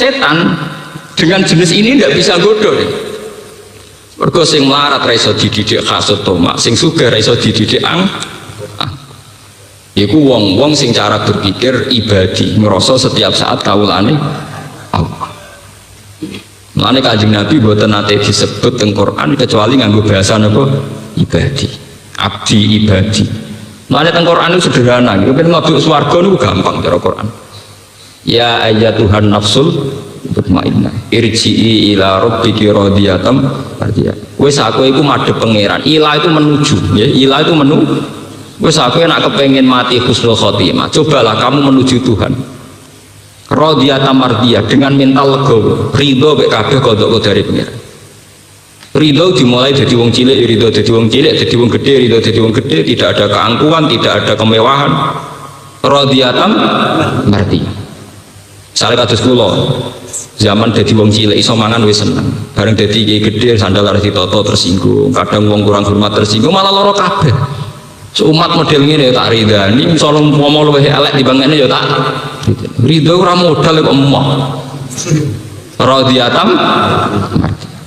setan dengan jenis ini tidak bisa godo. Mergo sing melarat ra iso dididik kasut tomak, sing sugih ra iso dididik iku wong-wong sing cara berpikir ibadi, ngerasa setiap saat kawulane Allah. Mulane Kanjeng Nabi mboten nate disebut teng Quran kecuali nganggo bahasa napa? Ibadi. Abdi ibadi. Mulane teng Quran itu sederhana, gitu ben mlebu swarga niku gampang cara Quran. Ya ayyatuhan nafsul mutmainnah irji'i ila rabbiki radiyatan mardiyah. Wis aku iku madhep pangeran. Ila itu menuju, ya. Ila itu menuju. Wis aku nak kepengen mati husnul khotimah. Cobalah kamu menuju Tuhan. Radiyatan mardiyah dengan mental legowo, ridho mek kabeh kodok dari pangeran. Ridho dimulai dari wong cilik, ridho dari wong cilik, dari wong gede, ridho dari wong gede, tidak ada keangkuhan, tidak ada kemewahan. Radiyatan mardiyah. Misalnya kados kula zaman dadi wong cilik iso mangan wis seneng. Bareng dadi kiai gedhe sandal arep ditata tersinggung, kadang wong kurang hormat tersinggung malah lara kabeh. Seumat model ngene ya tak ridani, misalnya umpama luwih elek dibandingane ya tak ridho ora modal kok emoh. Radiyatan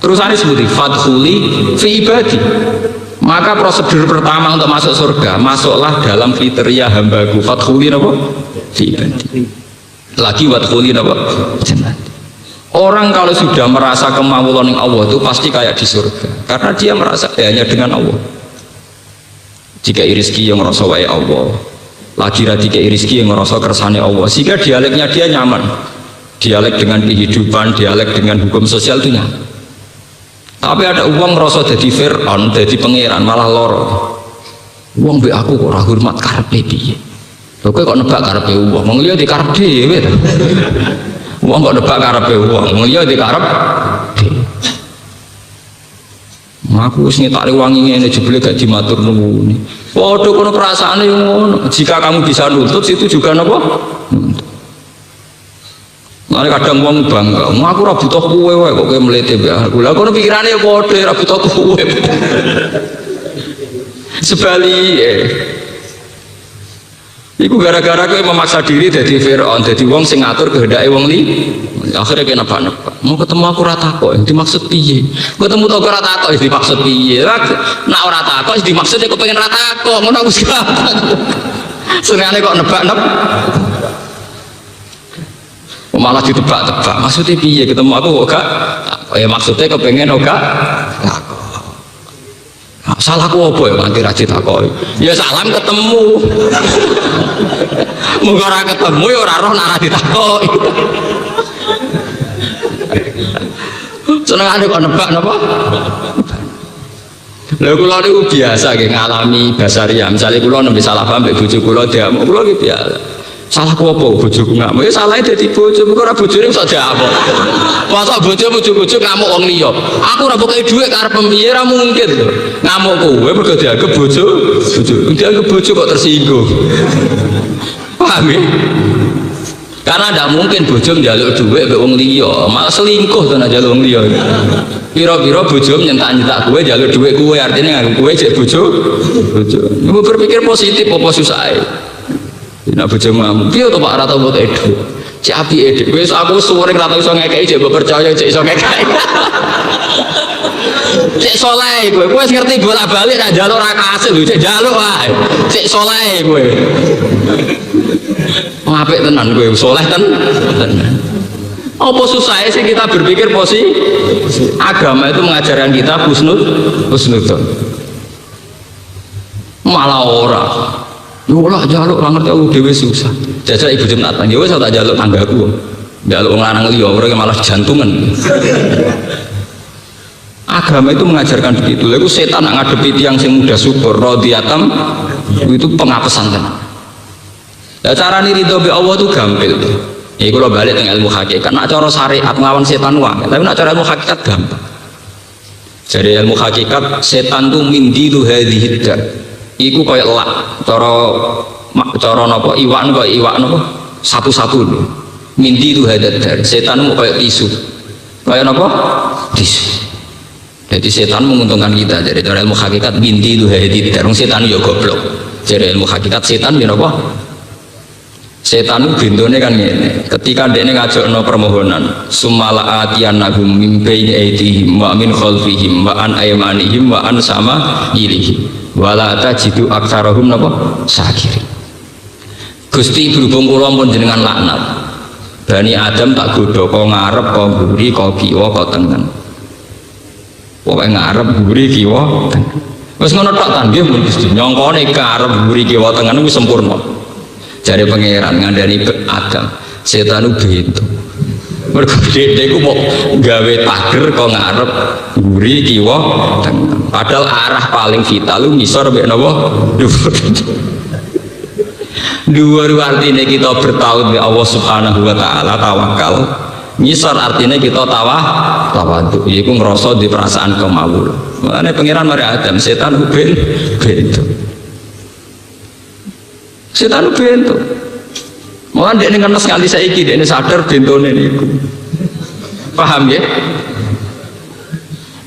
terusane sebuti fadkhuli fi ibadi. Maka prosedur pertama untuk masuk surga, masuklah dalam kriteria hambaku. Fadkhuli napa? Fi ibadi. Lagi wadkhuli napa? Jannati. Orang kalau sudah merasa kemawulan yang Allah itu pasti kayak di surga, karena dia merasa hanya dengan Allah. Jika rezeki yang ngerasa wae Allah, lagi radika rezeki yang ngerasa kersane Allah, sehingga dialeknya dia nyaman. Dialek dengan kehidupan, dialek dengan hukum sosial itu nyaman. Tapi ada uang ngerasa jadi Fir'aun, jadi pangeran malah loro. Uang be aku kok ora hormat karepe piye? Lho kowe kok nebak karepe uang, wong liya dikarep dhewe ta. Uang kok nebak karepe uang, wong liya dikarep dhewe. Aku wis ngetake wangi ngene jebule gak dimatur nuwun. Padha kono perasaane ngono. Jika kamu bisa nuntut itu juga napa? Nuntut. Mane kadang wong bangga, aku ora butuh kowe wae kok kowe mlete mbek aku. Lah kono pikirane ya padha ora butuh kowe. Sebalike. Iku gara-gara kowe memaksa diri dadi Fir'aun, dadi wong sing ngatur kehendake wong li. Akhirnya kena nebak-nebak. Mau ketemu aku ora takok, dimaksud piye? Ketemu to ora takok, dimaksud piye? Nak ora takok dimaksud kok pengen ora takok, ngono wis gampang. Senengane kok nebak-nebak. Malah ditebak-tebak. Maksudnya piye ketemu aku kok gak? Ya maksudnya kepengen kok gak takok. Salahku apa ya nanti ra ditakoki. Ya salam ketemu. Mung ora ketemu ya ora roh nek ra ditakoki. Senengane kok nebak napa? Lha kula niku biasa nggih ngalami basaria. Misale kula nembe salah paham mbek bojo kula diamuk, kula iki biasa. Salahku apa bojoku ngamuk? Ya salahe dadi bojo, kok ora bojone iso diamuk. Masa bojo ngamuk wong liya. Aku ora pokoke dhuwit karep piye ra mungkin lho. Ngamuk kowe mergo dianggep bojo. Dianggep bojo kok tersinggung. Paham ya? Karena tidak mungkin bojo njaluk dhuwit mbek wong liya, malah selingkuh to nek njaluk wong liya. Pira-pira bojo nyentak-nyentak kowe njaluk dhuwit kowe, artinya nganggo kowe cek bojo. Ibu berpikir positif apa susahe. Nek bojo ngamuk, piye to Pak ora tau mbok edo. Cek apike wis aku suwering ra tau iso ngekeki jek percaya cek iso ngekeki. Cek saleh kowe wis ngerti bolak-balik nek njaluk ra kasil cek njaluk wae. Cek saleh kowe. Apik tenan kowe saleh tenan. Apa susahnya sih kita berpikir positif? Agama itu mengajarkan kita husnudzon. Malah ora. Yo lah jaluk ra ngerti aku dhewe susah. Jajal ibu jembatan ya wis tak jaluk tanggaku. Jaluk wong lanang liya ora malah jantungan. Agama itu mengajarkan begitu. Lalu setan nak ngadepi tiang sing mudah syukur, rodiatam itu pengapesan tenan. Lah carane ridho be Allah itu gampil. Ya kalau balik dengan ilmu hakikat, nak cara syariat nglawan setan wae, tapi nak cara ilmu hakikat gampang. Jadi ilmu hakikat setan tuh mindilu hadhihi dar. Iku kaya lak, cara napa iwak napa satu-satu lho. Mindilu hadhihi dar. Setan mau kaya tisu. Kaya napa? Tisu. Jadi setan menguntungkan kita. Jadi cara ilmu hakikat mindilu hadhihi dar. Setan yo goblok. Jadi ilmu hakikat setan yo napa? Setan itu bintone kan ngene. Ketika dekne ngajakno permohonan, sumala atiyannahum min baini aydihim wa min khalfihim wa an aymanihim wa an sama ilihim wala tajidu aktsarahum napa syakirin. Gusti berhubung kula pun jenengan laknat. Bani Adam tak godho kok ngarep kok mburi kok kiwa kok tengen. Pokoke ngarep mburi kiwa tengen. Wis ngono tok ta nggih mun Gusti nyongkone karep mburi kiwa tengen wis sempurna. Jare pangeran ngandani Adam, setan itu bento. Mergo dhek ku mau gawe pager kok ngarep mburi kiwa tengen. Padahal arah paling vital lu ngisor mek napa? Dhuwur. Dhuwur artine kita bertauhid be Allah Subhanahu wa taala, tawakal. Ngisor artinya kita tawadhu. Iku ngrasa di perasaan kemawul. Mulane pangeran mari Adam, setan ku bento. Setan bento. Mulane dekne kan nganti saiki dekne sadar bentone niku. Paham ya?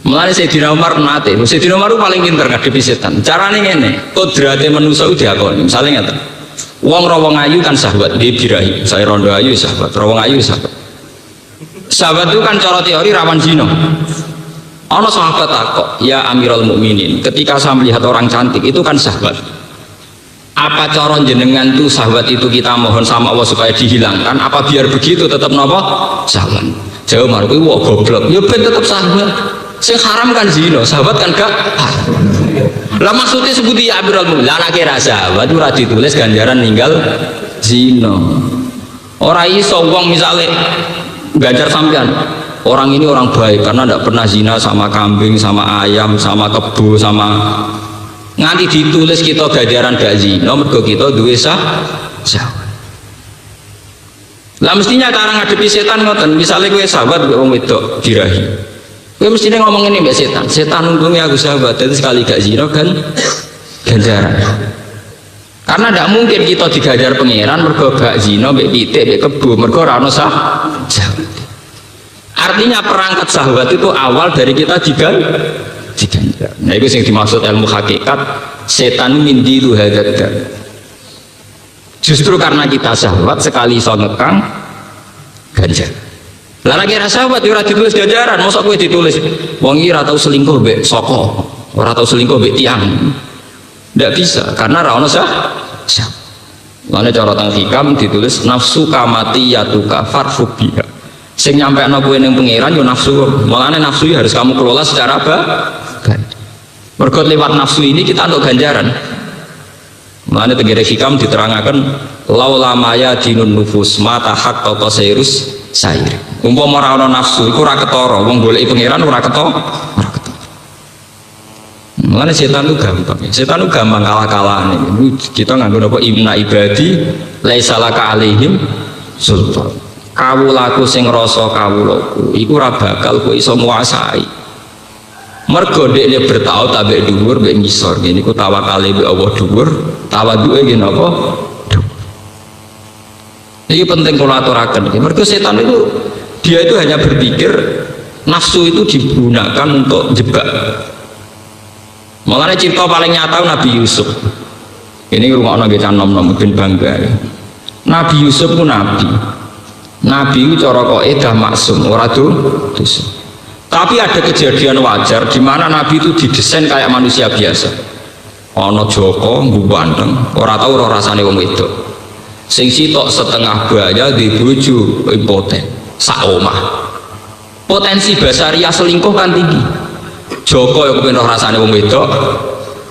Mulane Sayyidina Umar nate, Sayyidina Umar paling pinter ngadepi setan. Carane ngene, kodrate manusa udah diakoni. Misale ngaten. Wong rawong ayu kan sahabat, dia birahi. Saya rondo ayu sahabat, rawong ayu sahabat. Sahabat itu kan cara teori rawan zina. Ana sahabat takok, "Ya Amirul Mukminin, ketika saya melihat orang cantik itu kan sahabat. Apa cara jenengan tuh sahabat itu kita mohon sama Allah supaya dihilangkan? Apa biar begitu tetap napa? Sahabat." Jawab Umar, "Kuwi wong goblok. Ya ben tetap sahabat. Sing haram kan zina, sahabat kan gak haram." Lah maksudnya sebuti ya Amirul Mukminin, lah nek ra sahabat ora ditulis ganjaran ninggal zina. Ora iso wong misale ganjar sampean. Orang ini orang baik karena tidak pernah zina sama kambing, sama ayam, sama kebo, sama nganti ditulis kita ganjaran gak zina mergo kita duwe sahabat. Lah mestinya cara ngadepi setan ngoten, misalnya kowe sahabat wong wedok birahi. Kowe mestinya ngomong ini mbak setan. Setan untungnya aku sahabat, jadi sekali gak zina kan ganjaran. Karena tidak mungkin kita digajar pangeran mergo gak zina mbek pitik mbek kebo mergo ora ono sahabat. Artinya perangkat sahabat itu awal dari kita diganjar. Nah itu yang dimaksud ilmu hakikat setan mindiru hadadda. Justru karena kita sahabat sekali iso ngekang ganjar. Lah kira sahabat ora ditulis ganjaran, mosok kowe ditulis wong iki ora tau selingkuh mbek saka, ora tau selingkuh mbek tiyang. Ndak bisa karena ora ono sahabat. Lane cara teng hikam ditulis nafsu kamati yatuka farfubiha. Sing nyampekno kowe ning pangeran yo nafsu. Mulane nafsu harus kamu kelola secara baik. Mergo lewat nafsu ini kita untuk ganjaran. Mulane tegere hikam diterangkan laula maya dinun nufus mata haqqaqa sairus sair. Umpama ora ana nafsu iku ora ketara, wong goleki pangeran ora ketara. Mulane setan itu gampang. Setan itu gampang kalah-kalahan. Kita nganggo apa inna ibadi laisa laka alaihim sultan. Kawulaku sing rasa kawulaku iku ora bakal kowe iso nguasai. Mergo dekne bertaut ambek dhuwur mbek ngisor. Ngene iku tawakale mbek Allah dhuwur, tawaduke nggih napa? Dhuwur. Iki penting kula aturaken. Mergo setan itu dia itu hanya berpikir nafsu itu digunakan untuk jebak. Makanya cerita paling nyata Nabi Yusuf. Ini rumah nggih canom-nom ben bangga. Nabi Yusuf pun nabi. Nabi itu cara kok edah maksum, ora dosa. Tapi ada kejadian wajar di mana Nabi itu didesain kayak manusia biasa. Ana Joko mbanteng, ora tau ora rasane wong wedok. Sing sitok setengah baya di bojo impoten, sak omah. Potensi basaria selingkuh kan tinggi. Joko yang kepengen rasane wong wedok,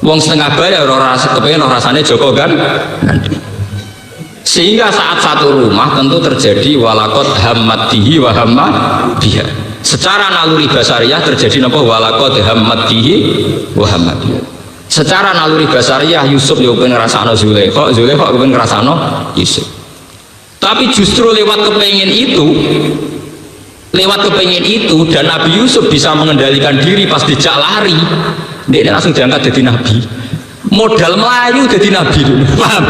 wong setengah baya ora kepengen rasane Joko kan. Sehingga saat satu rumah tentu terjadi walakot hammat bihi wa hammat biha. Secara naluri basariyah terjadi napa walakot hammat bihi wa hammat biha. Secara naluri basariyah Yusuf yo pengen ngrasakno Zulaikha, Zulaikha pengen ngrasakno Yusuf. Tapi justru lewat kepengen itu dan Nabi Yusuf bisa mengendalikan diri pas dijak lari, dia langsung diangkat jadi nabi. Modal Melayu jadi nabi dulu. Paham?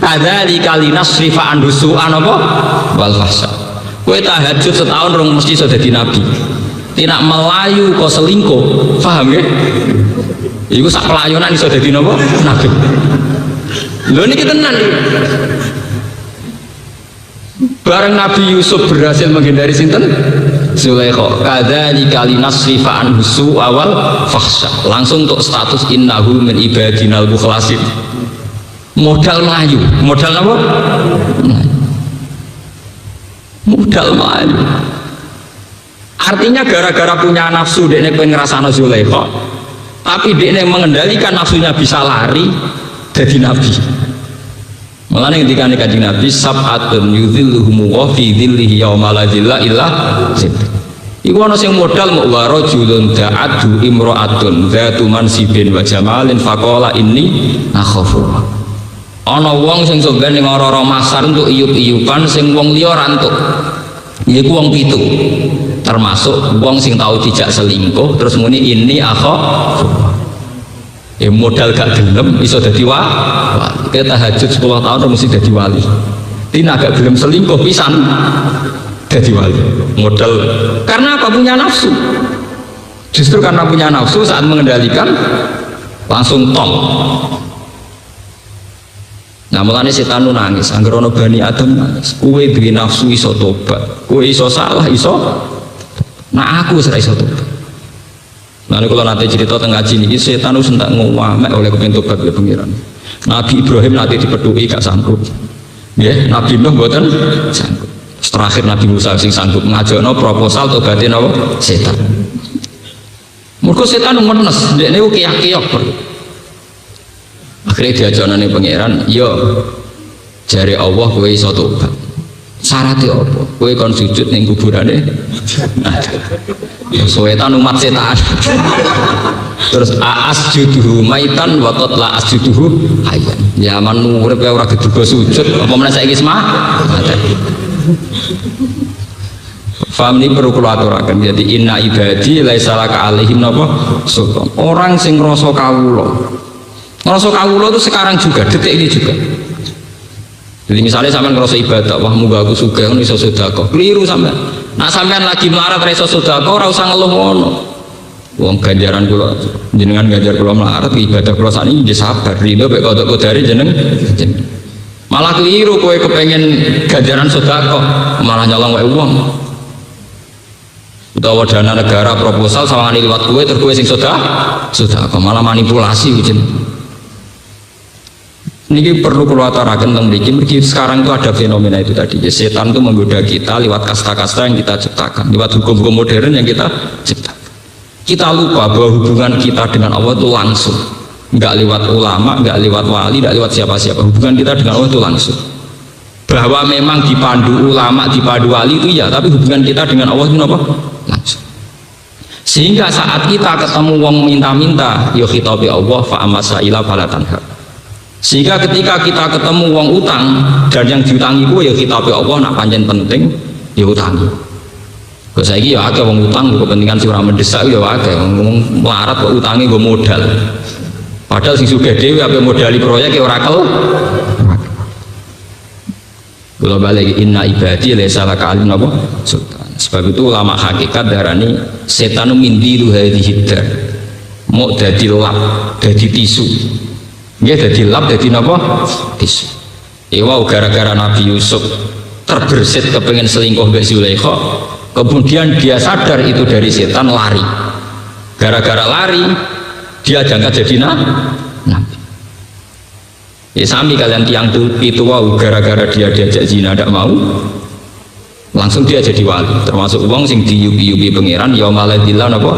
Adzali kalina srifa andusuan apa? Wal fahsya. Kowe tahajud setahun rong mesti iso dadi nabi. Tidak Melayu kok selingkuh. Paham ya? Iku sak pelayonan iso dadi napa? Nabi. Lho niki tenan. Bareng Nabi Yusuf berhasil menghindari sinten Zulaikha, kadzalika linasrifa anhu awal fahsya, langsung untuk status innahu min ibadinal mukhlasin. Modal melayu, modal apa? Modal melayu. Artinya gara-gara punya nafsu dekne pengen ngrasakno Zulaikha, tapi dekne mengendalikan nafsunya bisa lari jadi nabi. Mulane ketika Kanjeng Nabi sab'atun yudhilluhum wa fi dhillihi yauma la dhilla illa dhilluh. Iku ana sing modal mu wa rajulun da'atu imra'atun dzatu mansibin wa jamalin faqala inni akhafu. Ana wong sing sampeyan ning ora-ora masar untuk iyup-iyupan sing wong liya rantuk. Iku wong pitu. Termasuk wong sing tau dijak selingkuh terus muni ini akhafu. Modal gak gelem iso dadi wali. Kita tahajud 10 tahun mesti dadi wali. Tina gak gelem selingkuh pisan dadi wali. Modal karena apa? Punya nafsu. Justru karena punya nafsu saat mengendalikan langsung tong. Nah mulane setan nangis, anggere ana Bani Adam nangis. Kowe duwe nafsu iso tobat. Kowe iso salah iso. Nah aku ora iso tobat. Nanti kalau nanti cerita tengah ngaji ini, setan itu sentak ngamek oleh kepengen tobat oleh pengiran. Nabi Ibrahim nanti dipedui gak sanggup, ya. Nabi Nuh buatan sanggup. Terakhir Nabi Musa sing sanggup ngajakno proposal tobatin apa? Setan. Mergo setan menes, dia ini kiyak-kiyak. Akhirnya diajakno ning pengiran, yo jari Allah kowe iso tobat. Syaratnya apa? Kowe kon sujud ning kuburane. Setan umat setan. Terus asjuduhu maitan wa la asjuduhu hayyan. Ya man urip ora geduga sujud, apa meneh saiki semah? Faham ini perlu kula aturaken. Jadi inna ibadi laisa laka alaihim napa sultan. Orang sing ngrasa kawula. Ngrasa kawula itu sekarang juga, detik ini juga. Jadi misalnya sampean ngerasa ibadah, wah muga aku sugih ngono iso sedekah. Keliru sampean. Nah sampean lagi melarat ra iso sedekah, ora usah ngeluh ngono. Wong ganjaran kula jenengan ganjar kula melarat ibadah kula sakniki nggih sabar, ridho mek kodok kodare jeneng. Malah keliru kowe kepengen ganjaran sedekah, malah nyolong wae wong. Utawa dana negara proposal sawangane liwat kowe terus kowe sing sedekah, malah manipulasi jeneng. Ini perlu keluar aturaken tentang mriki sekarang itu ada fenomena itu tadi. Ya, setan itu menggoda kita lewat kasta-kasta yang kita ciptakan, lewat hukum-hukum modern yang kita ciptakan. Kita lupa bahwa hubungan kita dengan Allah itu langsung, nggak lewat ulama, nggak lewat wali, nggak lewat siapa-siapa. Hubungan kita dengan Allah itu langsung. Bahwa memang dipandu ulama, dipandu wali itu ya, tapi hubungan kita dengan Allah itu apa? Langsung. Sehingga saat kita ketemu wong minta-minta, ya khitabi Allah fa amasaila falatanha. Sehingga ketika kita ketemu uang utang dan yang diutangi gue ya kita Allah nak panjen penting ya utangi. Kok saiki ya akeh wong utang kepentingan sing ora mendesak ya akeh wong melarat kok utangi gue modal. Padahal sing sugih dhewe ape modali proyek ya ora kel. Kula balik inna ibadi laisa laka alim napa sultan. Sebab itu ulama hakikat darani setan mindiru hadhihi dar. Mau dadi lap, dadi tisu. Dia jadi lap, jadi apa? Tisu. Wow, gara-gara Nabi Yusuf terbersit kepengen selingkuh mbak Zulaikha, kemudian dia sadar itu dari setan, lari. Gara-gara lari, dia diangkat jadi nabi. Ya sami kalian tiang itu wow, gara-gara dia diajak zina tidak mau, langsung dia jadi wali. Termasuk wong sing diyubi-yubi pangeran, ya maladillah apa?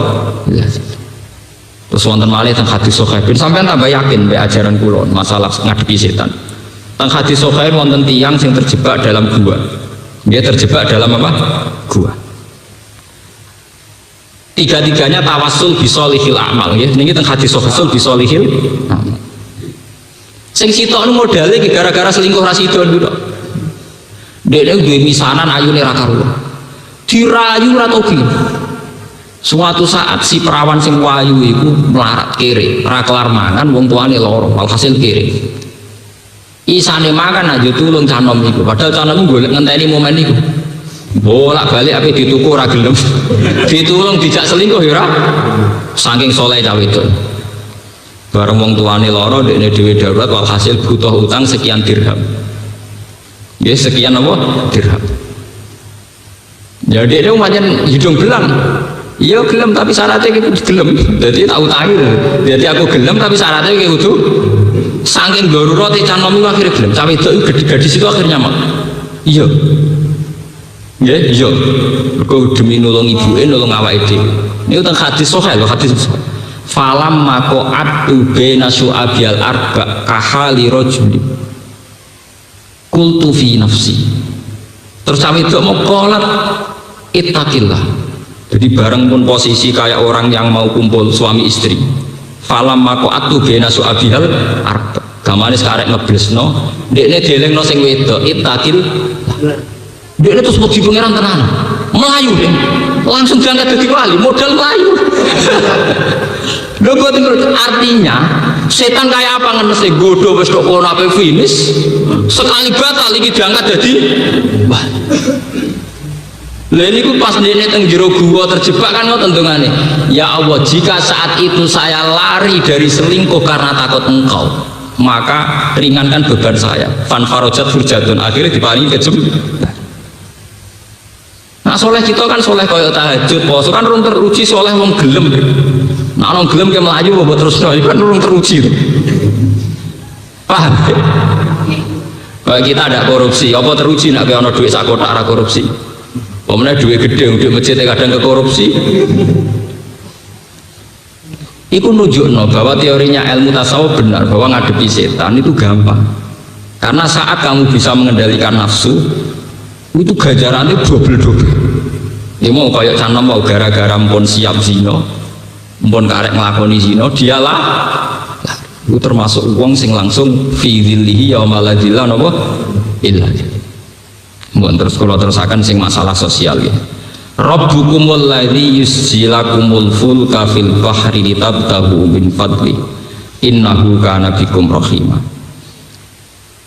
Terus wonten malih teng hadis sahih sampean tambah yakin mbek ajaran kula masalah ngadepi setan. Teng hadis sahih wonten tiyang sing terjebak dalam gua. Dia terjebak dalam apa? Gua. Tiga-tiganya tawassul bisolihil amal ya. Niki teng hadis sahih bisolihil amal. Sing sitok nu modale iki gara-gara selingkuh ra sida lho. Dekne duwe misanan ayune ra karuan. Dirayu ra togi. Suatu saat si perawan sing wayu itu melarat kere, ra kelar mangan wong tuane loro, alhasil kere. Isane makan aja tulung canom iku, padahal canom golek ngenteni momen iku. Bolak-balik ape dituku ora gelem. Ditulung dijak selingkuh ya ora. Saking saleh cawe itu. Bareng wong tuane loro dekne dhewe darurat walhasil butuh utang sekian dirham. Ya sekian apa? Dirham. Ya dia macam hidung belang. Iya gelem tapi syaratnya itu gelem. Jadi tahu tahu. Jadi aku gelem tapi syaratnya kayak gitu. Saking darurat canomi akhirnya gelem. Cawe itu gadis itu akhirnya mak. Iya. Ya iya. Kau demi nolong ibuke nolong awake dhewe. Ini tentang hadis sahih lho, hadis sahih. Falam maqa'at baina syu'abil arba kahali rajuli. Qultu fi nafsi. Terus cawe itu mau qolat ittaqillah. Jadi bareng pun posisi kayak orang yang mau kumpul suami istri. Falam maqa'atu baina su'abihal arba. Gamane sekarek ngeblesno, ndekne dielingno sing wedok, ittaqil. Ndekne terus wedi pangeran tenan. Melayu deh. Langsung diangkat dadi wali, modal melayu. Lho boten artinya setan kayak apa ngenes godho wis kok kono ape finish. Sekali batal iki diangkat dadi wah. Lha niku pas dene teng jero gua terjebak kan ngoten tungane. Ya Allah, jika saat itu saya lari dari selingkuh karena takut engkau, maka ringankan beban saya. Fan farajat furjatun, akhirnya diparingi kejem. Nah soleh kita kan soleh kaya tahajud, poso kan urung teruji soleh wong gelem. Nah wong gelem ke melayu mbok terus kan urung teruji. Paham? Kalau kita ada korupsi, apa teruji nak ana duit sak kotak ora korupsi? Pemenang duit gede, duit masjid kadang ke korupsi. Itu nunjukno bahwa teorinya ilmu tasawuf benar, bahwa ngadepi setan itu gampang. Karena saat kamu bisa mengendalikan nafsu, itu ganjarannya double-double. Ya mau kayak canom mau gara-gara pun siap zino, pun karek ngelakoni zino, dialah. Itu termasuk uang sing langsung fi dzillihi yauma la dzilla napa illa. Mohon terus kalau terusakan sing masalah sosial ya. Rabbukumul ladzi yusjilakumul fulka fil bahri litabtahu min fadli innahu kana bikum rahima.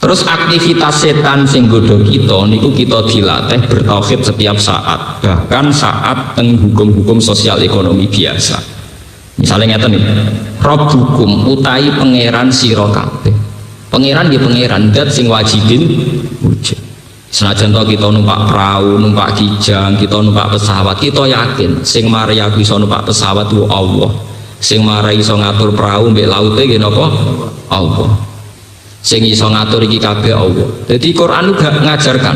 Terus aktivitas setan sing godho kita niku kita dilatih bertauhid setiap saat, bahkan saat teng hukum-hukum sosial ekonomi biasa. Misalnya ngeten nih, Rabbukum utai pangeran sira kabeh. Pangeran nggih pangeran dat sing wajibin wujud. Senajan to kita numpak perahu, numpak kijang, kita numpak pesawat, kita yakin sing mari aku iso numpak pesawat ku Allah. Sing mari iso ngatur perahu mbek laute nggih napa? Allah. Sing iso ngatur iki kabeh Allah. Jadi Quran juga ngajarkan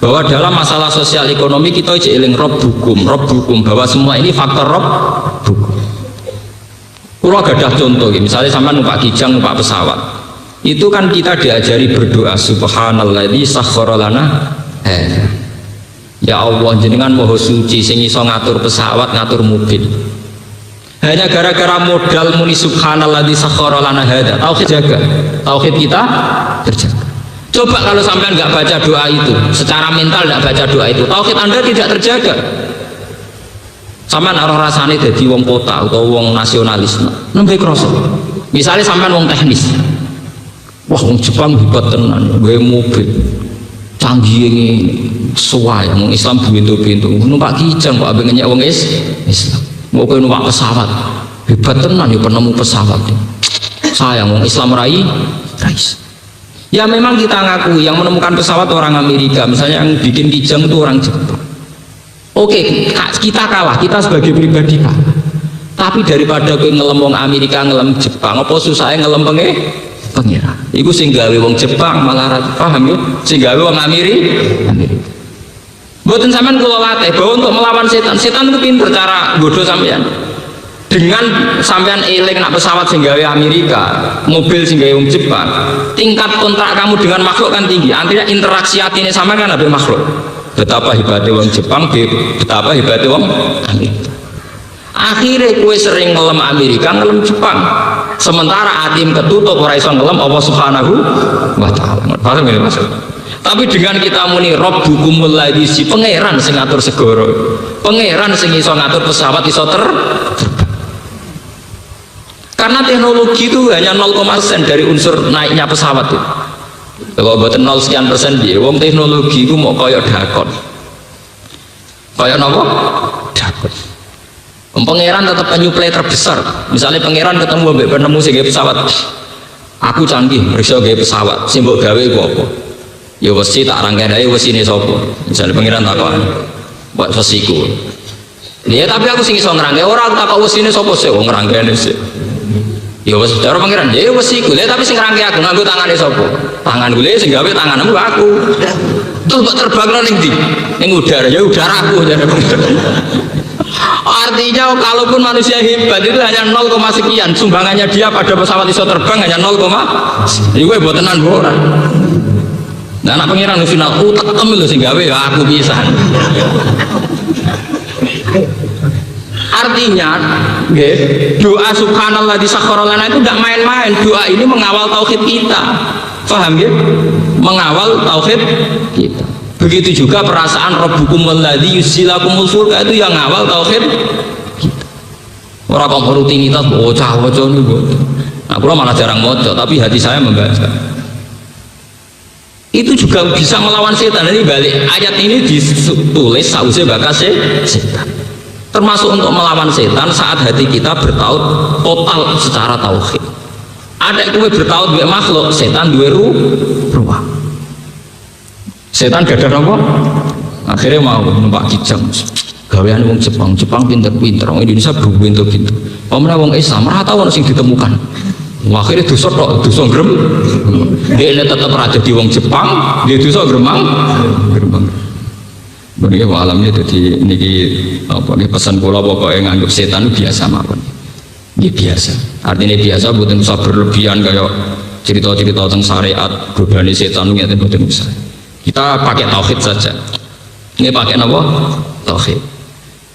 bahwa dalam masalah sosial ekonomi kita eling Rabbukum, Rabbukum, bahwa semua ini faktor Rabbukum. Kula gadah contoh, misalnya sampean numpak kijang, numpak pesawat. Itu kan kita diajari berdoa subhanalladzi sakhkhara lana hadza. Ya Allah jenengan maha suci sing iso ngatur pesawat, ngatur mobil. Hanya gara-gara modal muni subhanalladzi sakhkhara lana hadza, tauhid jaga. Tauhid kita terjaga. Coba kalau sampean nggak baca doa itu, secara mental nggak baca doa itu, tauhid Anda tidak terjaga. Sampean ora rasane dadi wong kota atau wong nasionalis. Nembe kroso. Misalnya sampean wong teknis. Wah, wong Jepang hebat tenan, gue mobil canggih ini, suai, wong Islam pintu-pintu, numpak kijang, kok abeng ngenyek wong Islam, mau gue numpak pesawat, hebat tenan, ya penemu pesawat. Sayang, wong Islam rais. Ya memang kita ngaku yang menemukan pesawat orang Amerika, misalnya yang bikin kijang itu orang Jepang. Oke, kita kalah, kita sebagai pribadi kalah. Tapi daripada gue ngelem wong Amerika, ngelem Jepang, apa susahnya ngelem pengira. Iku sing gawe wong Jepang malah ra paham ya. Sing gawe wong Amerika. Mboten sampean kula latih bahwa untuk melawan setan. Setan itu pinter cara nggodho sampean. Dengan sampean eling nak pesawat sing gawe Amerika, mobil sing gawe wong Jepang, tingkat kontrak kamu dengan makhluk kan tinggi. Artinya interaksi atine sampean kan ambek makhluk. Betapa hebatnya wong Jepang, betapa hebatnya wong Amerika. Akhirnya kue sering ngelem Amerika, ngelem Jepang. Sementara atim ketutup ora iso ngelem Allah Subhanahu wa taala. Paham ya Mas? Tapi dengan kita muni Rabbukumul ladzi si pangeran sing ngatur segoro. Pangeran sing iso ngatur pesawat iso terbang. Karena teknologi itu hanya 0,% dari unsur naiknya pesawat itu. Kalau buatan 0 sekian persen dia, wong teknologi itu mau koyok dakon. Koyok nopo? Dakon. Pangeran tetap penyuplai terbesar. Misalnya pangeran ketemu mbek penemu sing pesawat. Aku canggih, bisa gawe pesawat. Sing mbok gawe iku apa? Ya wesi tak rangkaian ae wesine sapa? Misale pangeran takon. Mbok wesiku. Ya tapi aku sing iso ngrangkai ora takok wesine sapa sih wong ngrangkene sih. Ya wes cara pangeran ya wesiku. Lah tapi sing ngrangkai aku nganggo tangane sapa? Tangan gue sing gawe tanganmu aku. Terus mbok terbang ning ndi? Ning udara. Ya udaraku jare. Artinya kalaupun manusia hebat itu hanya 0, sekian sumbangannya dia pada pesawat iso terbang hanya 0, iku mbok tenan mbok ora. Nah anak pengiran final utekem lho sing gawe ya aku pisan. Artinya nggih, doa subhanallah di sakhara lana itu enggak main-main. Doa ini mengawal tauhid kita. Paham ya? Mengawal tauhid kita. Begitu juga perasaan rabbukum walladzi yusilakumul fulka itu yang awal tauhid kita. Ora kok rutinitas bocah-bocah niku. Nah, kula malah jarang maca, tapi hati saya membaca. Itu juga bisa melawan setan. Ini balik ayat ini ditulis sausé bakas setan. Termasuk untuk melawan setan saat hati kita bertaut total secara tauhid. Ada kowe bertaut mbek makhluk, setan duwe ruang. Setan gak ada apa? Akhirnya mau numpak kijang. Gawean wong Jepang pinter-pinter, wong Indonesia pinter-pinter. Omne wong Islam ora tau ono sing ditemukan. Akhirnya dosa tok, dosa grem. Dia tetap raja di wong Jepang, dia dosa gremang. Begitu alamnya jadi niki apa nih pesan kula pokoknya nganggep setan itu biasa mawon. Dia biasa. Artinya biasa bukan usah berlebihan kayak cerita-cerita tentang syariat godane setan ngene mboten usah. Kita pakai tauhid saja. Ini pakai apa? Tauhid.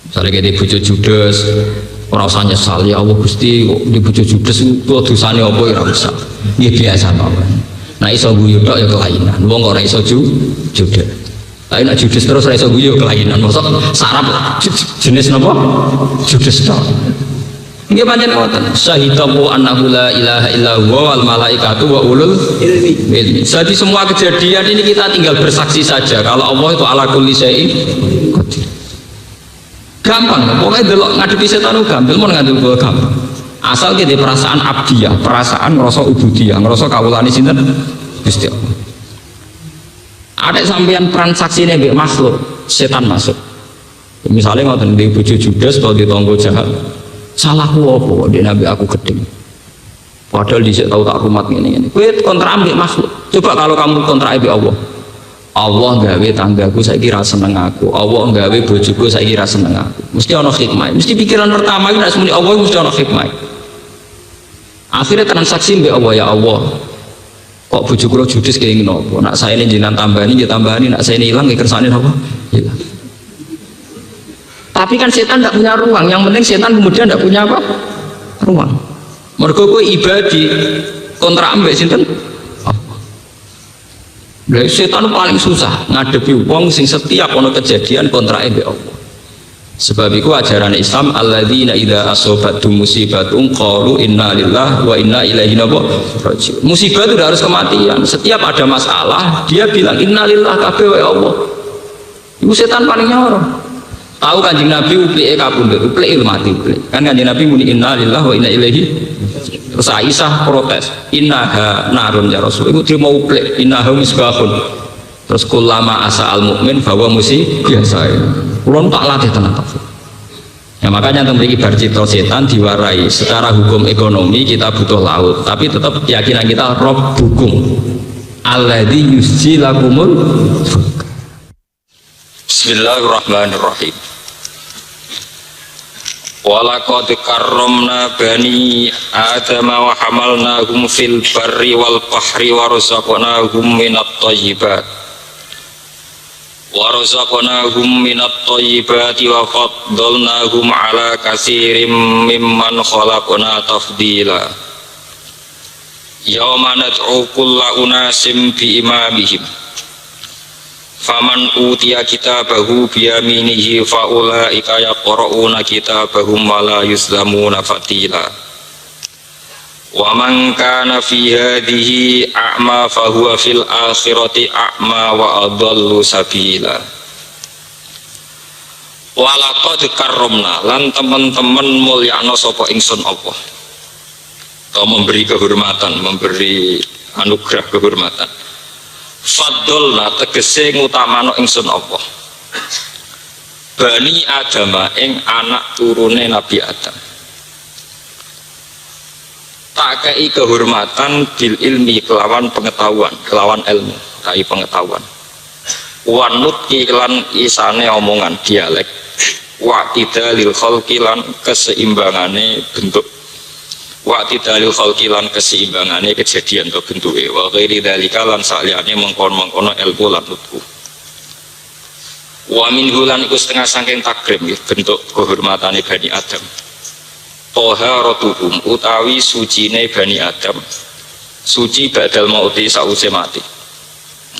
Misalnya kayak bojo judes, ora usah nyesal ya Allah Gusti kok di bojo judes itu dosane apa ya ora usah. Nggih biasa mawon. Nah iso guyu tok ya kelainan. Wong ora iso judes. Tapi nek judes terus ora iso guyu kelainan. Mosok sarap jenis napa? Judes tok. Nggih pancen ngoten. Syahidahu annahu la ilaha illa huwa wal malaikatu wa ulul ilmi. Jadi semua kejadian ini kita tinggal bersaksi saja kalau Allah itu ala kulli syai'in qadir. Gampang, pokoknya delok ngadepi setan gampang, mau ngadepi gua gampang. Asal kita perasaan abdiyah, perasaan ngerasa ubudiyah, ngerasa kawulane sinten Gusti Allah. Ada sampean transaksi nih makhluk, setan masuk. Misalnya ngoten di bojo judes atau di tonggo jahat. Salahku apa dia nabi aku gedeng padahal dhisik tahu tak rumat ngene-ngene kowe kontra ambek makhluk. Coba kalau kamu kontra ambek Allah gawe tanggaku saiki ra seneng aku, Allah gawe bojoku saiki ra seneng aku, mesti ana hikmah, mesti pikiran pertama iki nek muni Allah mesti ana hikmah. Akhirnya transaksi mbek Allah, ya Allah kok bojo kula judes kaya ngene apa, nak saene jenengan tambani ya tambani, nak saene ilang ya kersane apa hilang. Tapi kan setan tidak punya ruang. Yang penting setan kemudian tidak punya apa? Ruang. Mergo kowe ibadi kontra ambek sinten? Lah setan paling susah ngadepi wong sing setiap ono kejadian kontra ambek Allah. Sebab itu ajaran Islam alladzina idza asobatum musibatun qalu inna lillahi wa inna ilaihi raji'un. Musibah itu harus kematian. Setiap ada masalah dia bilang inna lillahi kabeh wa Allah. Iku setan paling nyorong. Tahu Kanjeng Nabi uplike kapundhut, uplike mati uplike. Kan Kanjeng Nabi muni innalillahi wa inna ilaihi. Terus Aisyah protes, innaha narun ya Rasul. Iku trimo uplik, innaha misbahun. Terus kullama asa al mukmin bahwa musi biasa. Kulon tak latih tenan tak. Ya makanya tentang ibar citra setan diwarai secara hukum ekonomi kita butuh laut, tapi tetap keyakinan kita Rabbukum alladzi yusjilakumul. Bismillahirrahmanirrahim. Walaqad karramna bani Adama wa hamalnahum fil barri wal bahri wa razaqnahum minat thayyibat wa faddalnahum ala katsirin mimman khalaqna tafdila. Yauma nad'u kulla unasim bi imamihim faman utiya kitabahu biyaminihi faulaika yaqra'una kitabahum wa la yuzlamuna fatila wa man kana fi hadhihi a'ma fahuwa fil akhirati a'ma wa adallu sabila. Walaqad karramna lan teman-teman mulyakno sapa ingsun Allah, atau memberi kehormatan, memberi anugerah kehormatan Faddolna tegese ngutamano ingsun Allah Bani Adama ing anak turune Nabi Adam tak kei kehormatan bil ilmi kelawan pengetahuan kelawan ilmu kai pengetahuan wanut lan isane omongan dialek waqtidalil khalqi lan keseimbangane bentuk waqtidalil khalqi lan keseimbangane kejadian atau bentuke wa ghairi dzalika lan saliyane mengkon-mengkono ilmu lan nutku wa min hulan iku setengah saking takrim bentuk kehormatane Bani Adam taharatuhum utawi sucine Bani Adam suci badal mauti sause mati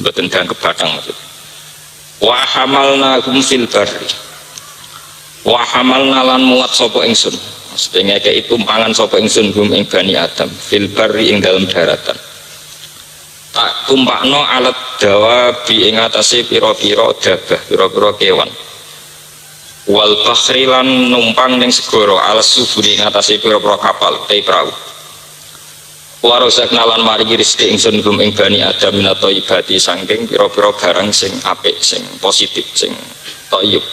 mboten dianggep batang maksud wa hamalnahum fil barri wa hamalna lan muat sapa ingsun maksudnya kayak itu pangan sapa ingsun hum ing Bani Adam fil barri ing dalam daratan tak tumpakno alat dawa bi ing atase pira-pira dabah pira-pira kewan wal bakhri lan numpang ning segara alas suburi ing atase pira-pira kapal te prau warosak nalan maringi rezeki ingsun hum ing Bani Adam minato ibadi saking pira-pira barang sing apik sing positif sing thayyib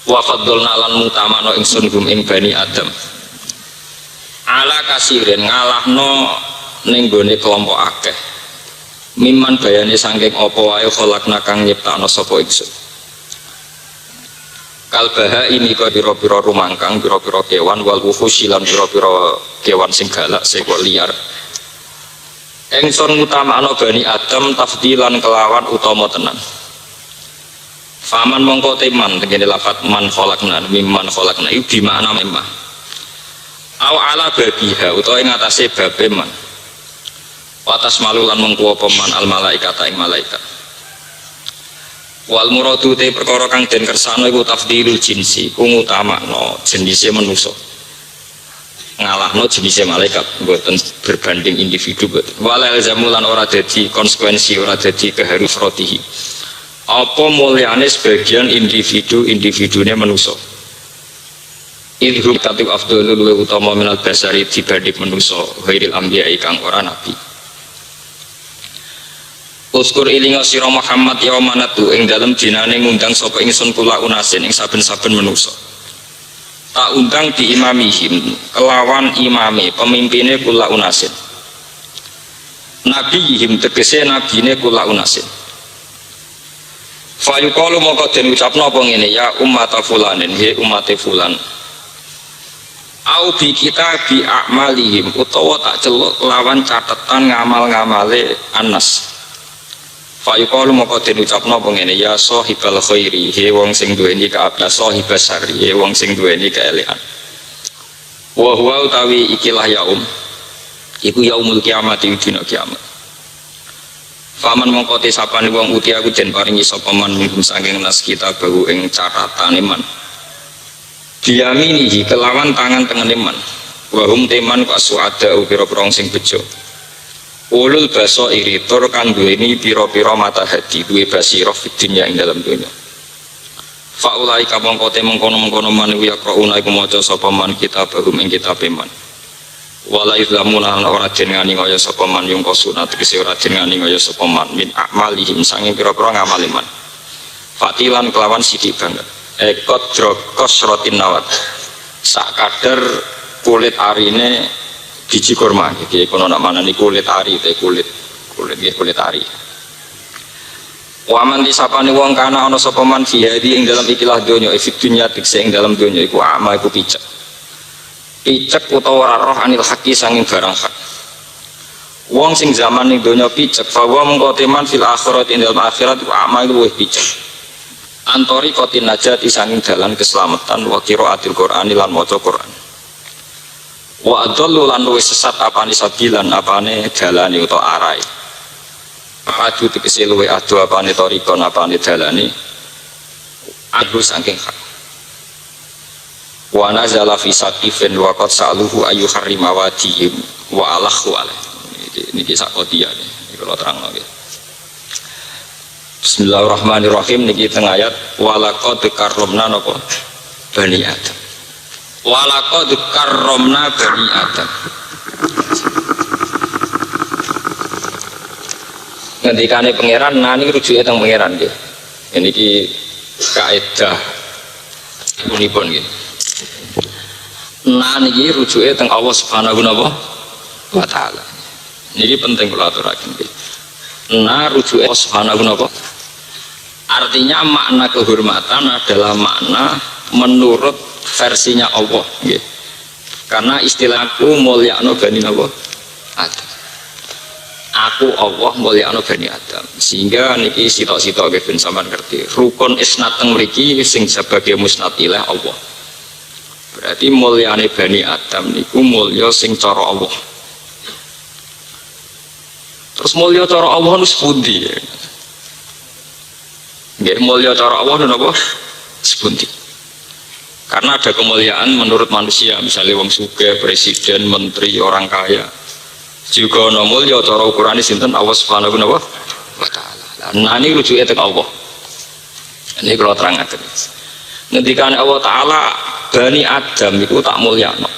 wa faddalna lan mutamano ingsun hum ing Bani Adam ala kasirin ngalahno ning gone kelompok akeh miman bayane saking apa wae kholakna kang nyiptakno sapa ingsun kalbaha ini kaya pira-pira rumangkang pira-pira kewan wal wuhusilan pira-pira kewan sing galak sing kok liar ingsun ngutamakno Bani Adam tafdilan kelawan utama tenan faman mongko teman tegene lafat man kholakna mimman kholakna iki makna memang au ala babiha utawa ing atase babe man watas malulan mengkuwa peman al malaikata ing malaikat wal muradu te perkara kang den kersano iku tafdilul jinsi ku ngutamakno jenise manusa ngalahno jenise malaikat mboten berbanding individu mboten walal zamulan ora dadi konsekuensi ora dadi keharus rotihi apa mulyane sebagian individune manusa idhum katib afdalul wa utama minal basari dibanding manusa ghairil anbiya kang ora nabi Uskur ilinga sira Muhammad ya manatu ing dalem dinane ngundang sapa ingsun kula unasin ing saben-saben manusa. Tak undang di imamihim kelawan imame pemimpine kula unasin. Nabiyihim tegese nabine kula unasin. Fa yuqalu moko den ucapno apa ngene ya ummat fulanin he ummate fulan. Au bi kitabi a'malihim utawa tak celuk kelawan catatan ngamal-ngamale anas. Fayuqalu moko den ucapno apa ngene ya sahibal khairi he wong sing duweni kaapian sahibas syarri he wong sing duweni kaelekan wa huwa utawi ikilah yaum iku yaumul kiamat dina kiamat faman mongko te sapane wong uti aku den paringi sapa man minum saking nas kita bau ing catatane man diyaminihi kelawan tangan tengene man wa hum teman wasuada pira-pira sing bejo ulul baso iritor kang duweni pira-pira mata hati duwe basirah fidunya ing dalam dunya faulai kabang kote mengkono-mengkono man yaqrauna iku maca sapa man kitabahum ing kitabe man wala izlamuna ora den ngani kaya sapa man yung kosunat tegese ora den ngani kaya sapa man min amalihim sange pira-pira ngamali man fatilan kelawan sithik banget ekot drokos rotin nawat sak kadar kulit arine biji kurma iki kono nak manani kulit ari te kulit ari waman disapane wong kana ana sapa man fi hadi ing dalam ikilah donya fi dunya tikse ing dalam donya iku ama iku picek utawa roh anil haqi sanging barang hak wong sing zaman ning donya picek fa wa mengko teman fil akhirat ing dalam akhirat iku ama iku luwih picek antori kotin najati sanging dalan keselamatan wa qiraatil qur'ani lan maca Qur'an wa adallu lan luwih sesat apane sabilan apane dalane utawa arahe adu tegese luwih adu apane tarikon apane dalane adu saking hak wa nazala fi saqifin wa qad sa'aluhu ayu harrima wadihim wa alahu alaih niki sak kodia niki kula terangno nggih Bismillahirrahmanirrahim niki teng ayat wa laqad karramna napa Bani Adam walaqad karramna Bani Adam ngendikane pangeran nani rujuke teng pangeran nggih. Niki kaidah punipun nggih. Nah niki rujuke teng Allah Subhanahu wa taala. Niki penting kula aturaken nggih. Nah rujuke Allah Subhanahu wa taala. Artinya makna kehormatan adalah makna menurut versinya Allah nggih. Karena istilahku mulyakno bani Adam. Aku Allah mulyakno bani Adam. Sehingga niki sitok-sitok nggih ben sampean ngerti. Rukun isnad teng mriki sing sebagai musnad ilah Allah. Berarti mulyane bani Adam niku mulya sing cara Allah. Terus mulya cara Allah nu sepundi? Nggih mulya cara Allah napa? Sepundi. Karena ada kemuliaan menurut manusia, misalnya wong sugih, presiden, menteri, orang kaya. Juga ana mulya cara ukurane sinten Allah Subhanahu wa taala. Nah ini rujuke teng Allah. Ini kalau terangaken. Ngendikane Allah taala Bani Adam itu tak mulyakno.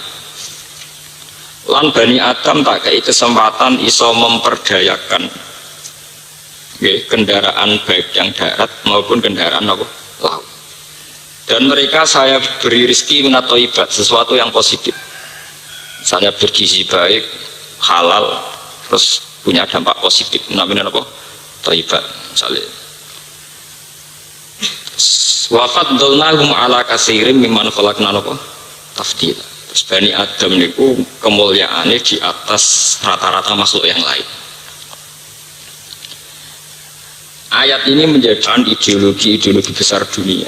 Lan Bani Adam tak kei kesempatan iso memperdayakan kendaraan baik yang darat maupun kendaraan apa? Laut. Dan mereka saya beri rezeki minat thayyibat, sesuatu yang positif. Misalnya bergizi baik, halal, terus punya dampak positif. Namanya apa? Thayyibat, misalnya. Wa faddalnahum ala katsirin mimman khalaqna apa? Tafdila. Terus Bani Adam niku kemuliaannya di atas rata-rata makhluk yang lain. Ayat ini menjadikan ideologi besar dunia.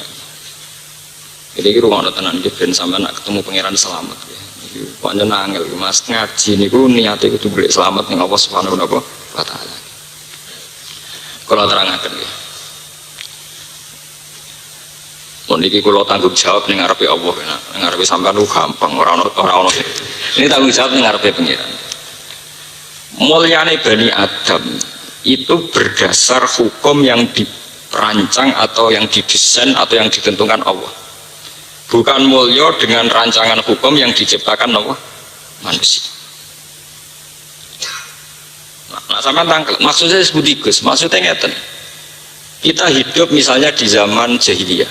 Jadi rumah tenan iki ben sampean nak ketemu pangeran selamat ya. Iki pancen angel Mas ngaji niku niate kudu golek selamat ning Allah Subhanahu wa taala. Kula terangaken nggih. Mun iki kula tanggung jawab ning ngarepe Allah ning ngarepe sampean ku gampang ora ono. Ini tanggung jawab ning ngarepe pangeran. Mulyane Bani Adam itu berdasar hukum yang dirancang atau yang didesain atau yang ditentukan Allah. Bukan mulya dengan rancangan hukum yang diciptakan Allah manusia. Nah sama tangkel, maksudnya seperti Gus, maksudnya ngeten. Kita hidup misalnya di zaman jahiliyah.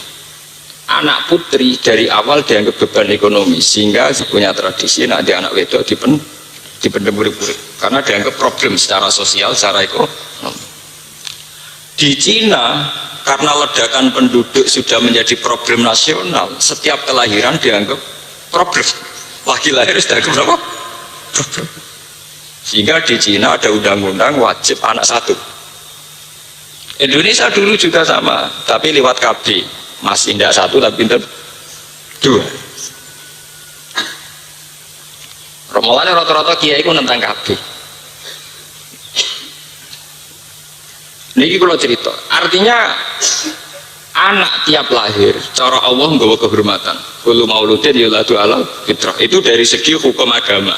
Anak putri dari awal dianggap beban ekonomi, sehingga punya tradisi nanti anak wedok dipendem murid-murid karena dianggap problem secara sosial, secara ekonomi. Di Cina karena ledakan penduduk sudah menjadi problem nasional, setiap kelahiran dianggap problem. Lagi lahir sudah dianggap berapa? Problem. Sehingga di Cina ada undang-undang wajib anak satu. Indonesia dulu juga sama, tapi lewat KB. Masih tidak satu tapi dua. Romolannya rata-rata kiai itu tentang KB. Niki kalau cerita, artinya anak tiap lahir, cara Allah nggawa kehormatan. Kullu mauludin yuladu alal fitrah. Itu dari segi hukum agama.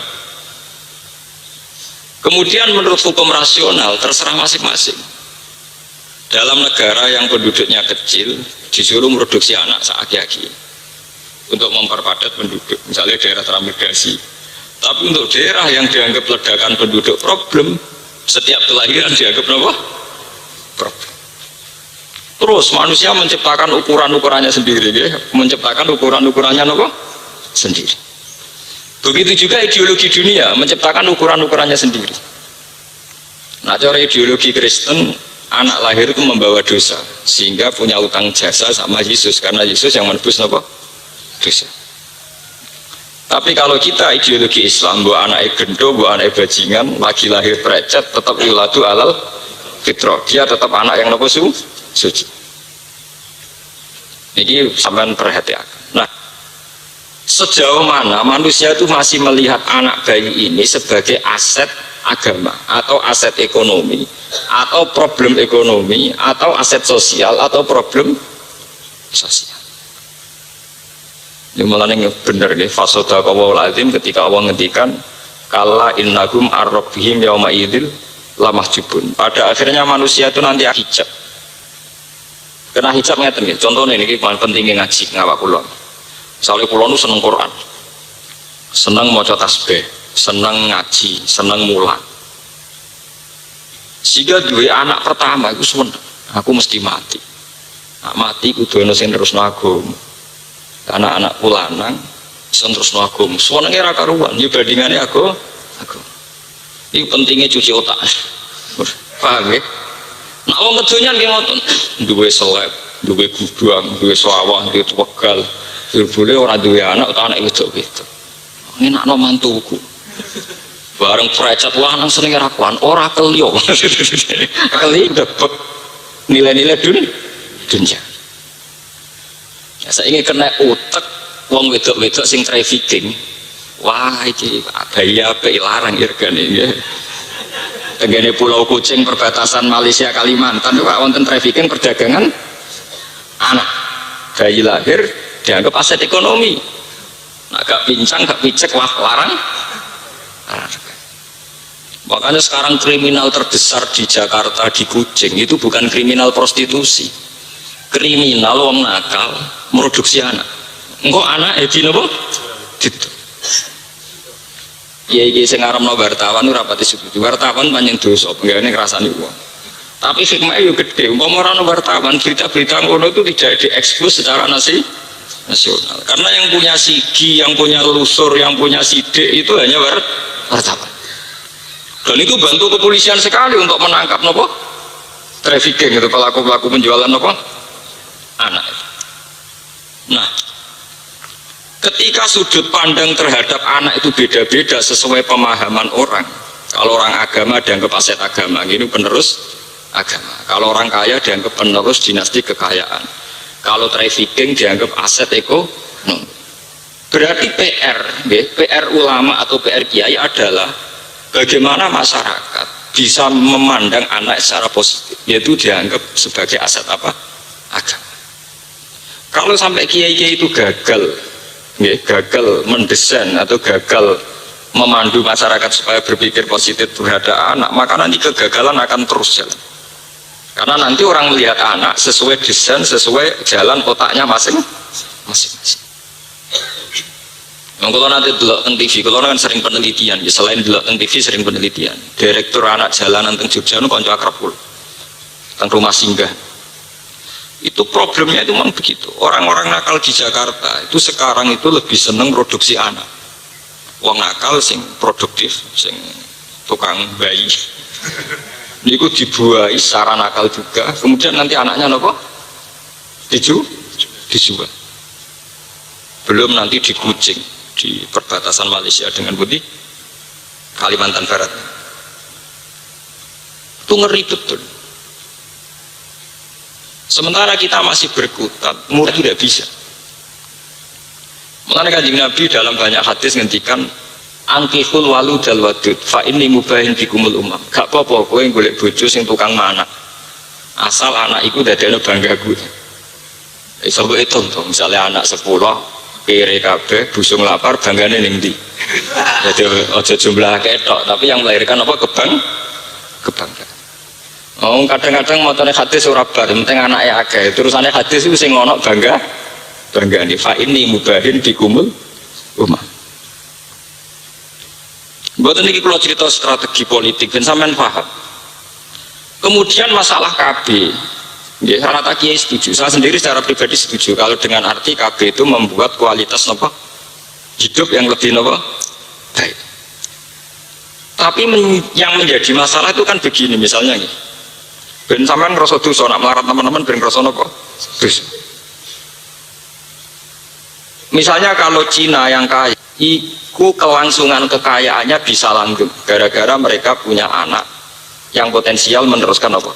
Kemudian menurut hukum rasional terserah masing-masing. Dalam negara yang penduduknya kecil, disuruh produksi anak seaki-aki untuk memperpadat penduduk. Misalnya daerah transmigrasi. Tapi untuk daerah yang dianggap ledakan penduduk problem, setiap kelahiran dianggap apa? Problem. Terus manusia menciptakan ukuran-ukurannya sendiri, ya? Menciptakan ukuran-ukurannya apa? Sendiri. Begitu juga ideologi dunia menciptakan ukuran-ukurannya sendiri. Nah, cara ideologi Kristen, anak lahir itu membawa dosa, sehingga punya utang jasa sama Yesus, karena Yesus yang menebus apa? Dosa. Tapi kalau kita ideologi Islam, buat anak gendo, buat anak bajingan, lagi lahir precet, tetap yuladu alal fitrah, dia tetap anak yang nopo suci. Ini sampean perhatikan. Nah, sejauh mana manusia itu masih melihat anak bayi ini sebagai aset agama atau aset ekonomi atau problem ekonomi atau aset sosial atau problem sosial. Ini mulanya benar nih, fasodaqallahul azim ketika Allah ngendikan kala innahum ar-rabbihim yauma idzil lamahjubun. Pada akhirnya manusia itu nanti hijab. Kena hijab ngeten nggih. Contohnya ini paling penting ngaji ngawak kula. Misalnya kula nu seneng Quran. Seneng maca tasbih, seneng ngaji, seneng mulang. Sehingga dua anak pertama itu seneng, aku mesti mati. Nak mati kudu ono sing terusno agama. Karena anakku lanang sing terusno agama. Senenge ra karuan, ya bandingane aku. Iki pentingnya cuci otak. Paham ya? Nak wong kedonya nggih ngoten, duwe seleb, duwe gudang, duwe sawah, duwe tegal. Boleh ora duwe anak utawa anak wedok-wedok. Ngenakno mantuku. Bareng precet lanang senenge ra kuan, ora kelio. Keli debek nilai-nilai dunia. Ya saiki kena utek wong wedok-wedok sing trafficking. Wah iki bahaya apik larang irgane nggih. Tenggene Pulau Kucing perbatasan Malaysia Kalimantan kok wonten trafficking perdagangan anak. Bayi lahir dianggap aset ekonomi. Nah, gak pincang, gak picek, wah larang. Makanya sekarang kriminal terbesar di Jakarta di Kucing itu bukan kriminal prostitusi, kriminal wong nakal produksi anak. Engkau anak di nopo? Gitu. Ya iki sing ngaramno wartawan ora pati setuju. Wartawan panjang dosa, penggane ngrasani wong. Tapi hikmahnya yo gede. Umpama ora ono wartawan, berita-berita ngono itu tidak diekspos secara nasional. Karena yang punya sigi, yang punya lusur, yang punya sidik itu hanya wartawan. Dan itu bantu kepolisian sekali untuk menangkap nopo trafficking itu pelaku-pelaku penjualan nopo anak. Nah, ketika sudut pandang terhadap anak itu beda-beda sesuai pemahaman orang. Kalau orang agama dianggap aset agama, ini penerus agama. Kalau orang kaya dianggap penerus dinasti kekayaan. Kalau trafficking dianggap aset ekonomi. Berarti PR ulama atau PR kiai adalah bagaimana masyarakat bisa memandang anak secara positif, yaitu dianggap sebagai aset apa? Agama. Kalau sampai kiai-kiai itu gagal mendesain atau gagal memandu masyarakat supaya berpikir positif terhadap anak, maka nanti kegagalan akan terus jalan. Karena nanti orang melihat anak sesuai desain, sesuai jalan otaknya masing-masing. Kalau nanti delok teng TV, kalau kan sering penelitian, ya selain delok teng TV sering penelitian. Direktur anak jalanan teng Jogja nu kanca akrab kula. Teng rumah singgah. Itu problemnya itu memang begitu. Orang-orang nakal di Jakarta itu sekarang itu lebih seneng produksi anak. Wong nakal sing produktif, sing tukang bayi. Niku dibuahi secara nakal juga. Kemudian nanti anaknya nopo? Dijual. Belum nanti di Kucing, di perbatasan Malaysia dengan Putih Kalimantan Barat. Itu ngeri betul. Sementara kita masih berkutat, murah tidak bisa. Mengenai Kanjeng Nabi dalam banyak hadis ngendikan angkihul waludal wadud fa inni mubahin bikumul umam. Gak apa-apa kowe golek bojo sing tukang manak. Asal anak iku dadekno banggaku. Iso mbok hitung to, misale anak 10 kere kabeh busung lapar banggane ning ndi. Dadi aja jumlah ketok, tapi yang melahirkan apa kebanggaan. Oh, kadang-kadang motone hadis ora bar, penting anake akeh. Terusane hadis iku sing ono banggane fa inni mubahin bikumul umam. Mboten niki kula cerita strategi politik ben sampean paham. Kemudian masalah KB, nggih rata kiai setuju. Saya sendiri secara pribadi setuju kalau dengan arti KB itu membuat kualitas napa hidup yang lebih napa baik. Tapi yang menjadi masalah itu kan begini misalnya nih. Ben sampean ngrasa dosa nak melarat teman-teman ben ngrasa napa? Dosa. Misalnya kalau Cina yang kaya iku kelangsungan kekayaannya bisa langgeng gara-gara mereka punya anak yang potensial meneruskan apa?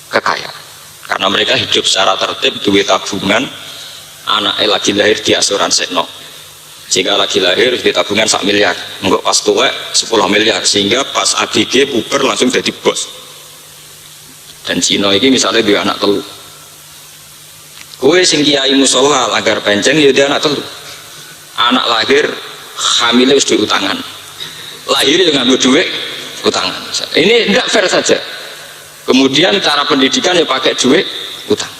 Kekayaan. Karena mereka hidup secara tertib, duit tabungan, anaknya lagi lahir di asuransi no. Jika lagi lahir di tabungan 1 miliar, enggak pas tua 10 miliar, sehingga pas ABG puber langsung jadi bos. Dan Cina ini misalnya dia anak telu. Kue sing kiai musola agar pencen ya dia anak telu. Anak lahir hamilnya wis duit utangan, lahir dengan duit utangan. Ini tidak fair saja. Kemudian cara pendidikan ya pakai duit utang.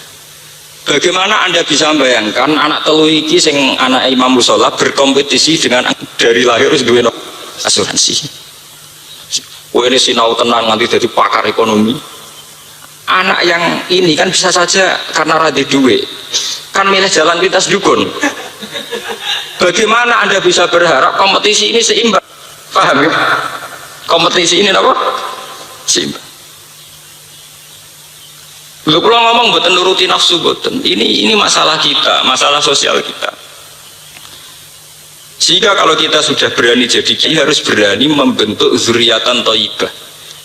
Bagaimana Anda bisa membayangkan anak telu iki sing anak imam musola berkompetisi dengan dari lahir wis duit asuransi. Kowe ini sinau tenang nanti jadi pakar ekonomi. Anak yang ini kan bisa saja karena radhi duit kan milih jalan pintas dukun. Bagaimana Anda bisa berharap kompetisi ini seimbang? Paham ya? Kompetisi ini apa? Seimbang. Lu kalau ngomong buatan nuruti nafsu buatan. Ini masalah kita, masalah sosial kita. Sehingga kalau kita sudah berani jadi kiai harus berani membentuk zuriatan thayyibah.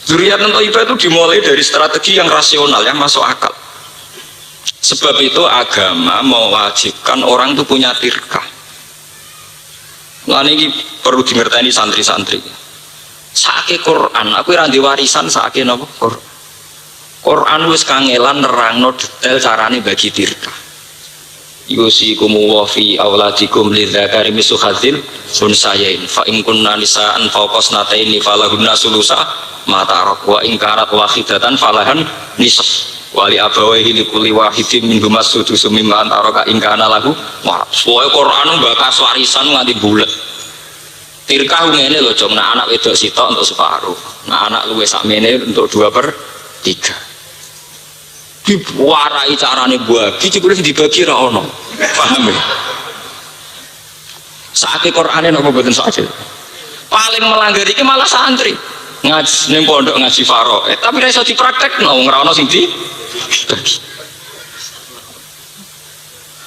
Zuriatan thayyibah itu dimulai dari strategi yang rasional, yang masuk akal. Sebab itu agama mewajibkan orang itu punya tirkah. Nah ini perlu dimengerti santri-santri. Saking Quran, aku randi warisan saking apa? Quran wis kangelan nerangno detail carane bagi tirkah. Yusikum wa fi auladikum lidzakari mislu hadzil unsayain fa in kunna nisaan fawqa snataini falahunna sulusa ma tarak wa in kanat wahidatan falahan nisf wa li abawayhi likulli wahidin minhum as-sudus mimma taraka in kana lahu waras. Pokoke Quran bakas warisan nganti bulet. Tirkah ngene lho, Jong, nah anak wedok sitok untuk separuh. Nah anak luwes sakmene untuk 2/3. Diwarai carane bagi jebule dibagi ra ono. Paham ya? Saiki Qur'ane napa mboten sakit. Paling melanggar iki malah santri. Ngaji ning pondok ngaji faro. Tapi ra iso dipraktekno wong ra ono sing dibagi.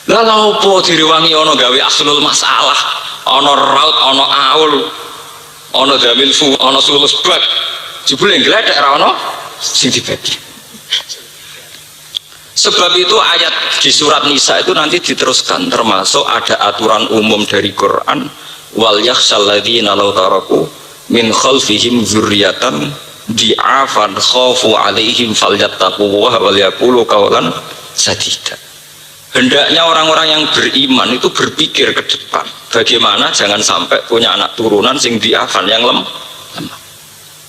Lah lha opo direwangi ono gawe aslul masalah, ono raut, ono aul, ono damil fu, ono sulus bab. Jebule gledek ra ono sing dibagi. Sebab itu ayat di surat Nisa itu nanti diteruskan, termasuk ada aturan umum dari Quran, wal yakhshal ladzina law taraku min khalfihim dzurriatan di'afan khafu alaihim falyattaqullaha wal yaqulu qawlan sadida. Hendaknya orang-orang yang beriman itu berpikir ke depan, bagaimana jangan sampai punya anak turunan sing di'afan yang lemah.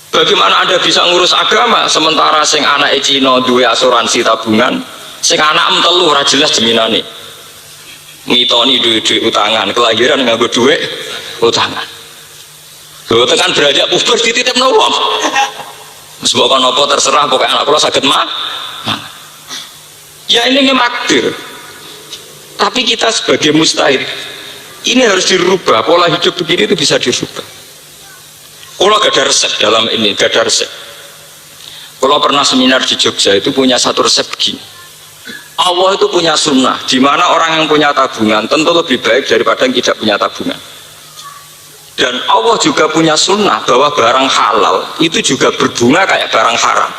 Bagaimana Anda bisa ngurus agama sementara sing anak Cina duwe asuransi tabungan, sing anak telu ora jelas jaminane. Mitoni duit utangan, kelahiran nganggo duit utangan. Lho tekan beranjak puber dititipno wong. Wis mbok kono apa terserah, pokoke anak kula saged mah. Ya ini ngemakdir. Tapi kita sebagai mustahid ini harus dirubah, pola hidup begini itu bisa dirubah. Kalau gak ada resep dalam ini, gak ada resep. Kalau pernah seminar di Jogja itu punya satu resep begini. Allah itu punya sunnah, di mana orang yang punya tabungan tentu lebih baik daripada yang tidak punya tabungan. Dan Allah juga punya sunnah bahwa barang halal itu juga berbunga kayak barang haram.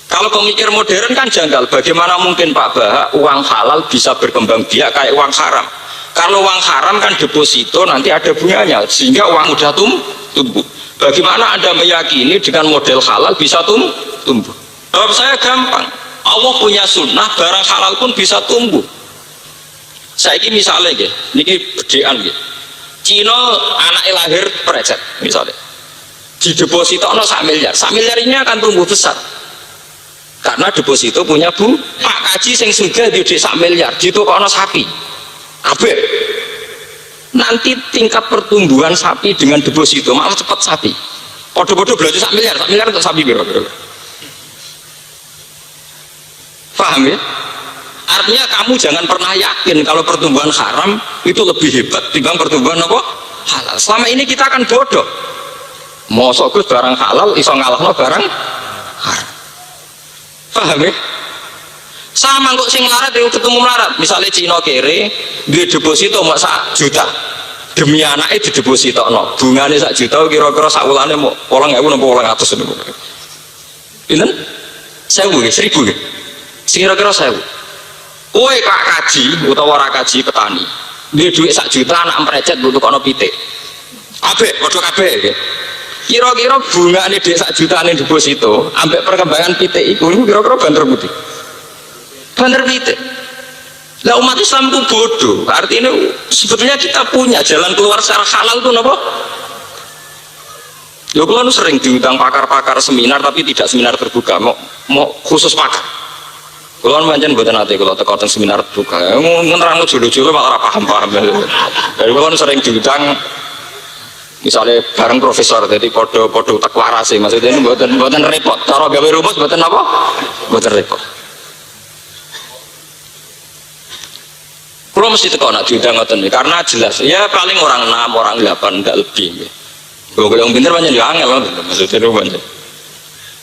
Kalau pemikir modern kan janggal, bagaimana mungkin Pak Bahak uang halal bisa berkembang biak kayak uang haram? Kalau uang haram kan deposito nanti ada bunganya, sehingga uang mudah tumbuh. Bagaimana Anda meyakini dengan model halal bisa tumbuh? Jawab saya gampang. Allah punya sunnah, barang halal pun bisa tumbuh. Saya ini misalnya, ini bedean, Cina anaknya lahir perecet, misalnya, di deposito no 1 miliar, 1 miliar ini akan tumbuh besar, karena deposito punya Pak Kaji sing sudah di 1 miliar, di toko no sapi, kabeh. Nanti tingkat pertumbuhan sapi dengan deposito malah cepat sapi. Podo-podo belajar 1 miliar, 1 miliar untuk sapi kira-kira. Paham ya? Artinya kamu jangan pernah yakin kalau pertumbuhan haram itu lebih hebat dibanding pertumbuhan apa? Halal. Selama ini kita akan bodoh. Mosok Gus barang halal iso ngalahno barang haram. Paham ya? Sama kok sing larat yang ketemu melarat. Misalnya Cina kere duwe deposito mak 1 juta. Demi anaknya di deposito no. Bungane 1 juta kira-kira sakulane mau 8.000 napa 800 niku. Pinten? 1.000 nggih. Kira-kira 1.000. Kowe Pak Kaji utawa ora kaji petani, duwe dhuwit 1 juta anak emprecet butuh kono pitik. Kabeh padha kabeh nggih. Kira-kira bungane dhek 1 juta ning deposito, ambek perkembangan pitik iku kira-kira banter putih. Banter pitik. Lah umat Islam itu bodoh. Artinya sebetulnya kita punya jalan keluar secara halal itu napa? Ya kalau sering diundang pakar-pakar seminar tapi tidak seminar terbuka, mau khusus pakar. Kalau manjen buatan nanti kalau teko seminar terbuka, nerang julu-julu malah paham-paham. Dari kalau sering diundang Misalnya bareng profesor, jadi podo tak warasi, maksudnya ini buatan repot. Cara gawe rumus buatan apa? Buatan repot. Kalau mesti teko nak diundang ngoten karena jelas ya paling orang 6, orang 8 enggak lebih. Kalau yang pinter banyak yang angel maksudnya itu banyak.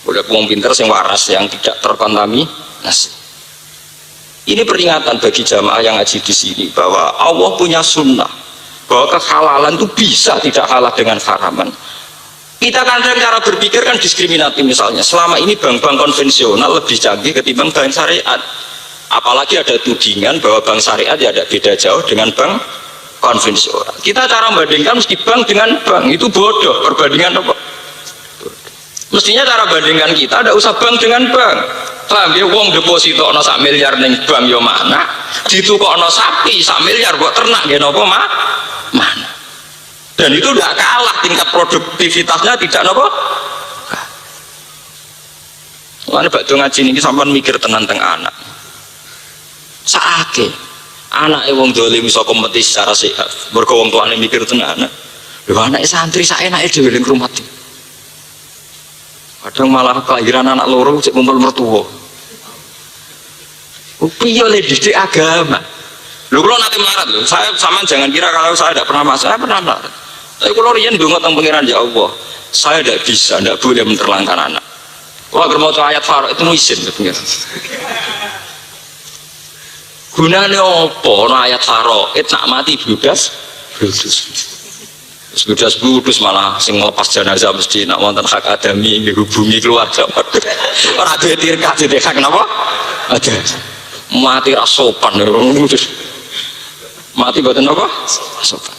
Udah wong pinter yang waras yang tidak terkontaminasi. Ini peringatan bagi jamaah yang ngaji di sini bahwa Allah punya sunnah bahwa kehalalan itu bisa tidak kalah dengan haraman. Kita kadang cara berpikir kan diskriminatif, misalnya selama ini bank-bank konvensional lebih canggih ketimbang bank syariat. Apalagi ada tudingan bahwa bank syariat ya ada beda jauh dengan bank konvensional. Kita cara membandingkan mesti bank dengan bank, itu bodoh. Perbandingan apa? Mestinya cara bandingkan kita ada usah bank dengan bank. Paham ya, wong deposito ono 1 miliar ning bank yo mana? Ditukokno sapi 1 miliar kok ternak nggih napa mana? Dan itu tidak kalah tingkat produktivitasnya tidak napa? Mulane bakdo ngaji niki sampean mikir tenan teng anak. Saake anake wong dolim iso kompetisi secara sehat. Mergo wong tuane mikir tenan. Lho anake santri sak enake dhewe ning rumah. Kadang malah kelahiran anak loro cek kumpul mertua. Piye le didik agama. Lho kula nanti melarat lho. Saya sama jangan kira kalau saya tidak pernah masuk, saya pernah melarat. Tapi kula riyen ndonga teng pangeran ya Allah. Saya tidak bisa, tidak boleh menterlankan anak. Kula agar maca ayat Faro itu izin ke pangeran. Gunane apa ana ayat Faro? Nak mati bludas. Bludas malah sing ngelepas jenazah mesti nak wonten hak adami dihubungi keluarga. Ora duwe tirkah dadi hak napa? Ada. Mati ra sopan. Mati boten apa? Sopan.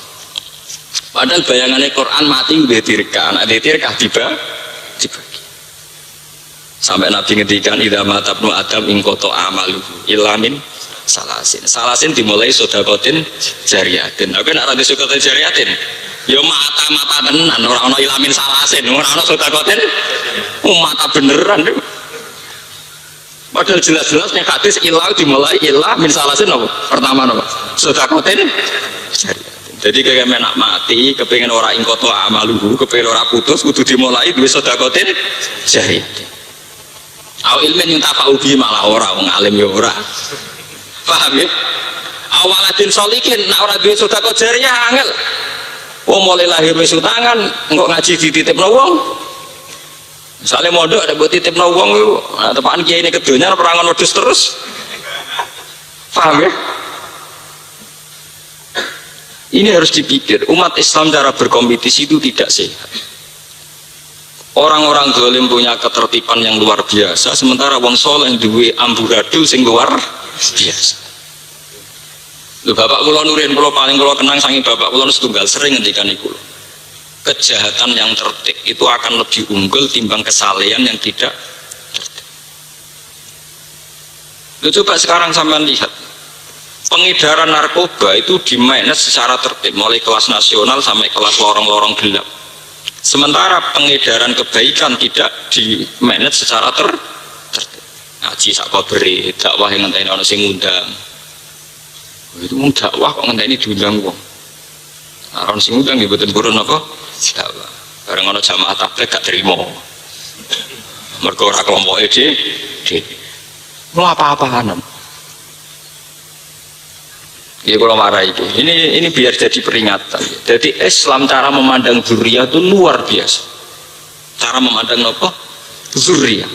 Padahal bayangannya Quran mati udah tirkah, nak tirkah dibagi. Sampai Nabi ngendikan idza mata ibnu adam ing qata amaluhu ilamin salasin dimulai sedekatin jariyatin. Tapi nek ora sedekatin jariyatin ya mata tenan ora ana ilamin salasin, ora ana sedekatin mata beneran. Padahal jelas-jelas nek hadis ilah dimulai ilah min salasin apa? Pertama apa? Sedekatin jariyatin. Jadi kayak menak mati, kepengen ora ing qata amaluhu, kepengen ora putus kudu dimulai duwe sedekatin jariyatin. Au ilmin yang tafa'u bi malah ora wong alim ya ora. Paham ya? Awaladin solikin nak ora duwe sedekah jariyah angel. Wong mulai lahir wis utangan, engko ngaji dititipno wong. Misale mondok ada mbok titipno wong iku, tepakan kiai ini kedonya perangan wedhus terus. Paham ya? Ini harus dipikir, umat Islam cara berkompetisi itu tidak sehat. Orang-orang zalim punya ketertiban yang luar biasa, sementara wong soleh duwe amburadul sing luar biasa. Lho bapak kula nurin kula paling kula kenang saking bapak kula setunggal sering ngendikan iku. Kejahatan yang tertib itu akan lebih unggul timbang kesalehan yang tidak tertib. Lho coba sekarang sampean lihat. Pengedaran narkoba itu dimanage secara tertib mulai kelas nasional sampai kelas lorong-lorong gelap. Sementara pengedaran kebaikan tidak di-manage secara tertib. Ngaji sak beri dakwah yang ngenteni ana sing ngundang. Itu mung dakwah kok ngenteni diundang wong. Ana sing ngundang nggih mboten purun apa? Dakwah. Bareng ana jamaah tabligh gak trimo. Mergo ora kelompoke dhewe. Mau apa-apaan. Ya kalau marah itu, ini biar jadi peringatan. Jadi Islam cara memandang dzurriyyah itu luar biasa. Cara memandang apa? Dzurriyyah.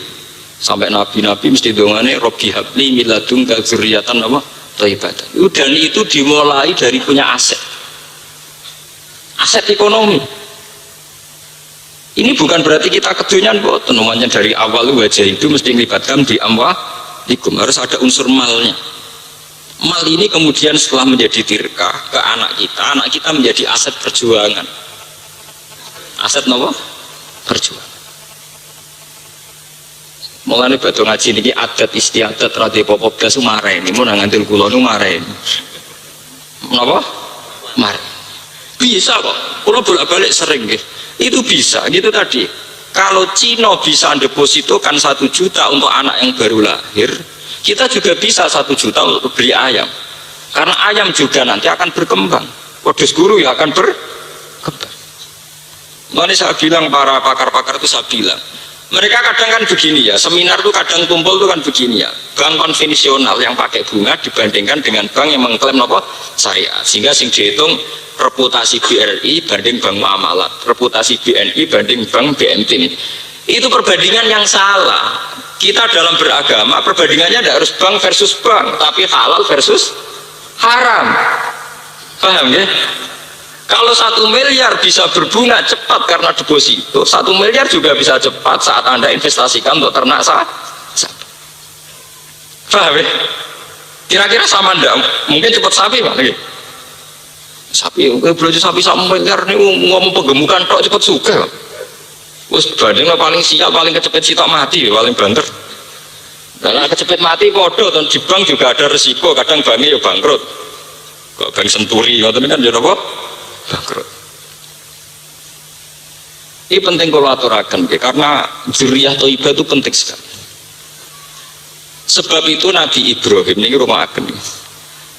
Sampai nabi-nabi mesti dongane Robbi habli min ladunka dzurriyyatan apa? Thayyibatan. Dan itu dimulai dari punya aset. Aset ekonomi. Ini bukan berarti kita kedonyan kok. Tenumannya dari awal wajah itu mesti melibatkan di amwalikum, harus ada unsur malnya. Mal ini kemudian setelah menjadi tirkah ke anak kita menjadi aset perjuangan. Aset apa? Perjuangan. Mulane badhe ngaji niki adat istiadat radi popop blas mareni, mun ngantil kula nu mareni. Menapa? Mareni. Bisa kok. Kula bolak-balik sering nggih. Itu bisa, gitu tadi. Kalau Cina bisa depositokan 1 juta untuk anak yang baru lahir, kita juga bisa 1 juta untuk beli ayam, karena ayam juga nanti akan berkembang. Wedhus guru ya akan berkembang. Makanya saya bilang para pakar-pakar itu saya bilang, mereka kadang kan begini ya, seminar tuh kadang kumpul tuh kan begini ya, bank konvensional yang pakai bunga dibandingkan dengan bank yang mengklaim apa syariah, sehingga sing dihitung reputasi BRI banding bank muamalat, reputasi BNI banding bank BMT. Itu perbandingan yang salah. Kita dalam beragama perbandingannya tidak harus bank versus bank, tapi halal versus haram. Paham ya? Kalau 1 miliar bisa berbunga cepat karena deposito, 1 miliar juga bisa cepat saat Anda investasikan untuk ternak sapi. Paham ya? Kira-kira sama enggak? Mungkin cepat sapi Pak lagi. Sapi, belajar sapi 1 miliar ini ngomong penggemukan tok cepat suka. Wes banding paling sial, paling kecepet sitok mati, paling banter. Karena kecepet mati podo, dan di bank juga ada resiko, kadang banknya ya bangkrut. Kok bank Senturi, ngoten kan ya apa? Bangkrut. Ini penting kalau aturakan, karena dzurriyyah thayyibah itu penting sekali. Sebab itu Nabi Ibrahim ini rumah agen.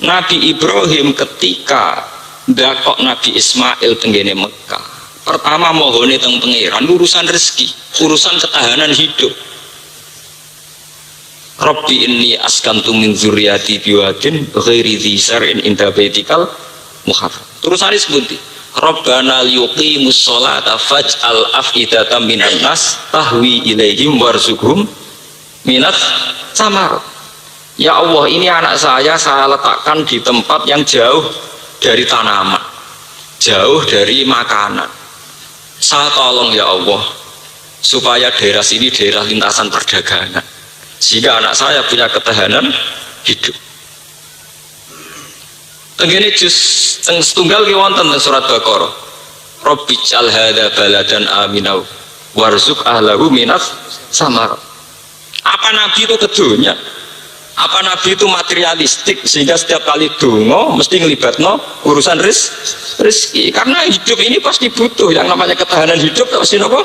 Nabi Ibrahim ketika dakok Nabi Ismail tenggene Mekah, pertama mohone teng pangeran urusan rezeki, urusan ketahanan hidup. Rabbi inni askantu min dzurriyyati biwadin ghairi dzi zar'in inda baitikal muharram. Terusane sebuti Rabbana liyuqimus sholata faj'al af'idatan minan nas tahwi ilaihim warzuqhum minat samar. Ya Allah, ini anak saya letakkan di tempat yang jauh dari tanaman, jauh dari makanan. Saya tolong ya Allah supaya daerah sini daerah lintasan perdagangan, sehingga anak saya punya ketahanan hidup. Tenggene juz setunggal ki wonten teng surat Baqarah. Rabbij'al hadza baladan aminau warzuq ahlahu minas samar. Apa Nabi itu kedunya? Apa Nabi itu materialistik sehingga setiap kali donga mesti ngelibatno urusan rezeki? Karena hidup ini pasti butuh yang namanya ketahanan hidup, pasti napa?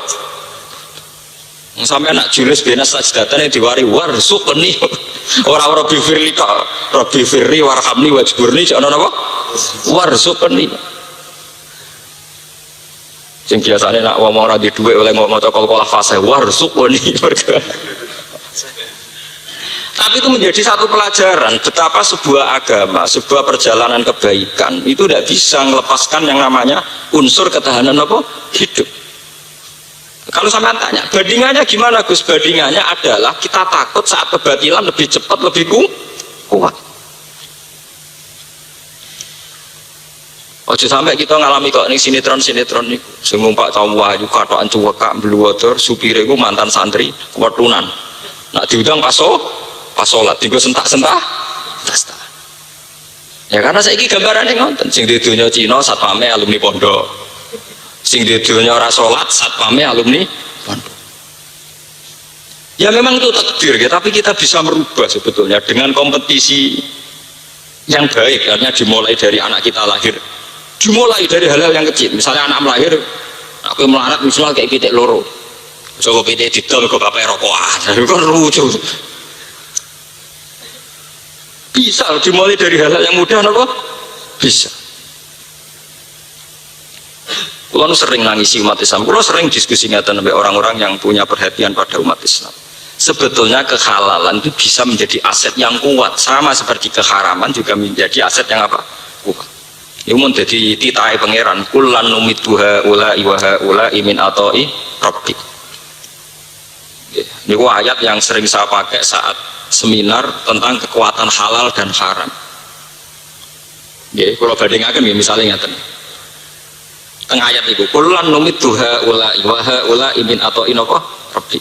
Sampai anak Julius benas sajdatan yang diwari warzuqni orang Rabbi firli tok, Rabbi firli warhamni wajburni jangan apa? Warzuqni. Sing biasane nak ngomong ora di dhuwit oleh ngomong cokol-kolah fase warzuqni. Tapi itu menjadi satu pelajaran betapa sebuah agama, sebuah perjalanan kebaikan itu tidak bisa melepaskan yang namanya unsur ketahanan apa? Hidup. Kalau sampai tanya, bandingannya gimana Gus? Bandingannya adalah kita takut saat kebatilan lebih cepat, lebih kuat. Ojo sampai kita ngalami kok ini sinetron nih, semumpak tahu wahyu katoan cuweka beluwator supire ku mantan santri kewetunan. Nak diundang pas sholat, tinggal sentak. Ya karena saya ini gambarannya ngonten, sing di dunia Cina satpame alumni pondok, sing di dunia ora sholat satpame alumni pondok. Ya memang itu takdir ya, tapi kita bisa merubah sebetulnya dengan kompetisi yang baik. Karena dimulai dari anak kita lahir, dimulai dari hal-hal yang kecil. Misalnya anak melahir, aku melarat misalnya kayak pitik loro, coba pitik didol ke bapak rokokan, itu kan lucu. Bisa dimulai dari hal-hal yang mudah, apa? Bisa. Kulo sering nangisi umat Islam, kulo sering diskusi ngeten sampai orang-orang yang punya perhatian pada umat Islam. Sebetulnya kehalalan itu bisa menjadi aset yang kuat, sama seperti keharaman juga menjadi aset yang apa? Kuat. Ini mau jadi titai pangeran, kullan numituha ula iwaha ula imin atoi rabbi. Ini ayat yang sering saya pakai saat seminar tentang kekuatan halal dan haram. Kalau bandingkan ya misalnya ngeten. Tengah ayat itu kullan numituha ula iwaha ula imin atoi rabbi.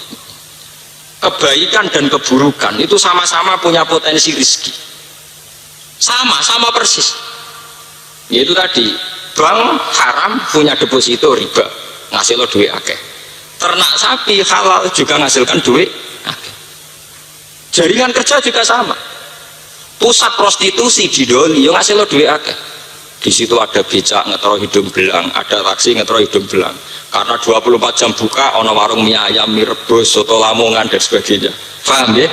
Kebaikan dan keburukan itu sama-sama punya potensi rezeki, sama persis. Yaitu tadi bank haram punya deposito riba, ngasih lo duit akeh. Ternak sapi halal juga ngasilkan duit akeh. Jaringan kerja juga sama. Pusat prostitusi di Doli, yo ngasih lo duit akeh. Di situ ada becak ngetro hidung belang, ada taksi ngetro hidung belang. Karena 24 jam buka, ono warung mie ayam, mie rebus, soto Lamongan dan sebagainya. Paham ya?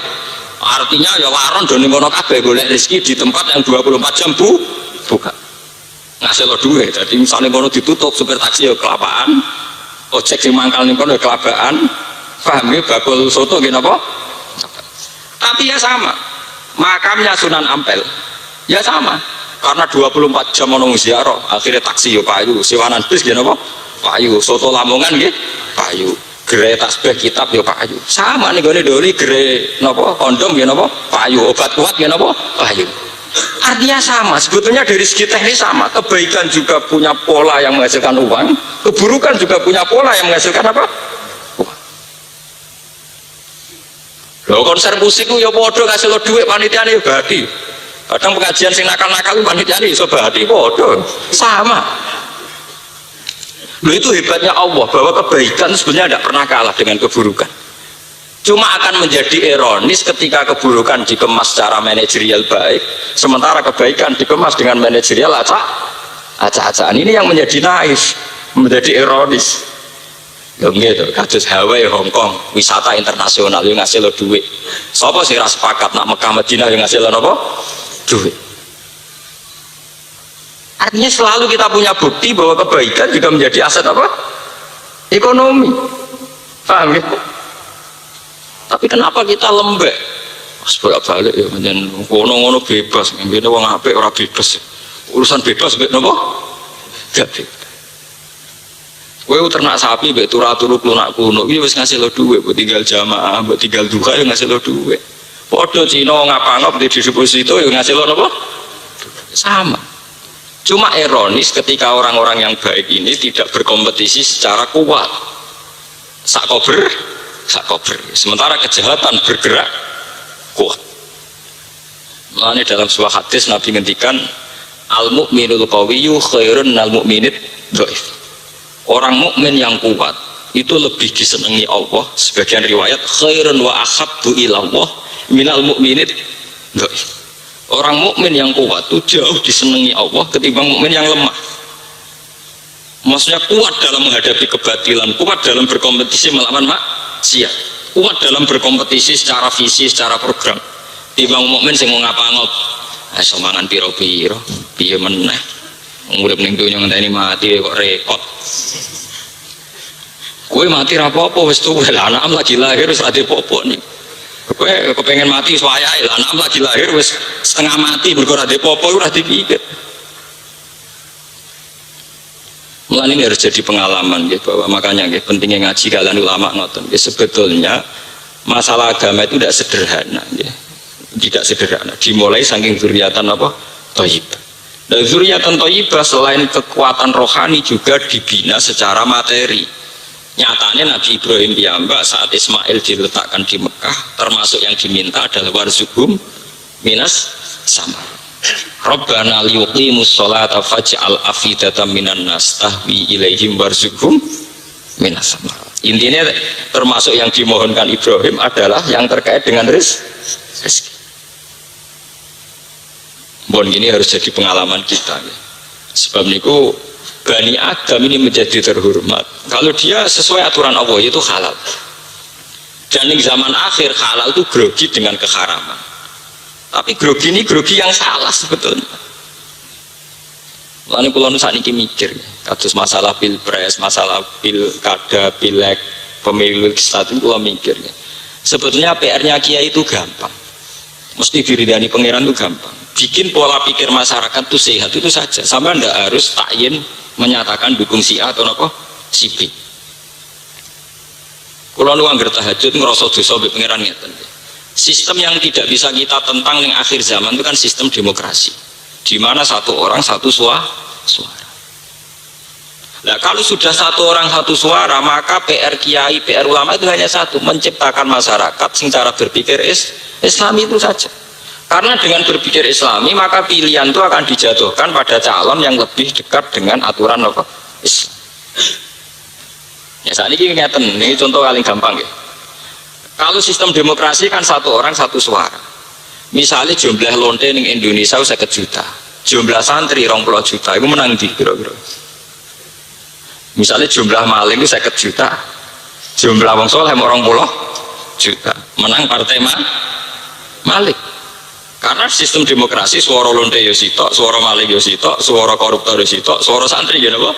Artinya ya waron doni ngono kabeh golek rezeki di tempat yang 24 jam buka. Ngasih lo duit. Jadi misalnya ngono ditutup, supir taksi ya kelapaan, ojek sing mangkal ning kono kelabaan, paham ya bakul soto nggih napa? Tapi ya sama. Makamnya Sunan Ampel. Ya sama. Karena 24 jam ono ziarah, akhirnya taksi yo payu, sewanan bis nggih napa? Payu, soto Lamongan nggih payu. Gere tasbih kitab yo payu. Sama nih gone doli gere napa kondom nggih napa? Payu, obat kuat nggih napa? Payu. Artinya sama, sebetulnya dari segi teknis sama. Kebaikan juga punya pola yang menghasilkan uang, keburukan juga punya pola yang menghasilkan apa? Uang. Loh konser musik itu ya podo kasih lo duit panitiane ya badi. Kadang pengajian sing nakal-nakal panitiane iso badi podo. Sama. Loh itu hebatnya Allah bahwa kebaikan sebenarnya tidak pernah kalah dengan keburukan. Cuma akan menjadi ironis ketika keburukan dikemas secara manajerial baik, sementara kebaikan dikemas dengan manajerial acak-acakan. Ini yang menjadi naif, menjadi ironis. Ya gitu, kados Hawaii, Hong Kong, wisata internasional yang ngasih lo duit. Sapa sih ras sepakat nak Mekah Madinah yang ngasih lo apa? Duit. Artinya selalu kita punya bukti bahwa kebaikan juga menjadi aset apa? Ekonomi. Paham ya? Tapi kenapa kita lembek? Bolak-balik ya, menjen ngono-ngono bebas, ngene wong apik ora bebas. Urusan bebas mbek napa? Gak bebas. Kowe ternak sapi mbek turu-turu klunak kuno iki wis ngasih lo dhuwit, mbok tinggal jamaah, mbok tinggal duha ya ngasih lo dhuwit. Padha Cina ngapa-ngapa di deposito ya ngasih lo napa? Sama. Cuma ironis ketika orang-orang yang baik ini tidak berkompetisi secara kuat. Sak kober. Sementara kejahatan bergerak kuat. Makanya dalam sebuah hadis Nabi ngendikan al mukminul qawiyyu khairun minal mukminid dhaif. Orang mukmin yang kuat itu lebih disenangi Allah. Sebagian riwayat khairun wa ahabbu ilallah minal mukminid dhaif. Orang mukmin yang kuat itu jauh disenangi Allah ketimbang mukmin yang lemah. Maksudnya kuat dalam menghadapi kebatilan, kuat dalam berkompetisi melawan maksiat, kuat dalam berkompetisi secara visi, secara program. Timbang mukmin sing ngapa-ngop, iso mangan piro-piro, piye meneh. Urip ning donya ngenteni mati kok repot. Kowe mati ra apa-apa wis tuwa, anak lagi lahir wis ra apa-apa nih. Kowe kepengen mati suwayae, anak lagi lahir wis setengah mati mergo ra apa-apa ora dipikir. Mulane ini harus jadi pengalaman gitu, bahwa makanya gitu, pentingnya ngaji kalian ulama ngoten. Ya, sebetulnya masalah agama itu tidak sederhana, ya. Tidak sederhana. Dimulai saking zuriatan apa? Thayyibah. Dan zuriatan thayyibah selain kekuatan rohani juga dibina secara materi. Nyatanya Nabi Ibrahim piyambak saat Ismail diletakkan di Mekah, termasuk yang diminta adalah warzuqhum minas samar. Rabbana liyuqimus sholata faj'al afidatan minan nas tahwi ilaihim warzuqhum minas samar. Intinya termasuk yang dimohonkan Ibrahim adalah yang terkait dengan rezeki. Bon ini harus jadi pengalaman kita. Ya. Sebab niku Bani Adam ini menjadi terhormat kalau dia sesuai aturan Allah itu halal. Dan di zaman akhir halal itu grogi dengan keharaman. Tapi grogi ini grogi yang salah sebetulnya. Lalu kalau saat ini mikir, kasus masalah pilpres, masalah pilkada, pileg, pemilu legislatif, kalau mikir, sebetulnya PR-nya Kiai itu gampang. Mesti diridani pangeran itu gampang. Bikin pola pikir masyarakat itu sehat itu saja. Sampai anda harus takyin menyatakan dukung si A atau apa si B. Kalau nu anggar tahajud ngerasa dosa be pangeran ngeten. Sistem yang tidak bisa kita tentang yang akhir zaman itu kan sistem demokrasi, di mana satu orang satu suara. Nah kalau sudah satu orang satu suara, maka PR kiai, PR ulama itu hanya satu, menciptakan masyarakat sing cara berpikir Islami itu saja. Karena dengan berpikir Islami maka pilihan itu akan dijatuhkan pada calon yang lebih dekat dengan aturan apa Islam. Ya saat ini ngeten, ini contoh paling gampang ya. Kalau sistem demokrasi kan satu orang satu suara. Misalnya jumlah lonte di Indonesia 50 juta, jumlah santri 20 juta, itu menang di kira-kira. Misalnya jumlah maling itu 50 juta, jumlah wong soleh 20 juta, menang partai Malik. Karena sistem demokrasi suara lonte yo sitok, suara maling yo sitok, suara koruptor yo sitok, suara santri yo napa?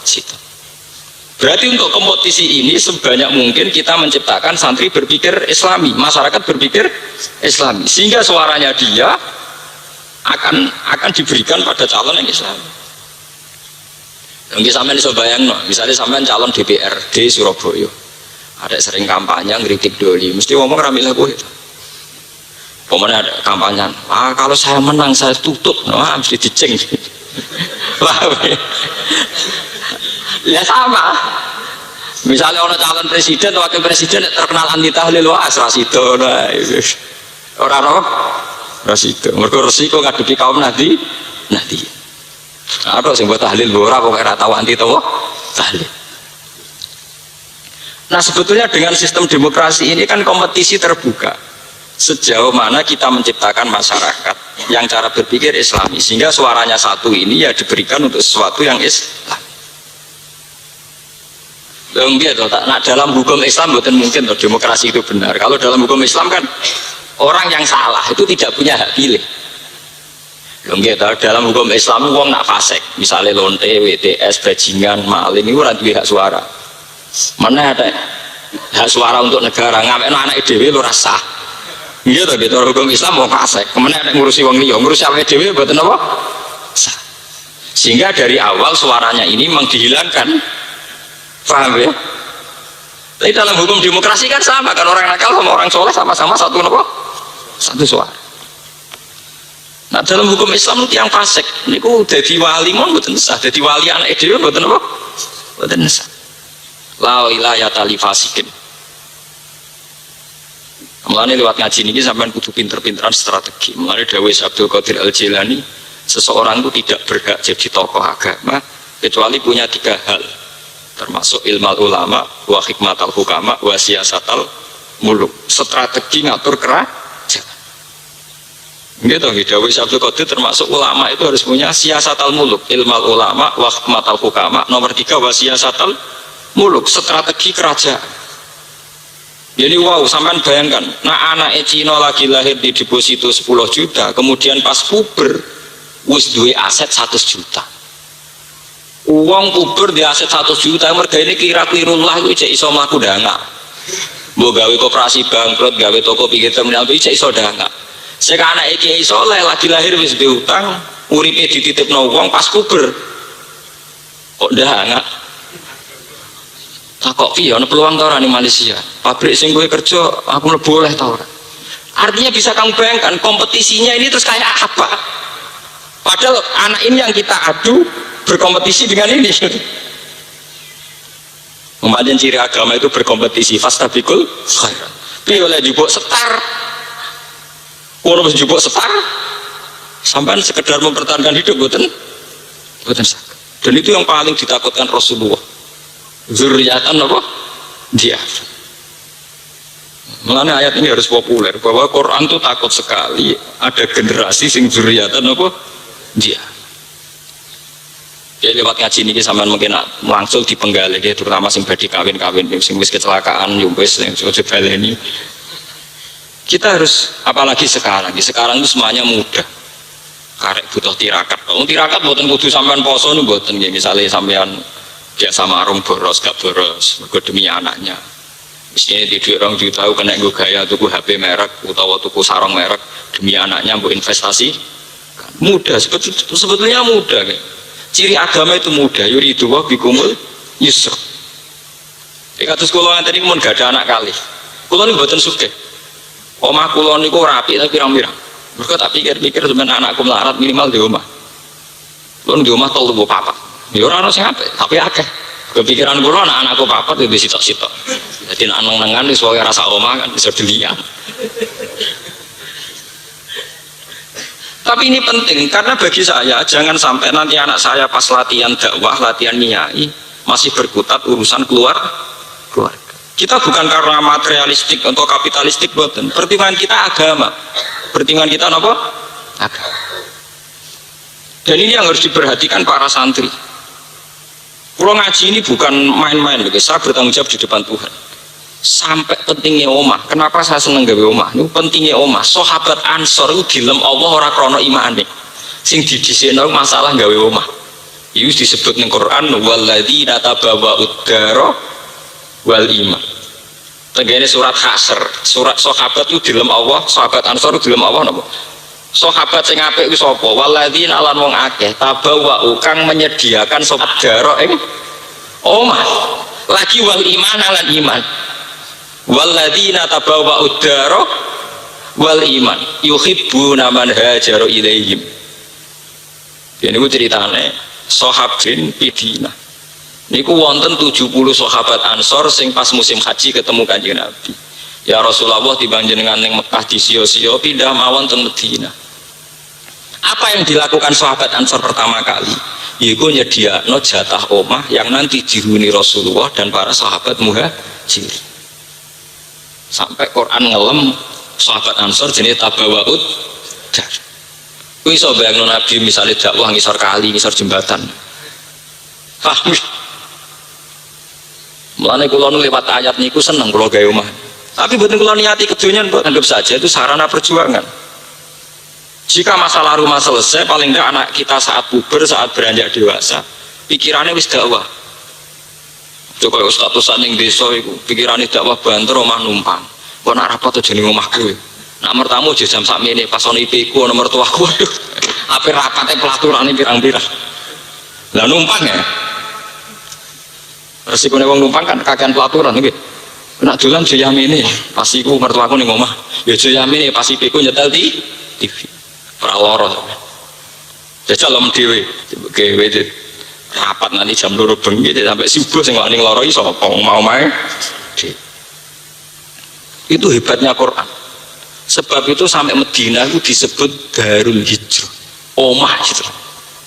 Sitok. Berarti untuk kompetisi ini sebanyak mungkin kita menciptakan santri berpikir Islami, masyarakat berpikir Islami, sehingga suaranya dia akan diberikan pada calon yang Islami. Mungkin sampean iso bayangno, misalnya sampean calon DPRD Surabaya, ada sering kampanye ngeritik doli, mesti ngomong ramilah kowe. Pokoknya ada kampanye, kalau saya menang saya tutup, mesti diceng. Ya sama. Misalnya orang calon presiden atau wakil presiden terkenal anti tahlil, rasido, orang apa? Rasido. Mereka resiko ngadepi kaum nanti. Ada sing buat tahlil, ora kok ora tahu anti tahlil. Nah sebetulnya dengan sistem demokrasi ini kan kompetisi terbuka. Sejauh mana kita menciptakan masyarakat yang cara berpikir Islami, sehingga suaranya satu ini ya diberikan untuk sesuatu yang Islam. Nah, dalam hukum Islam bukan mungkin demokrasi itu benar. Kalau dalam hukum Islam kan orang yang salah itu tidak punya hak pilih. Dalam hukum Islam wong nak fasik, misalnya lonte, WTS, bajingan, maling itu ora duwe hak suara. Mana ada hak suara untuk negara, ngawekno anak dhewe lu rasa. Iya to, dalam hukum Islam wong fasik, kemana ada ngurusi wong liya, ngurusi awake dhewe mboten apa? Sehingga dari awal suaranya ini memang dihilangkan. Paham ya? Tapi dalam hukum demokrasi kan sama kan, orang nakal sama orang soleh sama-sama satu apa? Satu suara. Nah dalam hukum Islam itu yang fasik, ini ku jadi wali mon bukan sah, jadi wali anak dewi bukan apa? Bukan sah. La ilayata li fasikin. Mulane lewat ngaji ini sampean kudu pinter-pinteran strategi. Mulane dawuh Abdul Qadir Al Jilani, seseorang itu tidak berhak jadi tokoh agama kecuali punya 3 hal. Termasuk ilmal ulama, wa hikmatal hukama, wa siyasatal muluk, strategi ngatur kerajaan. Gitu, Dawuh Abdul Qadir termasuk ulama itu harus punya siyasatal muluk, ilmal ulama, wa hikmatal hukama. Nomor 3 wa siyasatal muluk, strategi kerajaan. Jadi wow, sampean bayangkan, nah anak Cina lagi lahir di deposito 10 juta, kemudian pas puber wis duwe aset 100 juta. Uang puber di aset 100 juta, mereka ini kira-kirullah itu cek iso mlaku dangak. Mbok gawe koperasi bangkrut, gawe toko pinggir terminal itu cek iso dangak. Sing anak iki iso lagi lahir wis diutang, uripe dititipno wong pas puber. Kok dangak? Takok piye ana peluang ta ora ning Malaysia? Pabrik sing kowe kerja aku mlebu oleh ta ora? Artinya bisa kamu bayangkan kompetisinya ini terus kayak apa? Padahal anak ini yang kita adu berkompetisi dengan ini. Kemudian ciri agama itu berkompetisi, fastabikul khairat. Tapi oleh jubuk setar, orang jubuk setar, sampai sekedar mempertahankan hidup, bukan sakit. Dan itu yang paling ditakutkan Rasulullah. Zurriyatan apa? Dia. Mengenai ayat ini harus populer, bahwa Quran itu takut sekali ada generasi sing zurriyatan apa? Dia. Jadi lewat ngaji ini sampean mungkin langsung dipenggal ya, terutama sing badhe kawin-kawin sing wis kecelakaan yo wis sing baleni. Kita harus, apalagi sekarang itu semuanya mudah. Karek butuh tirakat. Tirakat mboten kudu sampean poso niku mboten nggih, misale sampean biasa marung boros gak boros mergo demi anaknya. Misalnya di duit 2 juta kena nggo gaya tuku HP merek utawa tuku sarung merek demi anaknya mbok investasi. Mudah, sebetulnya mudah kayak. Ciri agama itu mudah, yuridu wa bikumul yusra. Kados kula tadi mun gak ada anak kali. Kula niku mboten sugih. Omah kula niku rapi tapi pirang-pirang. Mergo tak pikir-pikir sampeyan anakku melarat minimal di omah. Kula di omah 3 papat. Ya ora ono sing apik, tapi akeh. Kepikiran kula anak-anakku papat ya sitok-sitok. Dadi nek nang-nangan wis wae rasa omah kan bisa delian. Tapi ini penting karena bagi saya jangan sampai nanti anak saya pas latihan dakwah, latihan nyai masih berkutat urusan keluarga. Kita bukan karena materialistik atau kapitalistik, buatan. Pertimbangan kita agama. Pertimbangan kita apa? Agama. Dan ini yang harus diperhatikan para santri. Kalau ngaji ini bukan main-main, saya bertanggung jawab di depan Tuhan. Sampai pentingnya omah. Kenapa saya seneng gawe omah? Ini pentingnya omah. Sahabat Ansor itu dilem Allah ora krono imane. Sing didhisikno masalah gawe omah. Itu disebut ning Quran walladzina tabawwa'ud dara wal iman. Tenggene surat Hasyr, surat sahabat itu dilem Allah, sahabat Ansor dilem Allah napa? Sahabat sing apik ku sapa? Walladzina lan wong akeh tabawwa'u kang menyediakan sapa dara ing omah. Lagi wal iman lan iman. Walladzina tabawwa'ud dara wal iman yuhibbuna man hajara ilaihim. Ini ku ceritane sahabin pidina. Niku wonten 70 sahabat Ansor sing pas musim haji ketemu Kanjeng Nabi. Ya Rasulullah timbang jenengan ning Mekah disio-sio pindah mawon teng Madinah. Apa yang dilakukan sahabat Ansor pertama kali? Yaiku nyediakno jatah omah yang nanti dihuni Rasulullah dan para sahabat muhajir. Sampai Quran ngelem sahabat Ansor jenis tabawa'ud dar. Kuwi iso bayangno Nabi misalnya dakwah ngisor kali, ngisor jembatan. Paham? Mulane kula nu lewat ayat niku seneng kula gawe omah. Tapi mboten kula niati kedonyan, mbok anggap saja itu sarana perjuangan. Jika masalah rumah selesai, paling tidak anak kita saat puber, saat beranjak dewasa, pikirannya wis dakwah. Coba ustaz-ustaz ning desa iku, pikirane dakwah banter omah numpang. Kok nak rapat aja ning omahku. Nak mertamu aja jam sakmene pas ono IP-ku ono mertuaku. Waduh. Ape rapate pelaturane pirang-pirang. Lah numpang ya. Resikone wong numpang kan kakean pelaturan nggih. Nak dolan aja yamene, pas iku mertuaku ning omah. Ya aja yamene pas IP-ku nyetel di TV. Ora lara. Jajal om dhewe, gawe rapat nanti jam 2 bengi sampai subuh sing wani ngloro iso mau mae. Itu hebatnya Quran. Sebab itu sampai Madinah itu disebut Darul Hijrah, omah hijrah.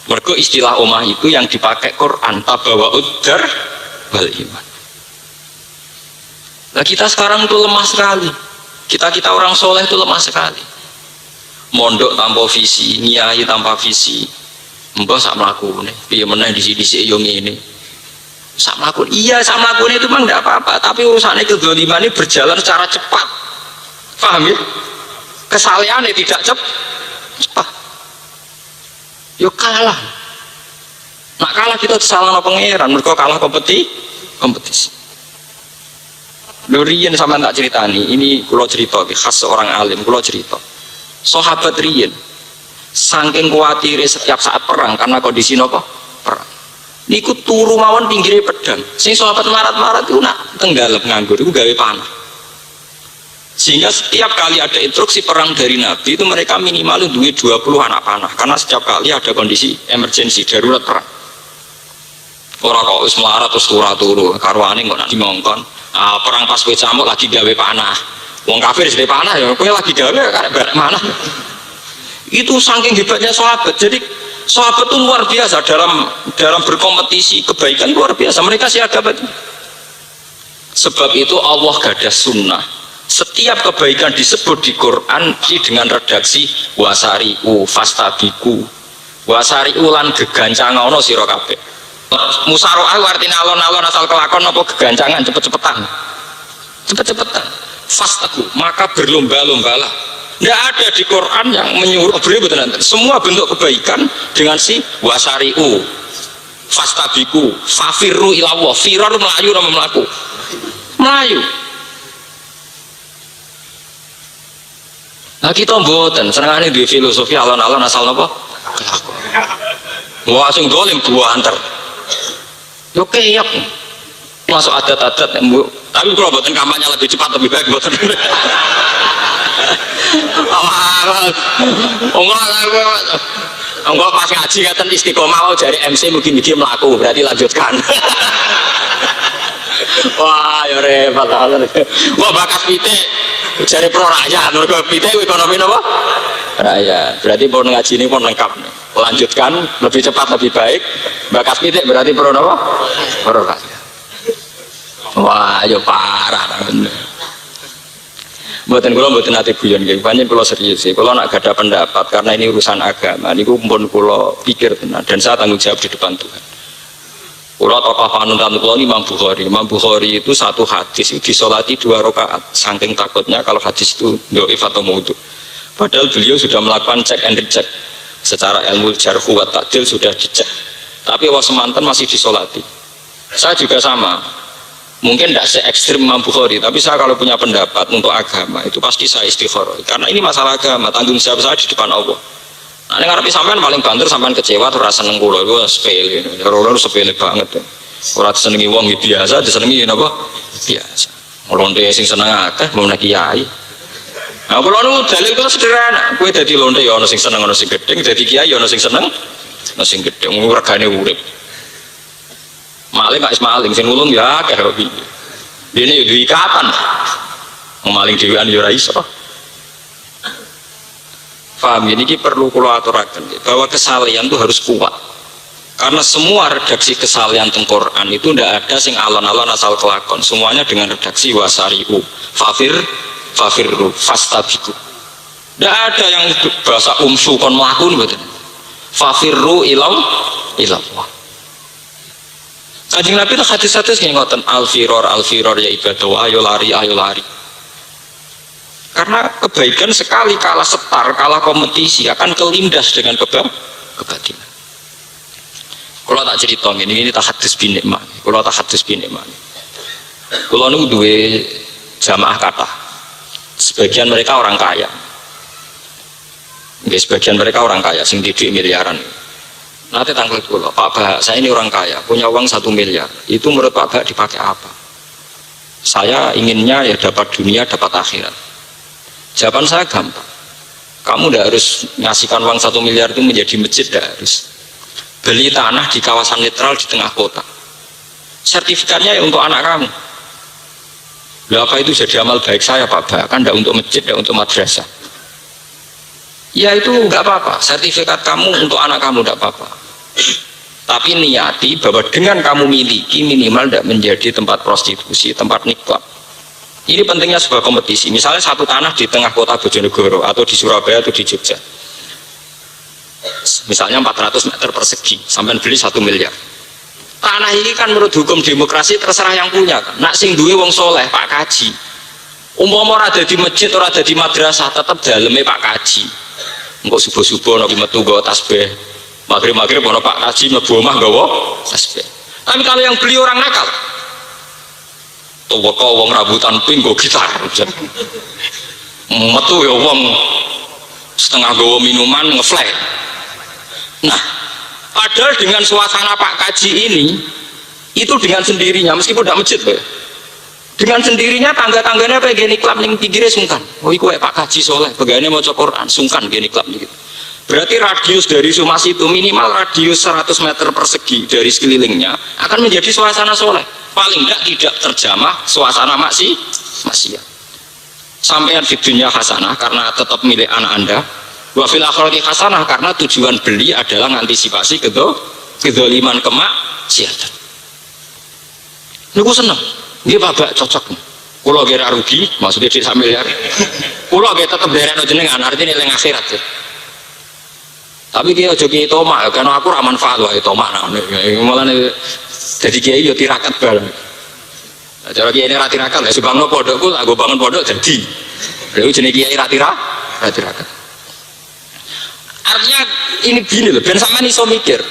Mergo istilah omah itu yang dipakai Quran, tabawa'ud dar wal iman. Nah kita sekarang itu lemah sekali. Kita orang soleh itu lemah sekali. Mondok tanpa visi, nyai tanpa visi. Mbah sak mlakune, piye meneh disi-disi yo ngene. Sak mlakune, iya sak mlakune itu memang tidak apa-apa, tapi urusannya kedzaliman ini berjalan secara cepat. Paham ya? Kesalehannya tidak cepat. Yo kalah. Nak kalah kita disalahno pangeran, mergo kalah kompetisi. Lho riyen sampean tak ceritani, ini kula cerita khas seorang alim, kula cerita. Sahabat riyen saking kuatire setiap saat perang karena kondisi nopo perang. Niku turu mawon pinggire pedang. Sing sahabat marat-marat itu nak tenggalep nganggur iku gawe panah. Sehingga setiap kali ada instruksi perang dari Nabi itu mereka minimal duwe 20 anak panah karena setiap kali ada kondisi emergensi darurat perang. Ora kok wis melarat terus turu karwane kok nak dimongkon. Perang pas kowe camuk lagi gawe panah. Wong kafir wis panah ya kowe lagi gawe karek barek manah. Itu saking hebatnya sahabat. Jadi sahabat itu luar biasa dalam berkompetisi kebaikan, luar biasa. Mereka siaga betul. Sebab itu Allah gadah sunnah. Setiap kebaikan disebut di Quran dengan redaksi wasari'u fastabiku wasari'u lan gegancangono sira kabeh. Musaroah artinya alon-alon asal kelakon apa gegancangan cepet-cepetan. Fastaku maka berlomba-lombalah. Tidak ada di Quran yang menyuruh semua bentuk kebaikan dengan si wasari'u fastabiku fafirru ilallah. Firar melayu nama melaku melayu. Nah kita mboten senengane di filosofi alon-alon asal napa kelakon. Wah sing dolim dua antar. Yo keyok. Masuk adat-adat tapi kalau mboten kampanye lebih cepat lebih baik mboten. Enggak pas ngaji ngaten istiqomah dari MC mungkin melaku berarti lanjutkan. Wah ya repot. Wah bakat pitik jare pro rakyat mergo pitik ekonomi napa? Rakyat. Berarti pun ngaji ini pun lengkap. Lanjutkan lebih cepat lebih baik. Bakat pitik berarti pro napa? Pro rakyat. Wah ya parah. Mboten kula mboten ate guyon nggih, pancen kula serius sih. Kula nak gadah pendapat karena ini urusan agama niku pun kula pikir tenan dan saya tanggung jawab di depan Tuhan. Kula tokoh panutan kula Imam Bukhari. Imam Bukhari itu satu hadis itu disolati 2 rakaat saking takutnya kalau hadis itu dhaif atau maudhu. Padahal beliau sudah melakukan cek and recheck secara ilmu jarh wa ta'dil sudah dicek. tapi wah semanten masih disolati. Saya juga sama, mungkin tidak se-ekstrim Imam Bukhari, tapi saya kalau punya pendapat untuk agama itu pasti saya istikharah, karena ini masalah agama, tanggung jawab saya di depan Allah. Nah, ini ngarepi sampean paling banter, sampean kecewa terus rasa seneng kula itu sepele, ora sepele banget. Ora disenengi wong biasa, disenengi napa? Biasa. Lonte sing seneng akeh mau nek kiai. Nah, kula nu dalil kula sederhana, kowe dadi lonte ya ana sing seneng ana sing gedeng, dadi kiai ya ana sing seneng, ana sing gedeng regane urip. Maling gak maling, sing nulung ya akeh kok piye. Dene yo duwe ikatan. Maling dhewean yo ora iso. Paham ini perlu kula aturaken bahwa kesalehan itu harus kuat. Karena semua redaksi kesalehan teng Quran itu ndak ada sing alon-alon asal kelakon. Semuanya dengan redaksi wasari'u, fafirru, fastabiqu. Ndak ada yang bahasa umsu kon mlaku mboten. Fafirru ilallah. Kanjeng Nabi itu hadis-hadis yang ngoten al-firor ya ibadah, ayo lari. Karena kebaikan sekali kalah setar, kalah kompetisi akan kelindas dengan kebatilan. Kalau tak cerita ini tak hadis bin nikmah. Kalau tak hadis bin nikmah. Kalau nu duwe jamaah kata, sebagian mereka orang kaya. Sebagian mereka orang kaya, sing didik miliaran. Nanti tanggal kula, Pak Bah, saya ini orang kaya, punya uang 1 miliar. Itu menurut Pak Bah dipakai apa? Saya inginnya ya dapat dunia, dapat akhirat. Jawaban saya gampang. Kamu tidak harus ngasihkan uang 1 miliar itu menjadi masjid, tidak harus. Beli tanah di kawasan netral di tengah kota. Sertifikatnya ya untuk anak kamu. Lah apa itu jadi amal baik saya Pak Bah? Kan tidak untuk masjid, tidak untuk madrasah. Ya itu nggak apa-apa. Sertifikat kamu untuk anak kamu tidak apa-apa. Tapi niati bahwa dengan kamu miliki minimal tidak menjadi tempat prostitusi, tempat nikah. Ini pentingnya sebuah kompetisi. Misalnya satu tanah di tengah kota Bojonegoro atau di Surabaya atau di Jogja. Misalnya 400 meter persegi, sampai beli 1 miliar. Tanah ini kan menurut hukum demokrasi terserah yang punya. Kan? Nak sing duwe wong soleh Pak Kaji. Umpama ora ada di masjid, ora ada di madrasah, tetap dalamnya Pak Kaji. Engko subuh-subuh nabi metu nggawa tasbih. Maghrib ono Pak Kaji mlebu omah nggawa tasbih. Tapi kalau yang beli orang nakal, tuwa wong rambutan pink nggo gitar. Metu ya wong setengah nggawa minuman ngeflek. Nah, padahal dengan suasana Pak Kaji ini itu dengan sendirinya meskipun tidak masjid ya. Dengan sendirinya tangga-tangganya kayak gini klub ning pinggire sungkan. Oh iku Pak Kaji soleh, begane maca Quran sungkan gini klub gitu. Berarti radius dari Sumas itu minimal radius 100 meter persegi dari sekelilingnya akan menjadi suasana soleh. Paling tidak terjamah suasana maksiat. Sampai di dunia hasanah karena tetap milik anak Anda. Wa fil akhirati hasanah karena tujuan beli adalah mengantisipasi kedzaliman kemaksiatan. Niku seneng. Nggih Pak cocok. Kula ge rugi, maksudnya di sak miliar. Kula ge tetep dereno jenengan artine ning akhirat. Ya. Tapi dia aja kiai tomak, karena aku ra manfaat wae tomak. Mulane dadi kiai yo tirakat bal. Cara kiai ini ra tirakat, lek subangno pondokku tak go bangun pondok dadi. Lha jenenge kiai ra tirakat. Artinya ini gini loh, ben sampean iso mikir.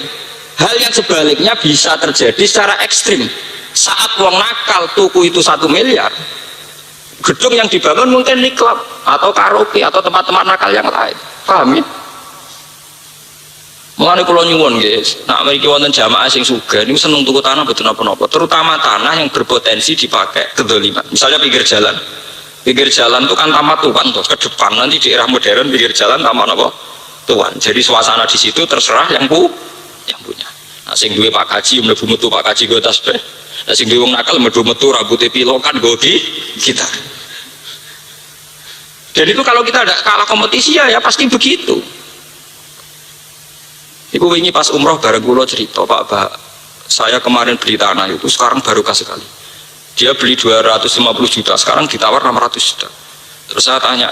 Hal yang sebaliknya bisa terjadi secara ekstrim. Saat wong nakal tuku itu 1 miliar, gedung yang dibangun mungkin niklab atau karaoke atau tempat-tempat nakal yang lain. Paham ya? Mulane kula nyuwun guys, nak mriki wonten jamaah sing sugih niku seneng tuku tanah betul napa-napa, terutama tanah yang berpotensi dipakai kedzaliman. Misalnya pinggir jalan. Pinggir jalan itu kan taman tuan tuh, ke depan nanti di era modern pinggir jalan taman apa? Tuan. Jadi suasana di situ terserah yang punya. Nah, sing duwe Pak Kaji mlebu metu Pak Kaji go tasbih. Nah, sing duwe wong nakal mlebu metu rambutnya pilokan go gitar. Jadi itu kalau kita ada kalah kompetisi ya pasti begitu. Ibu wingi pas umroh bareng kula cerita Pak, saya kemarin beli tanah itu sekarang barokah sekali. Dia beli 250 juta, sekarang ditawar 600 juta. Terus saya tanya,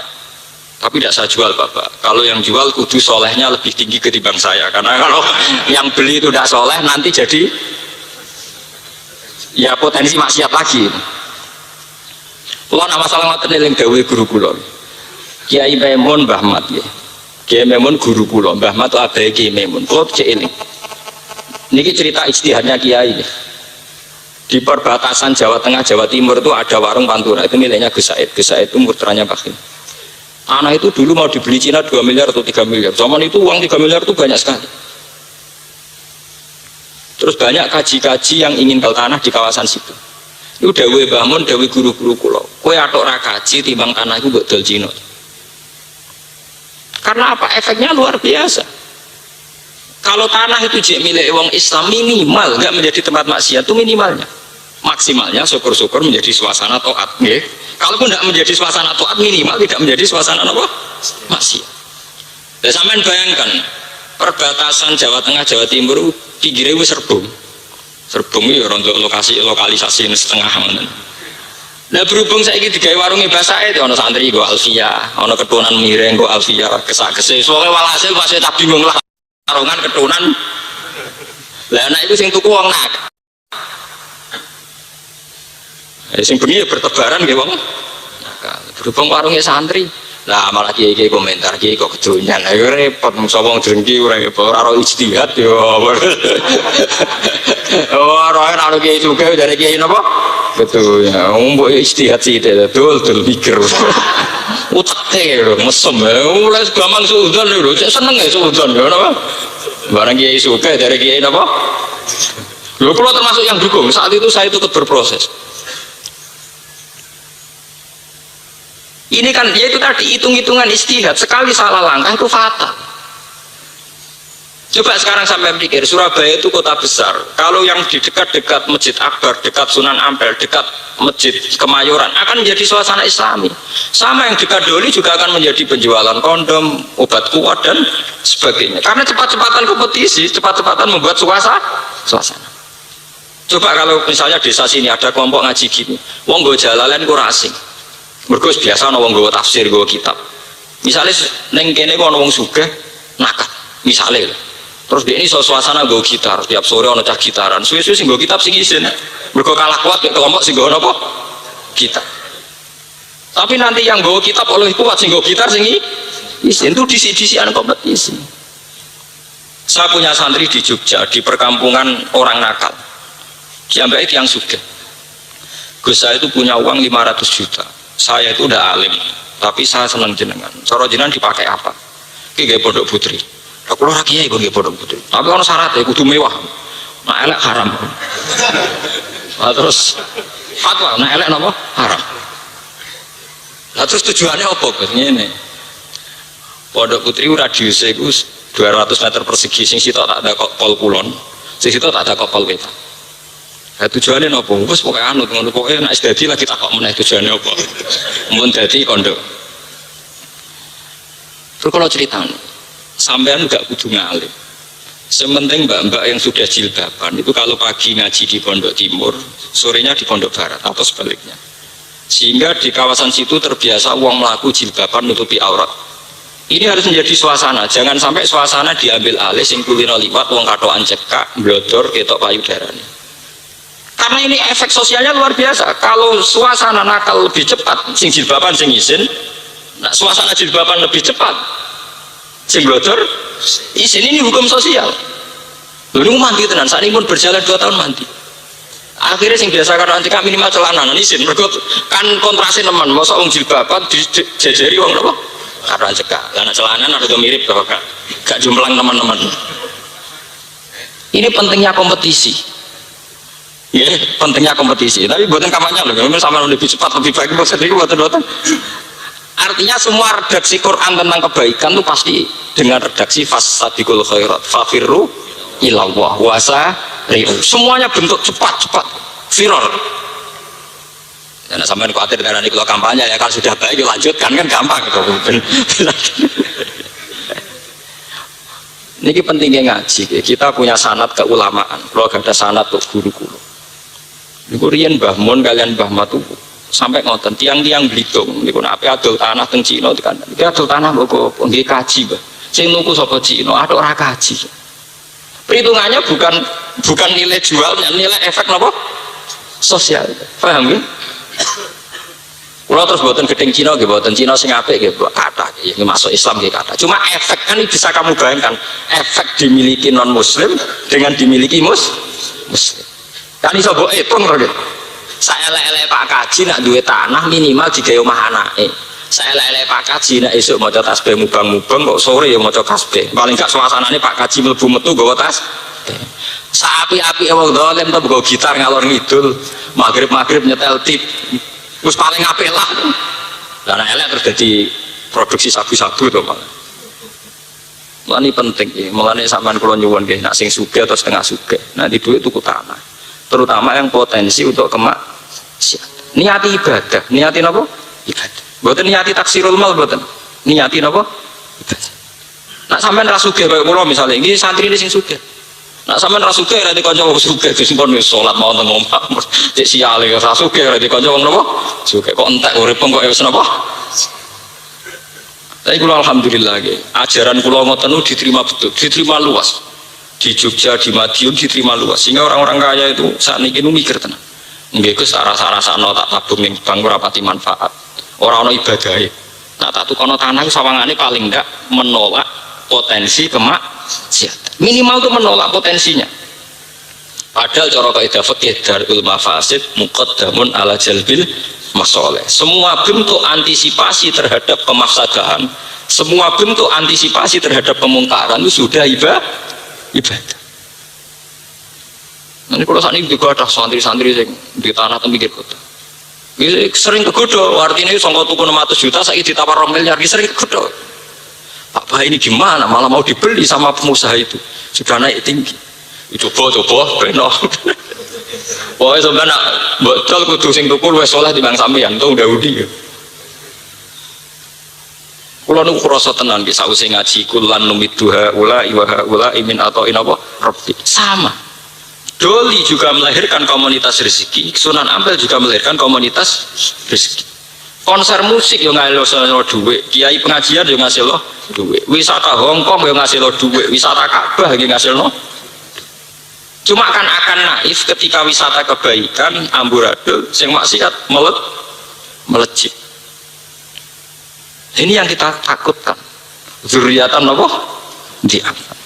tapi tidak saya jual Bapak. Kalau yang jual kudu solehnya lebih tinggi ketimbang saya. Karena kalau yang beli itu tidak soleh nanti jadi ya potensi maksiat lagi. Kalau nama masalah ngoten eling dawuh guru kula. Kiai Maimun Mbah Mat ya. Kiai Maimun guru kula, Mbah Mat abahe Kiai Maimun. Kula cek eling. Niki cerita ijtihadnya Kiai. Di perbatasan Jawa Tengah Jawa Timur itu ada warung Pantura, itu miliknya Gus Said. Gus Said itu putranya Bakhil. Tanah itu dulu mau dibeli Cina 2 miliar atau 3 miliar. Zaman itu uang 3 miliar itu banyak sekali. Terus banyak kaji-kaji yang ingin beli tanah di kawasan situ. Itu dawuhe Mbah Mun, dawuhe guru-guru kula. Kowe atok ra kaji timbang tanah iku mbok dol Cina. Karena apa? Efeknya luar biasa. Kalau tanah itu jek milik wong Islam minimal nggak menjadi tempat maksiat, itu minimalnya. Maksimalnya syukur-syukur menjadi suasana taat, nggih. Kalaupun tidak menjadi suasana taat, minimal tidak menjadi suasana apa? Maksiat. Dan sampean bayangkan perbatasan Jawa Tengah Jawa Timur pinggirnya wis serbung. Serbung itu untuk lokalisasi setengah ngoten. Nah berhubung saiki digawe warunge basae ana santri nggo Alfia, ana ketunan mireng nggo Alfia, kesak-kesek. Soale walhasil pas tak bingung lah warungan ketunan. Lah anak itu sing tuku wong nak. Sing bengi bertebaran nggih wong. Berhubung warunge santri. Lah malah kiai komentar kiai kok kedonyan. Ayo repot mungsa wong drengki ora ora ijtihad yo. Ora ora kiai juga dari kiai napa? Betul ya, mbok ijtihad sih dul pikir. Utek lho, mesem. Mulai gampang suudzon lho, seneng ya suudzon ya napa? Barang kiai suka dari kiai napa? Lho kula termasuk yang dukung. Saat itu saya ikut berproses. Ini kan ya itu tadi hitung-hitungan ijtihad, sekali salah langkah itu fatal. Coba sekarang sampai pikir, Surabaya itu kota besar. Kalau yang di dekat-dekat Masjid Akbar, dekat Sunan Ampel, dekat Masjid Kemayoran akan menjadi suasana Islami. Sama yang dekat Doli juga akan menjadi penjualan kondom, obat kuat dan sebagainya. Karena cepat-cepatan kompetisi, cepat-cepatan membuat suasana. Coba kalau misalnya desa sini ada kelompok ngaji gini, wong go jalalen ku asing. Mergo biasa ana wong nggawa tafsir, nggawa kitab. Misalnya ning kene ku ana wong sugih nakal, misalnya. Terus dia ini suasana nggawa gitar, tiap sore ana cah gitaran. Suwe-suwe sing nggawa kitab sing isin. Mergo kalah kuat mek kelompok sing nggawa napa? Gitar. Tapi nanti yang nggawa kitab oleh kuat sing nggawa gitar sing isin itu disi-disian kompetisi. Saya punya santri di Jogja, di perkampungan orang nakal. Diambek yang sugih. Gus saya itu punya uang 500 juta. Saya itu udah alim, tapi saya senang jenengan. Cara jenengan dipakai apa? Ki gawe pondok putri. Lah kula ora kiai kok nggih pondok putri. Tapi ana syaratnya kudu mewah. Nah elek haram. Nah, terus fatwa, nah elek napa? Haram. Lah terus tujuannya apa, Gus? Ngene. Pondok putri radiusnya iku 200 meter persegi, sing sitok tak ada pol kulon, sing sitok tak ada pol wetan. Nah, tujuannya apa? Wes pokoke anut ngono pokoke nek dadi lagi takok meneh tujuannya apa. Mun dadi kondo. Terus kalau ceritanya, sampean enggak kudu ngalim. Sementing mbak-mbak yang sudah jilbaban itu kalau pagi ngaji di Pondok Timur, sorenya di Pondok Barat atau sebaliknya. Sehingga di kawasan situ terbiasa wong mlaku jilbaban nutupi aurat. Ini harus menjadi suasana, jangan sampai suasana diambil alih sing kulino liwat wong katokan cekak, blodor ketok payudarane. Karena ini efek sosialnya luar biasa. Kalau suasana nakal lebih cepat, sing jilbaban sing izin, nah suasana jilbaban lebih cepat, sing blodor izin, ini hukum sosial. Lalu mandi tenan, saat ini pun berjalan 2 tahun mandi. Akhirnya sing biasa karo antika minimal celana izin, mergo kan kontrasi teman, masa wong jilbaban dijejeri wong apa? Karo cekak. Lah celana ada mirip kok gak jumplang teman-teman. Ini pentingnya kompetisi. Ya, pentingnya kompetisi. Tapi buatan kampanye loh. Memang sama lebih cepat, lebih baik. Maksudnya buatan. Artinya semua redaksi Quran tentang kebaikan itu pasti dengan redaksi fasadikul khairat, fafirru ilallah wasa riu. Semuanya bentuk cepat viral. Karena sampai khawatir karena ini kalau kampanye ya kalau sudah baik lanjutkan kan gampang gitu. Ini pentingnya ngaji. Kita punya sanad keulamaan. Kalau gak ada sanad untuk guru-guru. Niku riyen Mbah Mun kalian Mbah Matu sampai ngoten tiang-tiang Blitung niku nek adol tanah teng Cina tekan. Iki adol tanah kok nggih kaji, Mbah. Sing nuku sapa Cina, ada ora kaji. Perhitungannya bukan nilai jualnya, nilai efek napa? Sosial. Paham ya? Kalau terus buatan gedeng Cina, buatan Cina sing apik gitu, kata, yang masuk Islam gitu kata. Cuma efek kan bisa kamu bayangkan, efek dimiliki non Muslim dengan dimiliki Muslim. Kan iso mbok hitung gitu. Saya elek-elek Pak Kaji nak duwe tanah minimal digawe omah anake. Saya elek-elek Pak Kaji nak esuk maca tasbih mubang-mubang kok sore ya maca tasbih. Paling gak suasanane Pak Kaji mlebu metu nggawa tas. Sapi-api wong dolen to nggawa gitar ngalor ngidul, magrib nyetel tip. Wis paling apik lah. Lah nek elek terus dadi produksi sabu-sabu to malah. Mulane penting iki, mulane sampean kula nyuwun nggih, nek sing sugih atau setengah sugih, nanti duit tuku tanah. Terutama yang potensi untuk kemaksiatan. Niati ibadah, niati napa? Ibadah. Mboten niati taksirul mal mboten. Niati napa? Ibadah. Nek sampean ra sugih kaya kula misale, iki santrine sing sugih. Nak sampean ra sugih ra dikanca wong sugih wis kon wis salat mau teng omah. Cek siale ra sugih ra dikanca wong napa? Sugih kok entek urip kok wis napa? Tapi kula alhamdulillah nggih, ajaran kula ngoten niku diterima betul, diterima luas. Di Jogja, di Madiun diterima luas. Sehingga orang-orang kaya itu saat ini mikir tenang. Nggih Gus rasa-rasano tak tabung ning bank ora pati manfaat. Ora ana ibadahe. Nah tak tukono tanah sawangane paling ndak menolak potensi kemaksiatan. Minimal itu menolak potensinya. Padahal cara kaidah fikih darul mafasid muqaddamun ala jalbil masoleh. Semua bentuk antisipasi terhadap kemafsadahan, semua bentuk antisipasi terhadap kemungkaran itu sudah ibadah. Nanti kalau saat ini juga ada santri-santri yang di tanah pinggir kota. Sering kegoda, artinya sangka tuku 600 juta, saya ditawar 2 miliar, sering kegoda. Pak Bah ini gimana malah mau dibeli sama pengusaha itu, sudah naik tinggi. Coba benar. Pokoknya sebenarnya betul kudu sing tuku luwih saleh timbang sampeyan tuh Daudi. Kula niku krasa tenan nggih sawise ngaji kulan numiduha ula imin atau inapa rabbi. Sama. Doli juga melahirkan komunitas rezeki, Sunan Ampel juga melahirkan komunitas rezeki. Konser musik yang ngasilno duit, kiai pengajian yang ngasilno duit, wisata Hongkong yang ngasilno duit, wisata Ka'bah yang ngasilno. Cuma akan naif ketika wisata kebaikan amburadul sing maksiat melejit. Ini yang kita takutkan. Zuriatan apa? Diangkat.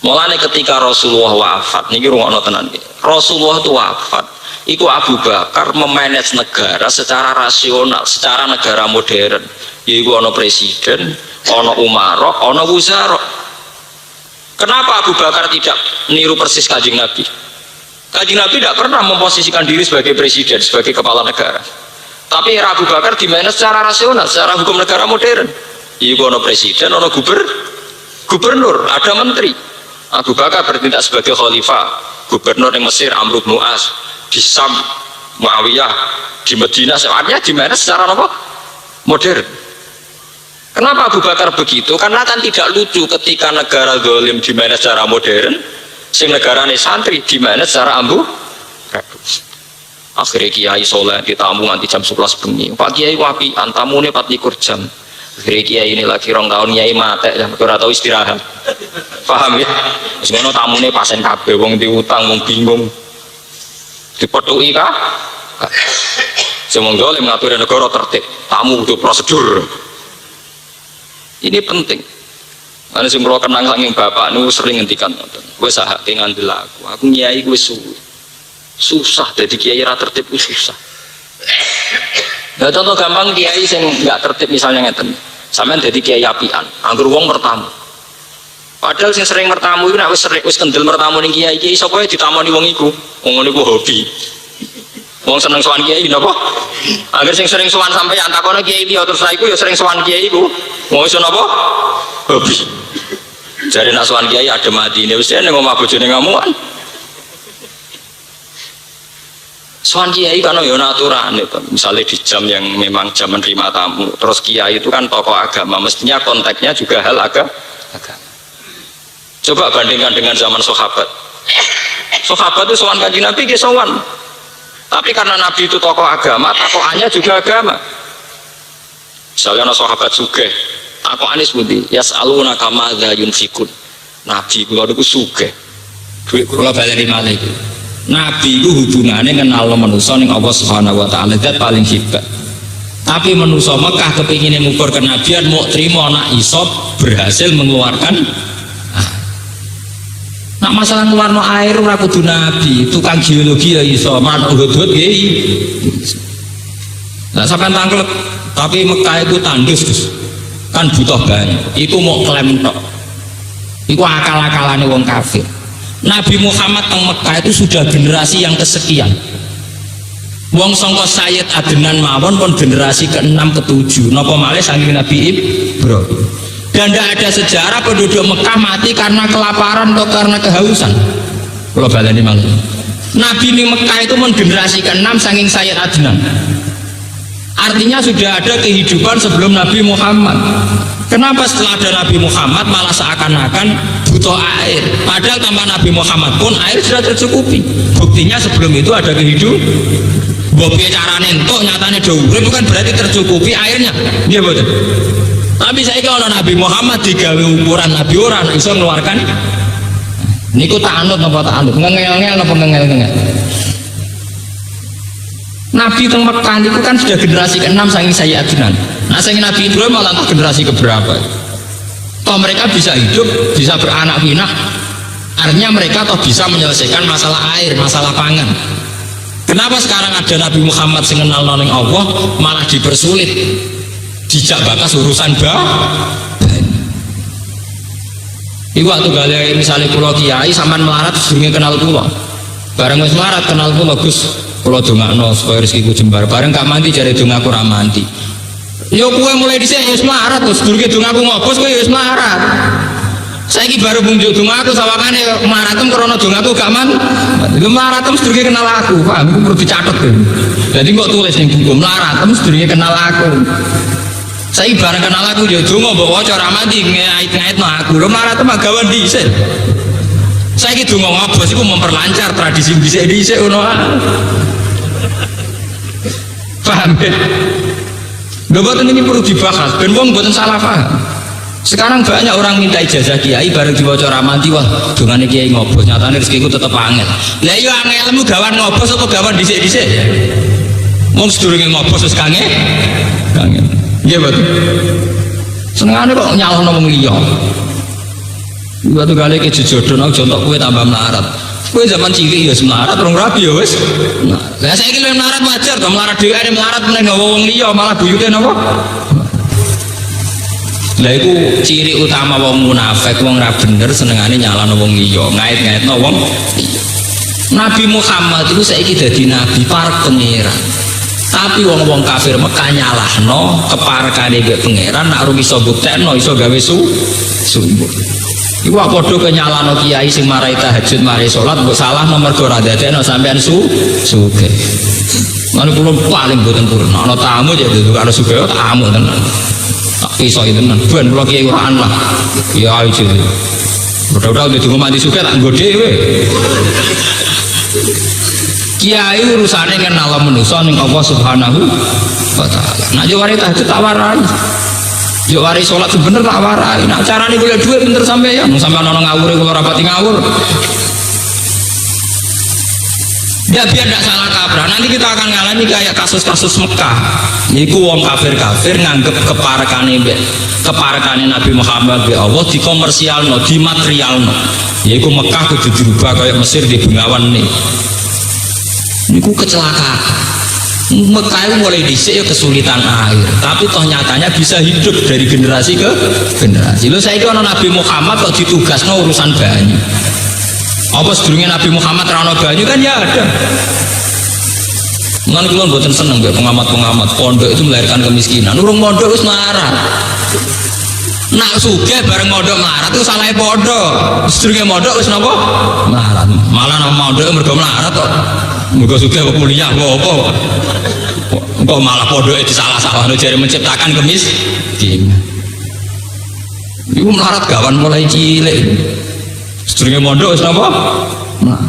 Mulane ketika Rasulullah wafat, niki rungokno tenan iki. Rasulullah itu wafat. Iku Abu Bakar memanage negara secara rasional, secara negara modern. Iku ana presiden, ana umara, ana wuzara. Kenapa Abu Bakar tidak niru persis Kanjeng Nabi? Kanjeng Nabi tidak pernah memposisikan diri sebagai presiden, sebagai kepala negara. Tapi era Abu Bakar dimanage secara rasional, secara hukum negara modern. Iku ana presiden, ana gubernur, ada menteri. Abu Bakar bertindak sebagai khalifah, gubernur yang Mesir Amr bin As, di Sam Muawiyah, di Madinah semuanya dimanage secara apa? Modern. Kenapa Abu Bakar begitu? Karena kan tidak lucu ketika negara zalim dimanage secara modern, sing negarane santri dimanage secara ambu. Akhirnya kiai soleh ditamu nanti jam 11 bengi. Pak Kiai wapi, antamune 24 jam. Akhirnya kiai ini lagi 2 tahun kiai mate, ora tau istirahat. Paham ya? Semono tamune pasen kabeh, wong diutang, wong bingung. Dipethuki kah? Semong zalim ngatur negara tertib, tamu kudu prosedur. Ini penting. Ana sing kula kenang saking bapak niku sering ngendikan ngoten. Kowe sahake ngandel aku nyai kowe suwe. Susah dadi kiai ra tertib ku susah. Nah contoh gampang kiai sing enggak tertib misalnya ngeten. Sampeyan dadi kiai apian, anggur wong bertamu. Padahal sing sering bertamu iku nek wis kendel bertamu ning kiai iki sapa wae ditamoni wong iku. Wong niku hobi. Wong seneng sowan kiai napa? Angger sing sering sowan sampeyan takono kiai iki terus iku ya sering sowan kiai iku. Wong iso napa? Hobi. Jare nak sowan kiai adem atine wis nek omah bojone ngamukan. Sowan kiai kan ya aturan itu. Misalnya di jam yang memang jam menerima tamu, terus kiai itu kan tokoh agama, mestinya konteksnya juga hal agama. Coba bandingkan dengan zaman sahabat. Sahabat itu sowan Kanjeng Nabi nggih sowan. Tapi karena Nabi itu tokoh agama, tokohannya juga agama. Misalnya ana sahabat sugih, takokane sepundi? Yas'aluna kama dza yunfikun. Nabi kula niku sugih. Duit kula baleni malih. Nabi itu hubungannya kenal manusia ning Allah Subhanahu wa taala, zat paling hebat. Tapi manusia Mekah kepingin ngukur kenabian mau terima nak iso berhasil mengeluarkan. Nak masalah ngeluarno air ora kudu nabi, tukang geologi ya iso, man hudhud nggih. Nah sampean tangklep, tapi Mekah itu tandus Gus. Kan butuh banyak. Iku mau klaim tok. Iku akal-akalane wong kafir. Nabi Muhammad teng Mekah itu sudah generasi yang kesekian. Wong sangka Sayyid Adnan mawon pun generasi ke-6 ke-7. Napa malih saking Nabi Ibrahim. Dan tidak ada sejarah penduduk Mekah mati karena kelaparan atau karena kehausan. Kalau baleni mangke. Nabi di Mekah itu pun generasi ke-6 saking Sayyid Adnan. Artinya sudah ada kehidupan sebelum Nabi Muhammad. Kenapa setelah ada Nabi Muhammad malah seakan-akan butuh air? Padahal tanpa Nabi Muhammad pun air sudah tercukupi. Buktinya sebelum itu ada kehidupan. Bobi carane entuk nyatane do urip bukan berarti tercukupi airnya. Iya betul. Tapi saiki ana Nabi Muhammad digawe ukuran Nabi ora iso ngeluarkan. Niku tak anut napa tak anut? Ngengel-ngel napa ngengel-ngengel? Nabi teng Mekah niku kan sudah generasi ke-6 saking Sayyid Adnan. Nah saking Nabi Ibrahim malah generasi keberapa? Toh mereka bisa hidup, bisa beranak pinak. Artinya mereka toh bisa menyelesaikan masalah air, masalah pangan. Kenapa sekarang ada Nabi Muhammad sing kenal nang Allah malah dipersulit? Dijak bakas urusan Iku waktu gale misalnya kula kiai sampean melarat sedurunge kenal kula. Bareng wis melarat kenal kula Gus, kula dongakno supaya rezekiku jembar. Bareng gak mandi jare dongaku ora mandi. Yo kowe mulai dhisik wis melarat terus sedurunge dongaku ngobos kowe wis melarat. Saiki baru bunjuk dongaku sawangane maratem krana dongaku gak man. Lho maratem sedurunge kenal aku, paham iku perlu dicatet. Dadi kok tulis ning buku maratem sedurunge kenal aku. Saiki bareng kenal aku yo donga mbok waca ora mandi ngait-ngaitno aku. Lho maratem agawan dhisik. Saiki donga ngobos iku memperlancar tradisi dhisik-dhisik ngono. Paham ya? Lho boten ini perlu dibahas ben wong boten salah paham. Sekarang banyak orang minta ijazah kiai bareng diwaca ramadi wah dongane kiai ngobos nyatane rezekiku tetep angel. Lah iya angelmu gawan ngobos apa gawan dhisik-dhisik? Wong sedurunge ngobos wis kangen. Kangen. Nggih betul. Senengane kok nyalahno wong liya. Waktu kali ke jodoh aja entuk kowe tambah melarat. Kowe zaman cilik ya melarat rong rabi ya wis. Lah saiki lho melarat wajar to melarat dhewe melarat meneh gawe wong liya malah buyute napa? Lah iku ciri utama wong munafik, wong ra bener senengane nyalano wong liya, ngait-ngaitno wong liya. Nabi Muhammad itu saiki dadi nabi parek pangeran. Tapi wong-wong kafir Mekah nyalahno keparekane mbek pangeran nak ora iso buktekno iso gawe sumur. Iku padha kenyalano kiai sing marai tahajud, marai salat mbok salah nomor go ra dadekno sampean sugih. Lan kula paling boten purun. Ana tamu ya dudu karo sugih tamu tenan. Tak iso itu tenan. Ben kula kiai Quran lah. Ya aja. Udah di rumah mati sugih tak nggo dhewe. Kiai urusane kenal manusa ning Allah Subhanahu wa taala. Nek yo waris tahajud tak warai. Yo waris salat bener tak warai. Nek carane golek dhuwit bener sampeyan. Sampeyan ana ngawure kula rapati ngawur. Ya biar tidak salah kaprah. Nanti kita akan ngalami kayak kasus-kasus Mekah. Iku wong kafir-kafir nganggep keparekane Nabi Muhammad be Allah dikomersialno, dimaterialno. Yaiku Mekah kudu dirubah kayak Mesir di Bengawan nih. Niku kecelakaan. Mekah itu mulai dhisik ya kesulitan air, tapi toh nyatanya bisa hidup dari generasi ke generasi. Lho saiki ana Nabi Muhammad kok ditugasno urusan banyu. Apa sedurunge Nabi Muhammad rano banyu kan ya ada. Mulane kula mboten seneng mbek pengamat-pengamat pondok itu melahirkan kemiskinan. Urung pondok wis melarat. Nak sugih bareng mondok melarat itu salahe pondok. Sedurunge mondok wis napa? Melarat. Malah nang mondok mergo melarat kok. Mergo sugih kok kuliah apa? Kok malah pondoke disalah-salahno jare menciptakan kemiskinan. Iku melarat gawan mulai cilik. Sedurunge mondok wis napa? Nah.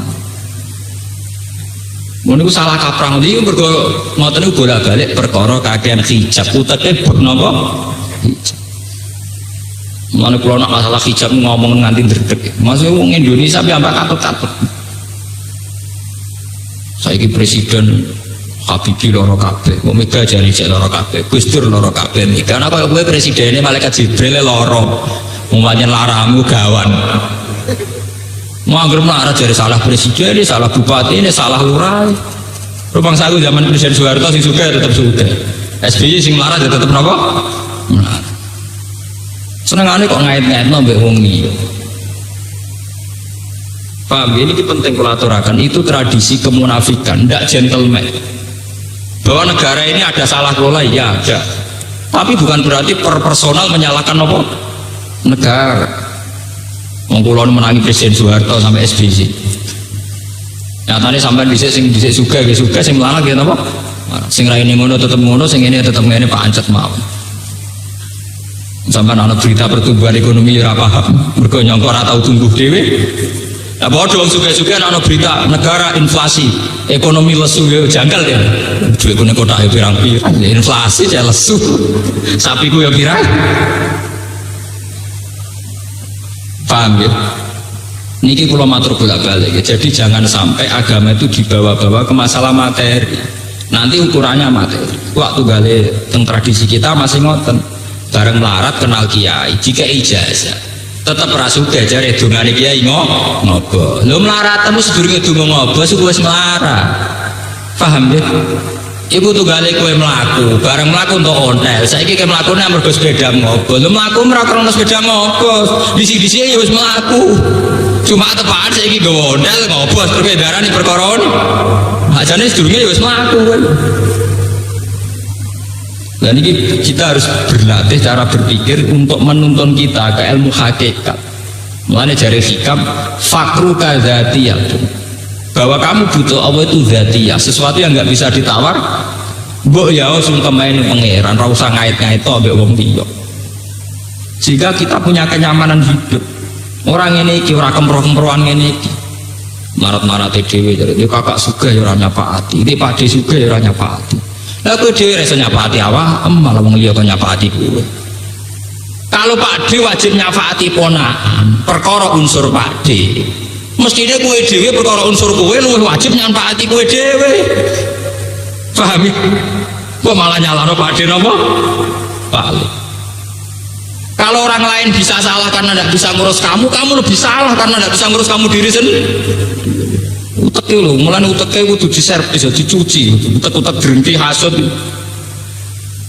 Mun niku salah kaprah iki mergo ngoten niku bolak-balik perkara kakean hijab uteke bab napa? Hijab. Mulane kula nek masalah hijab ngomong nganti ndredeg. Maksudnya wong Indonesia piye ambak katut-katut. Saiki presiden Habibie loro kabeh, Omega jari cek loro kabeh, Gus Dur loro kabeh. Karena kalau gue presidennya malaikat Jibril loro, umpamanya laramu gawan. Mau anggere melarat jari salah presiden, ini salah bupati, ini salah lurah. Rupang saku zaman Presiden Soeharto sing suka tetap suka. SBY sing melarat ya tetap napa? Melarat. Senengane kok ngait-ngaitno mbek wong liya. Paham, ini penting kalau aturakan, itu tradisi kemunafikan, tidak gentleman. Bahwa negara ini ada salah kelola, ya ada, tapi bukan berarti per personal menyalahkan apa negara. Mengkulon menangi Presiden Soeharto sampai SBY. Nyatanya sampai dhisik sing dhisik suga sing melarang gitu apa? Sing raine ngono tetep ngono, sing ini tetep ngene pancet mawon. Sampai ana berita pertumbuhan ekonomi ora paham, mergo nyangka ora tau tumbuh dhewe. Nah, bodoh suka-suka ana berita negara inflasi, ekonomi lesu ya janggal ya. Duit kene kotak ya pirang-pirang, inflasi ya lesu. Sapi ku ya pirang. Paham ya? Niki kula matur bolak-balik ya. Jadi jangan sampai agama itu dibawa-bawa ke masalah materi. Nanti ukurannya materi. Waktu gale teng tradisi kita masih ngoten. Bareng melarat kenal kiai, jika ijazah tetap rasuke jare dongane kiai ngopo. Lho mlaratamu sedurunge donga ngopo suku wis melarat. Paham ya? Iku tunggale kowe mlaku, bareng mlaku entuk ontel. Saiki kowe mlakune amarga sepeda ngopo. Lho mlaku ora krana sepeda ngopo. Disi-disi ya wis mlaku. Cuma tepaan saiki nggawa ontel ngopo perbedarane perkara. Ajane sedurunge ya wis mlaku kowe. Dan ini kita harus berlatih cara berpikir untuk menuntun kita ke ilmu hakikat. Mulanya jari hikam fakru kadzatiyah, bahwa kamu butuh Allah itu dzatiyah, sesuatu yang nggak bisa ditawar. Mbok ya sungkemain pangeran, ra usah ngait-ngait ambek wong liya. Jika kita punya kenyamanan hidup, orang ini iki ora kemproh-kemprohan ngene iki. Marat-marate dhewe jare kakak sugih ya ora nyapati, iki Pakde sugih ya ora nyapati. Lah kowe dhewe rasa nyafaati awak, malah wong liya kok nyafaati kowe. Kalau Pakde wajib nyafaati ponakan, perkara unsur Pakde. Mestine kowe dhewe perkara unsur kowe luwih wajib nyafaati kowe dhewe. Paham? Kok malah nyalahno Pakde napa? Balik. Kalau orang lain bisa salah karena tidak bisa ngurus kamu, kamu lebih salah karena tidak bisa ngurus kamu diri sendiri. Utek lho, mulane uteke kudu diservis, dicuci, utek-utek drengki hasud.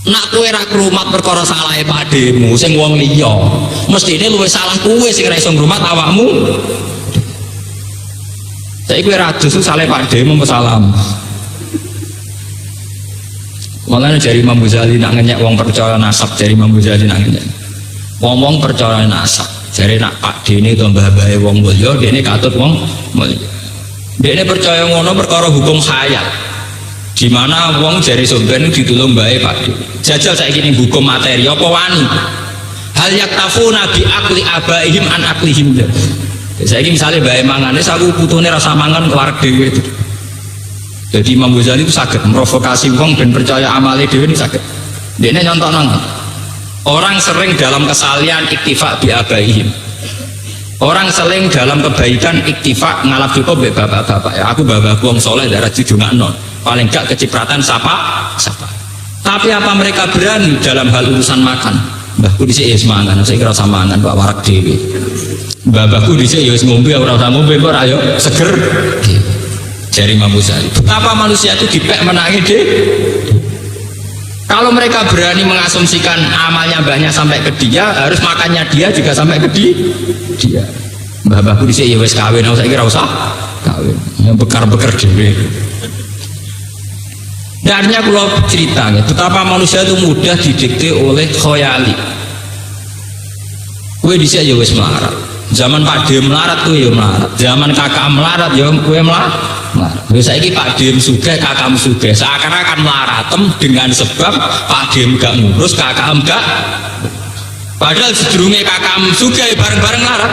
Nak kowe ra krumat perkara salahe Pakdemu sing wong liya, mestine luwih salah kowe sing ra iso ngrumat awakmu. Saiki kowe ra dus salahe Pakdemu salam. Mulane jari Imam Ghazali nak ngenyek wong percaya nasab, jari Imam Ghazali nak ngenyek. Wong percaya nasab, jari nak Pakdene to mbah-mbahe wong mulya, dene katut wong mulya. Dia percaya ngono perkara hukum khayal, di mana wong jari Somben ditulung bae Pakde. Jajal saiki ning hukum materi apa wani? Hal yaktafuna bi akli abaihim an aklihim. Saiki misale bae mangane aku putune rasa mangan keluar dhewe. Jadi Imam Ghazali itu saged merovokasi wong ben percaya amale dhewe ini saged. Dene nyontokno. Orang sering dalam kesalian iktifa bi abaihim. Orang seling dalam kebaikan iktifak ngalap cukup bapak-bapak ya, aku bapakku wong soleh darah jujungan non paling gak kecipratan sapa. Tapi apa mereka berani dalam hal urusan makan? Mbahku dhisik ya semangan, saya kira samangan Pak warak dhewe. Bapakku dhisik ya wis ngombe ora usah ngombe kok ayo seger. Jari Imam Ghazali. Betapa manusia itu dipek menangi deh. Kalau mereka berani mengasumsikan amalnya mbahnya sampai ke dia, harus makannya dia juga sampai ke dia. Mbah-mbahku dhisik ya wis kawin, saya kira usah kawin. Yang bekar-bekar dhewe. Darnya kalau cerita betapa manusia itu mudah didikte oleh khoyali. Kowe dhisik ya wis melarat. Zaman Pakde melarat kowe ya melarat. Zaman kakak melarat ya kowe melarat. Wis saiki Pakde sugih kakakmu sugih. Seakan-akan melaratem dengan sebab Pakde gak ngurus, kakak gak. Padahal sedurunge kakakmu sugih bareng-bareng melarat.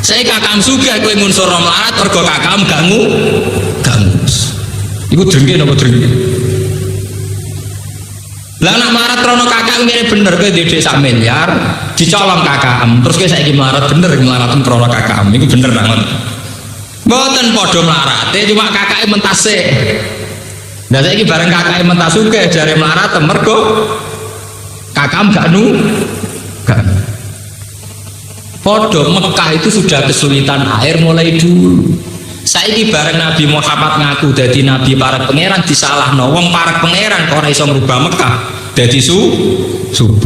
Saya kakakmu sugih kowe ngunsur melarat mergo kakakmu gak ngurus. Iku drengki napa drengki? Lah nak melarat krono kakak ngene bener kowe ndek sak miliar dicolong kakakmu. Terus kowe saiki melarat bener melarat krono kakakmu. Iku bener banget. Mboten padha melarate, cuma kakake mentase. Nah saiki bareng kakake mentas sugih jare melarat mergo kakam gak gak. Podo Mekah itu sudah kesulitan air mulai dulu. Saiki bareng Nabi Muhammad ngaku dadi nabi para pangeran disalahno wong para pangeran kok ora iso ngrubah Mekah dadi subur.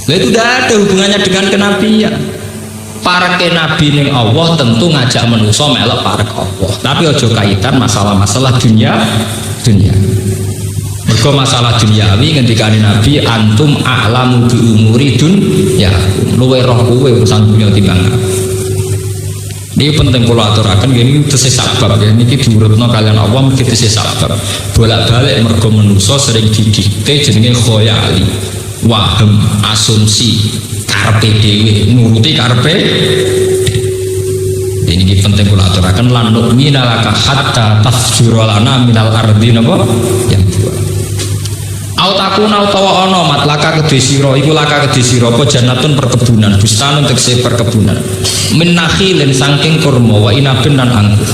Lah itu tidak ada hubungannya dengan kenabian. Para nabi ning Allah tentu ngajak manusia melok para Allah. Tapi ojo kaitan masalah-masalah dunia. Mergo masalah duniawi ngendikane Nabi antum a'lamu bi umuri dunya. Luwe roh kowe urusan dunia timbang. Ini penting kula aturaken ini tesih sabab ya niki diurutno kalian Allah mesti tesih sabab. Bolak-balik mergo manusa sering didikte jenenge khoyali. Waham asumsi karepe dhewe nuruti karepe ini penting kula aturaken lan nu'mina laka hatta tafjura lana minal ardi napa yang dua autakuna utawa ana mat laka kedhe sira iku laka kedhe sira apa jannatun perkebunan bustanun tegese perkebunan min nakhilin saking kurma wa inabin lan anggur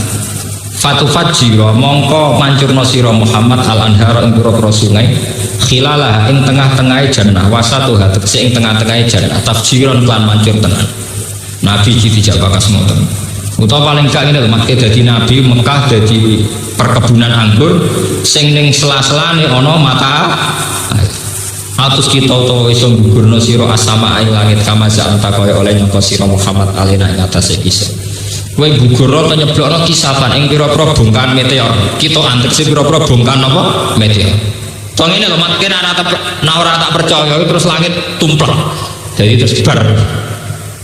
fatufajjira mongko mancurna sira Muhammad al anhar ing pira-pira sungai khilalah ing tengah-tengahe jannah wasatuha tegese ing tengah-tengahe jannah tafjiran lan mancur tenan nabi dijawab kasmoten utawa paling gak ngene lho makke dadi nabi Mekah dadi perkebunan anggur sing ning sela-selane ana mata atus kita utawa iso gugurna sira asama ing langit kamaza anta kaya oleh nyangka sira Muhammad alena ing atase isa kowe gugurna ta nyeblokno kisafan ing pira-pira bongkahan meteor kita antek sing pira-pira bongkahan apa meteor to ngene lho mat kena ora tak percaya terus langit tumplek jadi terus bar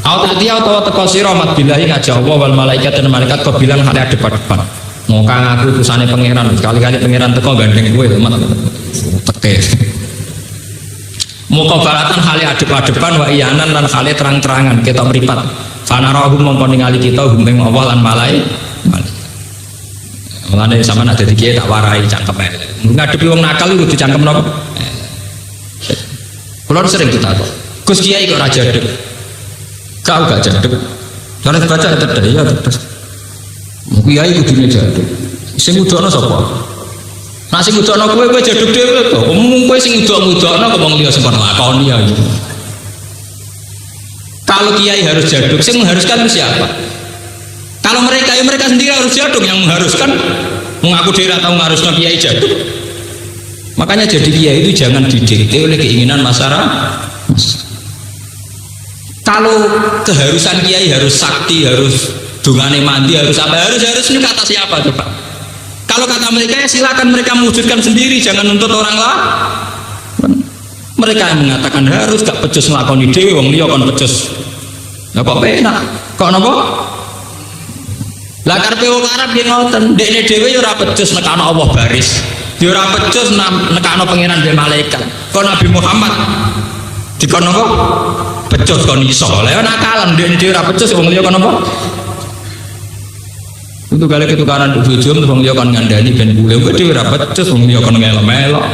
autatiyah utawa teko sira mat billahi ngajak Allah wal malaikat dan malaikat kok bilang hale depan-depan ngokang aku utusane pangeran kali-kali pangeran teko gandeng kowe lho mat teke muka baratan hale adep-adepan wa iyanan lan hale terang-terangan kita meripat fanarahum mongko ningali kita hum ing Allah lan malaikat mulane sama nak dadi kiai tak warai cangkem ngadepi wong nakal kudu cangkem napa kula sering ditakok Gus Kiai kok ora jaduk kau gak jaduk soalnya baca tetes ya tetes kiai kudune jaduk sing ngudokno sapa nak sing ngudokno kowe jaduk dhewe to mung kowe sing ngudok-ngudokno kok wong liya sing lakoni ya kalau kiai harus jaduk sing mengharuskan itu siapa kalau mereka ya mereka sendiri harus jaduk yang mengharuskan mengaku diri atau mengharuskan kiai jaduk makanya jadi kiai itu jangan didikte oleh keinginan masyarakat kalau keharusan kiai harus sakti harus dungane mandi harus apa harus ini kata siapa coba kalau kata mereka ya silakan mereka mewujudkan sendiri jangan nuntut orang lah mereka yang mengatakan harus gak pecus ngelakoni dewi wong liya kon pecus ya kok penak kok napa lah karepe wong Arab ki ngoten dekne dhewe ya ora pecus nekano Allah baris ya ora pecus nekano pangeran dhe malaikat kok Nabi Muhammad dikon napa pecus kon iso lha ya nakalan dekne dhewe ora pecus wong liya kon napa itu kali ketukaran bojo wong liya kon ngandani ben bule kok dhewe ora pecus wong liya kon ngelok-melok.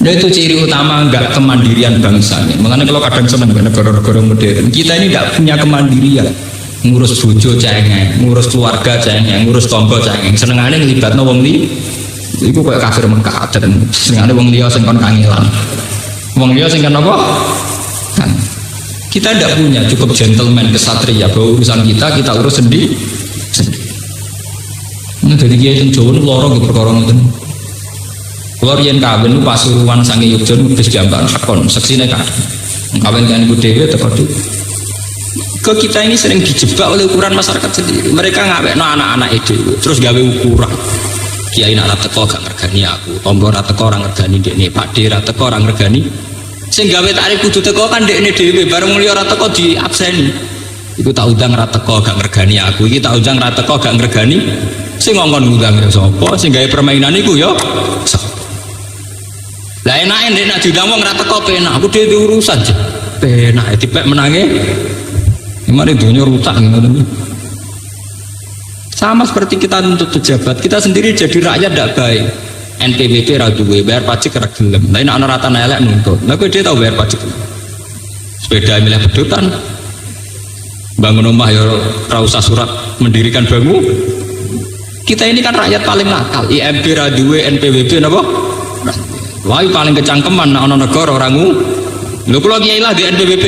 Nah itu ciri utama enggak kemandirian bangsanya. Makanya kalau kadang senang negara-negara modern kita ini enggak punya kemandirian ngurus bojo cengeng, ngurus keluarga cengeng, ngurus tangga cengeng. Senengane nglibatno wong li iku koyo kafir Mekah dan senengane wong liya sing kon kangelan. Wong liya sing kan apa? Kan. Kita tidak punya cukup gentleman kesatria bahwa urusan kita urus sendiri. Nah jadi kiai teng Jawa loro ge perkara ngoten. Kula riyen kawin Pasuruan sange Yogya wis jambak hakon seksine kan. Kawin kan iku dhewe teko ke kita ini sering dijebak oleh ukuran masyarakat sendiri. Mereka ngawekno anak-anak dhewe terus gawe ukuran. Kiai nak teko gak ngergani aku, tangga ra teko ora ngergani dekne, pakde ra teko ora ngergani. Sing gawe takrif kudu teko kan dekne dhewe, bareng mulya ora teko diabseni. Iku tak undang ra teko gak ngergani aku, iki tak undang ra teko gak ngergani. Sing ngongkon ngundang ya sapa? Sing gawe permainan iku ya sapa? Lah enake nek nak diundang wong ra teko penak, aku dhewe urusan aja. Penak dipek menange. Gimana dunia rutak ngoten. Sama seperti kita nuntut pejabat, kita sendiri jadi rakyat tidak baik. NPWP ra duwe, bayar pajak ra gelem. Lah nek ana rata elek nuntut. Lah kowe dhewe tau bayar pajak. Sepeda milih pedotan. Bangun rumah ya ora usah surat mendirikan bangun. Kita ini kan rakyat paling nakal. IMB raduwe NPWB napa? Wah, paling kecangkeman nek ana negara orang lho kula kiai lah di NPWB.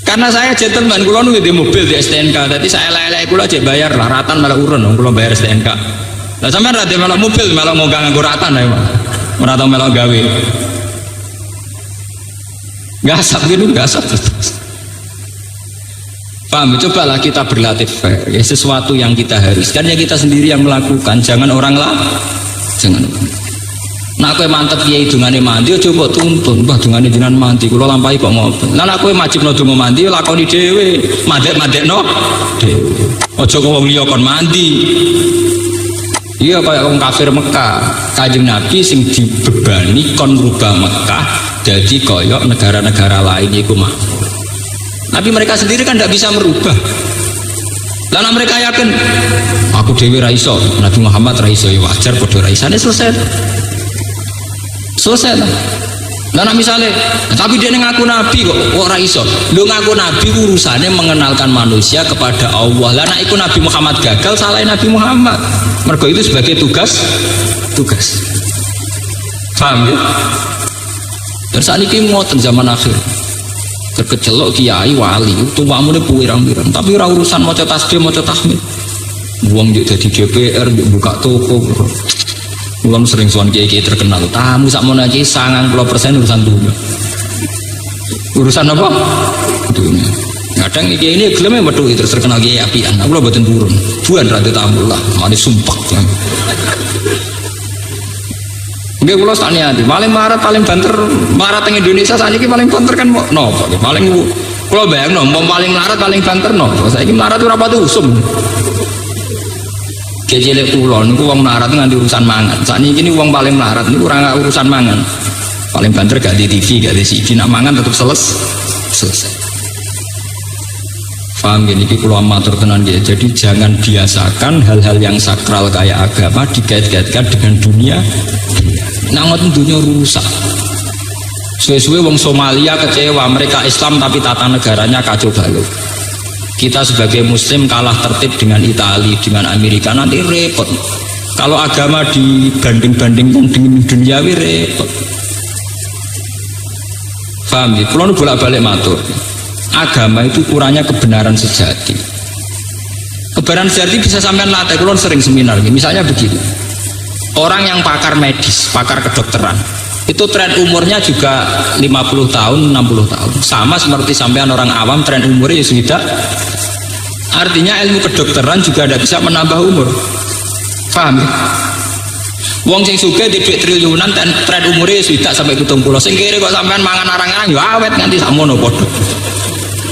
Karena saya gentleman, kula nu di mobil di STNK, dadi saya elek-elek kula aja bayar lah, ratan malah urun kula bayar STNK. Lah sampean ra melok mobil malah ngonggang nganggo ratan ae, Pak. Ora tau melok gawe. Gasap gitu, gasap. Paham? Cobalah kita berlatih fair. Ya, sesuatu yang kita haruskan ya kita sendiri yang melakukan, jangan orang lah. Jangan orang. Nah aku mantep ya hidungannya mandi, coba tuntun, bah hidungannya jenengan mandi, kalau lampai kok ngopo. Nah aku wajib no dungo mandi, lakoni dewe, mandek no dewe. Ojo kau liya kon mandi. Iya kayak orang kafir Mekah, Kanjeng Nabi sing dibebani kon rubah Mekah, jadi koyok negara-negara lain iku mah. Tapi mereka sendiri kan tidak bisa merubah. Karena mereka yakin, aku dewi raiso, Nabi Muhammad raiso, ya wajar bodoh raisane selesai. Selesai lah. Nah misalnya, tapi dia ngaku nabi kok, ora iso. Lu ngaku nabi urusannya mengenalkan manusia kepada Allah. Lah nek iku Nabi Muhammad gagal, salahin Nabi Muhammad. Mergo itu sebagai tugas. Paham ya? Dan saat ini ngoten zaman akhir. Terkecelok kiai wali, tuamu ini pirang-pirang. Tapi ora urusan maca tasbih, maca tahmid. Wong yo dadi DPR, buka toko. Ulang sering suan kiai terkenal tamu sak mono iki 90% urusan dunia. Urusan apa? Dunia. Kadang kiai ini gelem metu terus terkenal kiai apian. Aku lho mboten turun. Buan ra tamu lah, mari sumpah. Nggih kula tak niati, paling marat paling banter marat teng Indonesia saiki paling banter kan napa? Paling kula bayangno paling marat paling banter napa? Saiki marat ora pati usum. Kecilek kula niku wong melarat nganti urusan mangan. Sakniki ini wong paling melarat niku ora urusan mangan. Paling banter gak di TV, gak di CD, nak mangan tetep selesai. Paham gini kula matur tenan ya. Jadi jangan biasakan hal-hal yang sakral kayak agama dikait-kaitkan dengan dunia. Nah ngoten dunia rusak. Suwe-suwe wong Somalia kecewa, mereka Islam tapi tata negaranya kacau balau. Kita sebagai muslim kalah tertib dengan Italia, dengan Amerika, nanti repot. Kalau agama dibanding-bandingkan dengan duniawi repot. Paham ya? Kalau bolak-balik matur, agama itu kurangnya kebenaran sejati. Kebenaran sejati bisa sampean latih. Kalau sering seminar, misalnya begini. Orang yang pakar medis, pakar kedokteran, itu tren umurnya juga 50 tahun, 60 tahun. Sama seperti sampean orang awam, tren umurnya ya sudah. Artinya ilmu kedokteran juga tidak bisa menambah umur. Paham ya? Wong sing sugih di duit triliunan tren umurnya sudah sampai 70. Sing kiri kok sampean mangan arang-arang ya awet nganti sakmono padha.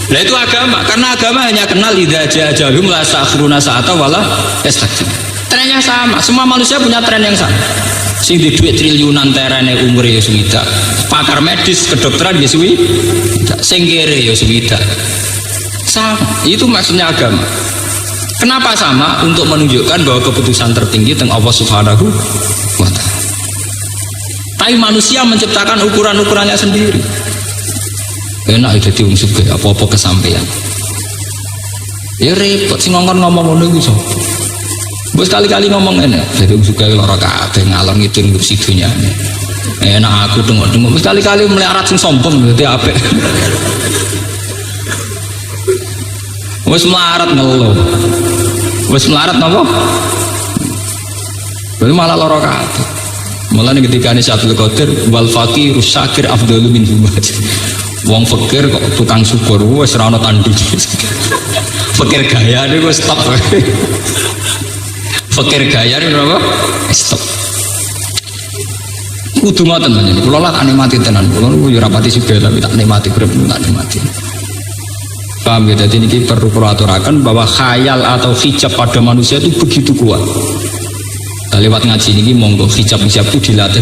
Lah itu agama, karena agama hanya kenal idza ja'ahum la sakhiruna sa'ata wala yastakbir. Trennya sama, semua manusia punya tren yang sama. Sing di duit triliunan terane umure ya suwida. Pakar medis kedokteran ya suwida. Sing kere ya suwida. Sama, itu maksudnya agama. Kenapa sama? Untuk menunjukkan bahwa keputusan tertinggi tentang Allah Subhanahu wa ta'ala. Tapi manusia menciptakan ukuran-ukurannya sendiri. Enak jadi wong sugih apa-apa kesampaian. Ya repot sing ngomong ngono iku sapa? Bos kali-kali ngomong enak, jadi juga lara kabeh ngalor ngidul ngurusi dunyane. Enak aku tengok-tengok, bos kali-kali melarat sing sombong dadi apik. Wis melarat ngeluh. Wis melarat napa? Berarti malah lara kabeh. Mulane ketika ini Abdul Qadir wal faqir syakir afdalu min huma. Wong fakir kok tukang syukur wis ora ono tanding. Fakir gaya niku wis stop. Fakir gaya ini berapa? Stop. Kudu ngoten menyen. Kula lah tak nikmati tenan. Kula yo ora pati sugih tapi tak nikmati urip tak nikmati. Paham ya? Jadi ini perlu aturakan bahwa khayal atau hijab pada manusia itu begitu kuat. Nah, lewat ngaji ini monggo hijab-hijab itu dilatih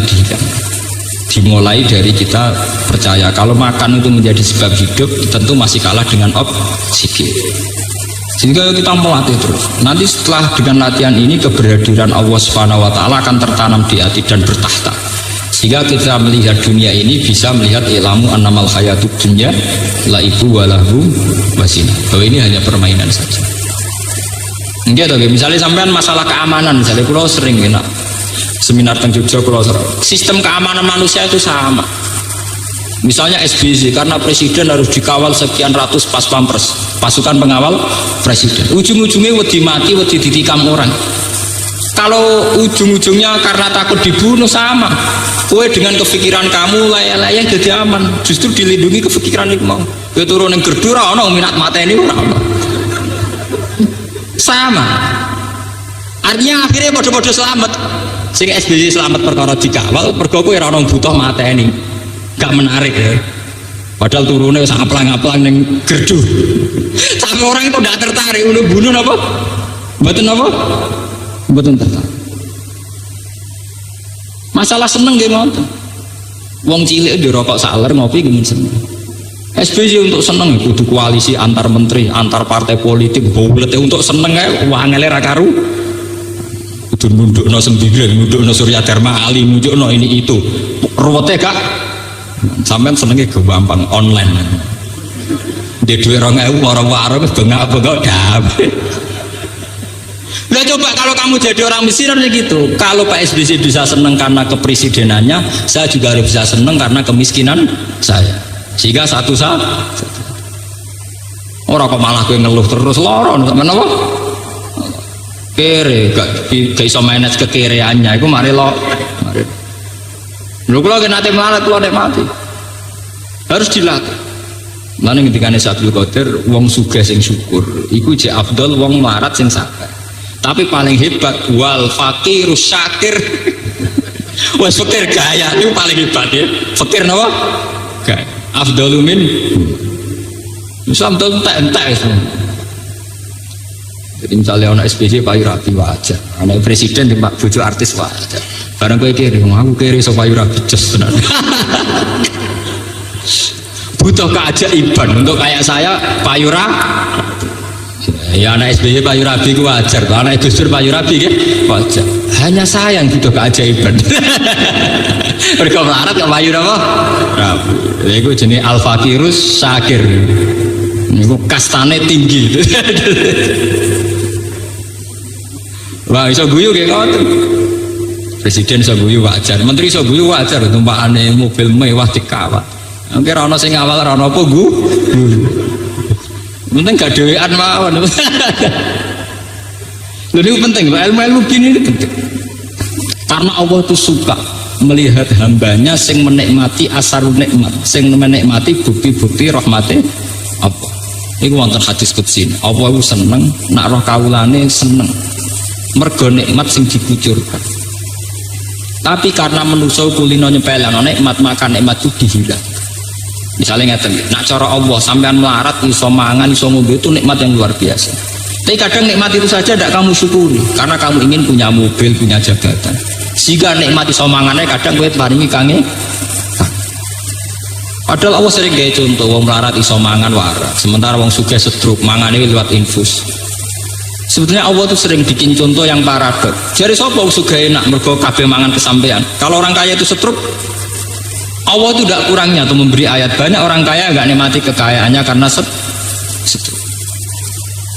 dimulai dari kita percaya kalau makan itu menjadi sebab hidup tentu masih kalah dengan oksigen. Sehingga kita melatih terus. Nanti setelah dengan latihan ini keberhadiran Allah Subhanahu wa ta'ala akan tertanam di hati dan bertahta. Sehingga kita melihat dunia ini bisa melihat ilmu annamal hayatud dunya laibu walahu wasinah. Bahwa ini hanya permainan saja. Nggih to, misalnya sampean masalah keamanan, misalnya kula sering enak seminar teng Jogja kula sistem keamanan manusia itu sama. Misalnya SBY karena presiden harus dikawal sekian ratus pas pampres, pasukan pengawal presiden. Ujung-ujungnya wedi mati, wedi ditikam orang. Kalau ujung-ujungnya karena takut dibunuh sama. Kowe dengan kepikiran kamu layak-layak jadi aman, justru dilindungi kepikiran itu mau. Kowe turun ning gerdu ora ono minat mateni ora ono. Sama. Artinya akhirnya padha-padha selamat. Sing SBY selamat perkara dikawal, perkara kowe ora ono butuh mateni. Gak menarik ya. Padahal turunnya saplang-aplang ning gerdu. Tapi orang itu tidak tertarik untuk bunuh apa? Mboten apa? Mboten tertarik. Masalah seneng nggih ngoten. Wong cilik dirokok saler ngopi nggih seneng. SBY untuk seneng kudu koalisi antar menteri, antar partai politik, bolete untuk seneng ae wangele ra karu. Kudu nundukno sendiri, nundukno Surya Dharma Ali, nundukno ini itu. Ruwete gak? Sampean senengnya gampang online. Dia duit 2.000 warung-warung bengak-bengok dapet. Nah coba kalau kamu jadi orang miskin harusnya gitu. Kalau Pak SBY bisa seneng karena kepresidenannya, saya juga harus bisa seneng karena kemiskinan saya. Sehingga satu saat orang kok malah gue ngeluh terus loron sama apa? Kere gak iso manage kekereannya. Itu mari lo. Lho kula nate melarat kula nek mati. Harus dilatih. Lan ngendikane Abdul Qadir wong sugih sing syukur iku jek afdal wong melarat sing sabar. Tapi paling hebat wal fakirus syakir. Wes fakir gaya itu paling hebat ya. Fakir napa? Gaya. Afdalu min Islam tuh entek semua. Jadi misalnya anak SBY payu rapi wajar, anak presiden di bojo artis wajar. Barang kowe kiri, aku kiri so payu rapi just tenan. Butuh keajaiban untuk kayak saya payu rapi. Ya anak SBY payu rapi ku wajar, anak Gus Dur payu rapi ya wajar. Hanya saya yang butuh keajaiban. Mereka melarat ke payu apa? Rapi. Itu jenis al-fakirus syakir. Ini kastane tinggi. Wah, iso guyu kayak ngoten. Presiden iso guyu wajar, menteri iso guyu wajar, tumpakane mobil mewah dikawal. Oke, ra ono sing awal ra ono apa penting gak dhewean mawon. Lha niku penting, ilmu-ilmu gini ini penting. Karena Allah itu suka melihat hambanya sing menikmati asarun nikmat, sing menikmati bukti-bukti rahmate apa. Iku wonten hadis qudsi. Allah itu seneng nak roh kawulane seneng. Mergo nikmat sing dikucurkan. Tapi karena manusa kulino nyepelano nikmat, maka nikmat itu dihilang. Misalnya ngeten, nak cara Allah sampean melarat iso mangan iso ngombe itu nikmat yang luar biasa. Tapi kadang nikmat itu saja tidak kamu syukuri karena kamu ingin punya mobil, punya jabatan. Sehingga nikmat iso mangane kadang kowe paringi kange. Padahal Allah sering gawe contoh wong melarat iso mangan waras, sementara wong sugih stroke mangane lewat infus. Sebetulnya Allah tuh sering bikin contoh yang paradok. Jadi sapa wong sugih enak mergo kabeh mangan kesampean. Kalau orang kaya itu stroke, Allah itu tidak kurangnya tuh memberi ayat. Banyak orang kaya enggak nikmati kekayaannya karena stroke.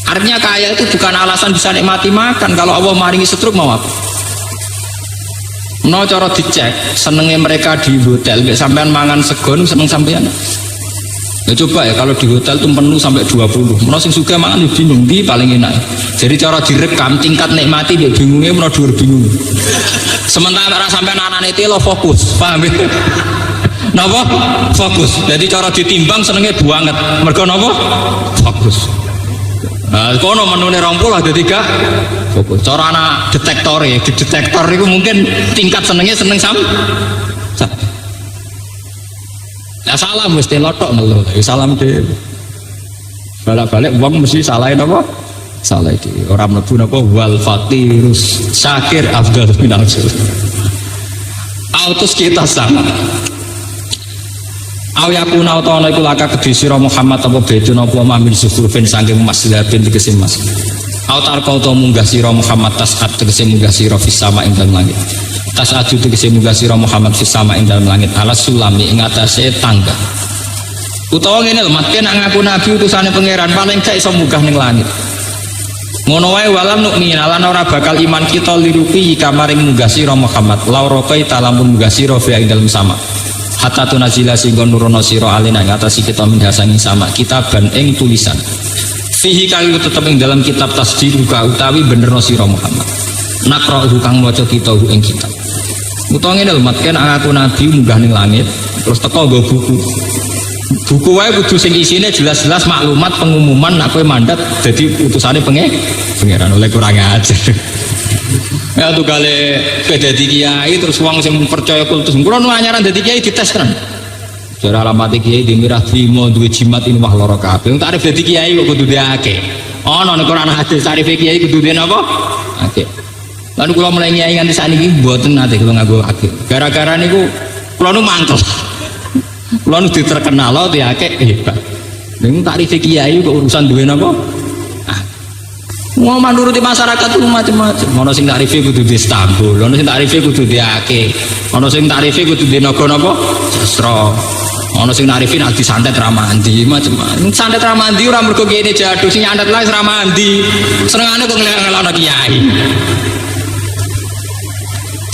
Artinya kaya itu bukan alasan bisa nikmati makan. Kalau Allah maringi stroke mau apa? No cara dicek senengnya mereka di hotel sampean mangan segon seneng sampean. Ya coba ya kalau di hotel tuh penuh sampai 20. Menawa sing sugih mangan yo bingung ndi paling enak. Jadi cara direkam tingkat nikmati dia bingungnya menawa dhuwur bingung. Sementara sampean anane telo fokus, paham ya? Napa? Fokus. Jadi cara ditimbang senengnya banget. Mergo napa? Fokus. Nah, kono menune 20 dadi gak fokus. Cara ana detektor ya, di detektor itu mungkin tingkat senengnya seneng sam. Ya salam mesti lotok ngeluh. Salam deh. Balik-balik uang mesti salahin apa? Salah itu. Orang mlebu napa wal fakirus syakir afdal minal jul. Autus kita sama. Aw yakuna utawa iku laka kedhi sira Muhammad apa bedun apa mamin sufrufin saking maslabin tegese mas. Aw tarka utawa munggah sira Muhammad tasat tegese munggah sira fis sama ing dalem langit. Tasatu tegese munggah sira Muhammad fis sama ing dalem langit alas sulami ing atase tangga. Utawa ngene lho, mat nak ngaku nabi utusane pangeran paling gak iso munggah ning langit. Ngono wae walam nu'min lan ora bakal iman kita lirupi kamaring munggah sira Muhammad lauraqai talamun munggah sira fi ing dalem sama hatta tunazila singgon nurono sira alina ing atase kita mindhasani sama kitaban ing tulisan fihi kang tetep ing dalam kitab tasdiq utawi benerno sira Muhammad naqra'u kang maca kita ing kitab utawa ngene lho mat ken aku nabi munggah ning langit terus teko nggo buku wae kudu sing isine jelas-jelas maklumat pengumuman nek kowe mandat dadi utusane pangeran oleh kurang ajar. Ya tuh kali dadi kiai terus wong sing percaya kultus kula nu anyaran dadi kiai dites tenan. Jare alamat kiai di Mirah Bimo duwe jimat ini wah lara kabeh. Tarif dadi kiai kok kudu diake. Ana nek Quran hadis tarif kiai kudu dene apa? Akeh. Lalu kula mulai kiai nganti sakniki mboten nate kula nganggo akeh. Gara-gara niku kula nu mangkel. Kula nu diterkenal lho diake hebat. Ning tarif kiai kok urusan duwe napa? Mau menuruti masyarakat itu macam-macam. Ono sing tarife kudu di Istanbul, ono sing tarife kudu di Aceh, ono sing tarife kudu di nopo-nopo sastra, ono sing tarife nak disantet ramandi macam-macam. Santet ramandi ora mergo kene jaduk sing nyantet lae ramandi. Senengane kok ngelak-ngelakno kiai.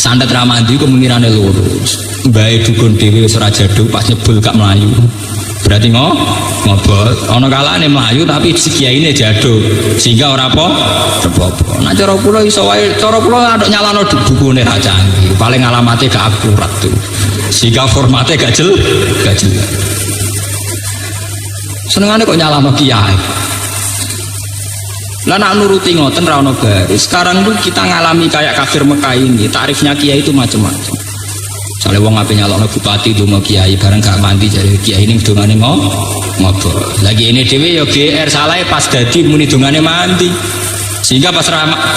Santet ramandi kok mengirane lurus. Mbae dukun dhewe wis ora jaduk pas nyebul gak mlayu. Berarti ngobot ana kalane mlayu tapi kiyaine jaduk sehingga ora apa nah cara kula iso wae cara kula aduk nyalano bukune ra canggih paling alamate gak akurat tuh sehingga formatnya gak jelas senengane kok nyalano kiai lah nak nuruti ngoten ra ono garis sekarang tuh kita ngalami kayak kafir Mekah ini tarifnya kiai itu macam-macam. Soalnya wong ape nyalokno bupati donga kiai bareng gak mandi jare kiai ning dongane ngobrol. Lagi ini dhewe ya GR salah pas dadi muni dongane mandi. Sehingga pas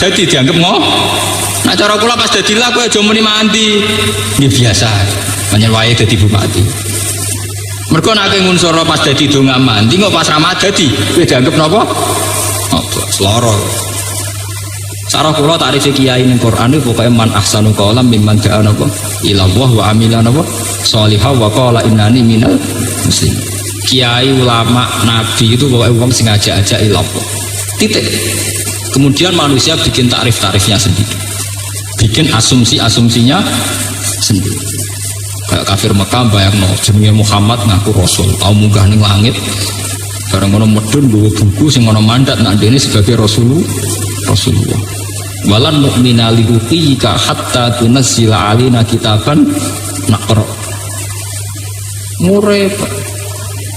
dadi dianggap Nah cara kula pas dadi lah kowe aja muni mandi. Nggih biasa. Panjen wae dadi bupati. Mergo nek ngunsur pas dadi donga mandi kok pas ramadhan dadi kowe dianggap napa? Ngobrol. Seloro. Sarah kula tarif kiai ning Quran iki pokoke man ahsanu qalam mimman da'a napa ila Allah wa amila napa sholihah wa qala innani minal muslimin. Kiai ulama nabi itu pokoke wong sing ngajak-ajak ila Allah. Titik. Kemudian manusia bikin tarif-tarifnya sendiri. Bikin asumsi-asumsinya sendiri. Kayak kafir Mekah bayangno jenenge Muhammad ngaku rasul, tau munggah ning langit. Bareng ngono medun nggawa buku sing ana mandat nak dene sebagai Rasulullah. Walan nu'mina liruqika hatta tunazzila alina kitaban naqra. Murep.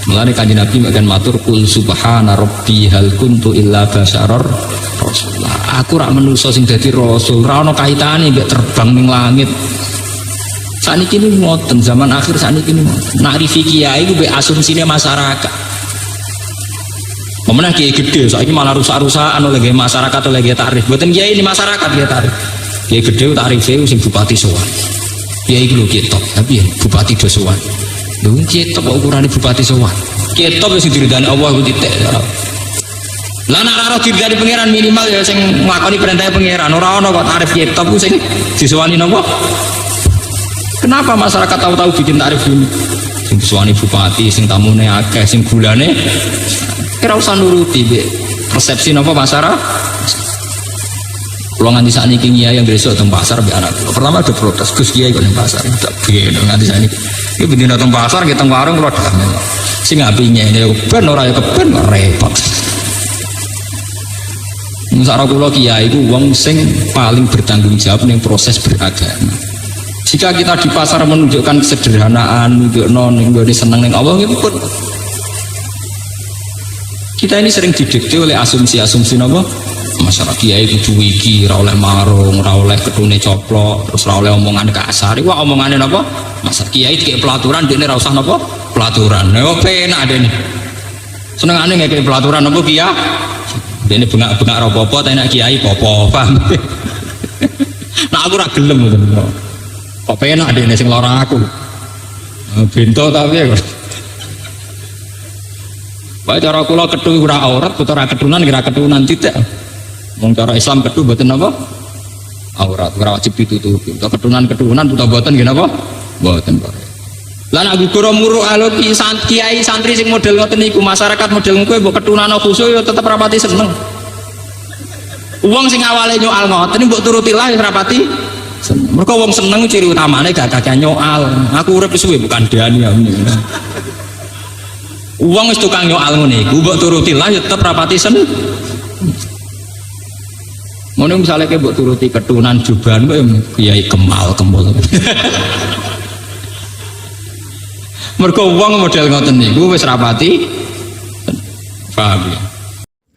Mulane kanjeng Nabi makan matur kul subhana rabbi hal kuntu illa basyarar rasulullah. Aku rak manusa sing dadi rasul, ora ana kaitane mbek terbang ning langit. Saniki niku ngoten zaman akhir saniki niku. Nak rifi kiai ku mbek asumsine masyarakat. Pemenang kiai gede, saiki malah rusak-rusakan oleh masyarakat oleh tarif. Buatan kiai ini masyarakat dia tarif. Kiai gede tarifnya sing bupati sowan. Kiai itu kitab, tapi ya bupati do sowan. Lho kitab ukuran bupati sowan. Kitab sing diridani Allah ku titik. Lah nek ora diridani pangeran minimal ya sing nglakoni perintah pangeran. Ora ana kok tarif kitab ku sing disowani napa? Kenapa masyarakat tahu-tahu bikin tarif dulu? Sing disowani bupati, sing tamune akeh, sing gulane kira usah nuruti be persepsi napa masyarakat. Kalau nganti saat ini kiai yang besok teng pasar be anak. Pertama ada protes Gus kiai kok teng pasar. Tak begini nganti saat ini. Iki bendina teng pasar kita teng warung kula damel. Sing apinya ini ben ora ya keben repot. Musara kula kiai iku wong sing paling bertanggung jawab ning proses beragama. Jika kita di pasar menunjukkan kesederhanaan, nunjukno ning nggone seneng ning Allah nggih pun. Kita ini sering didikte oleh asumsi-asumsi napa? Masyarakat kiai kudu iki, ora oleh marung, ora oleh ketune coplok, terus ora oleh omongan kasar. Iku omongane napa? Masyarakat kiai dikek pelaturan dene ora usah napa? Pelaturan. Nek penak dene. Senengane ngekek pelaturan napa kiai? Dene bengak-bengak ora apa-apa, tapi nek kiai apa-apa, paham. Nah aku ora gelem ngoten. Kok penak dene sing lara aku. Bento tapi ya. Baik cara kula kethu ora aurat, utawa ketunan kira ketunan titik. Wong cara Islam kethu mboten napa? Aurat, ora wajib ditutupi. Ketunan-ketunan utawa mboten nggih napa? Mboten. Lah nek guru muru alok kiai santri sing model ngoten niku masyarakat model kowe mbok ketunan khusus ya tetep rapati seneng. Wong sing awale nyoal ngoten mbok turuti lah wis rapati. Mergo wong seneng ciri utamane gak kakek nyoal. Aku urip suwe bukan dani ya. Wong wis tukang nyoal ngene iku mbok turuti lah ya tetep rapati seneng. Ngono misale ke mbok turuti ketunan juban kok Kiai Kemal Kemul. Mergo wong model ngoten niku wis rapati paham ya.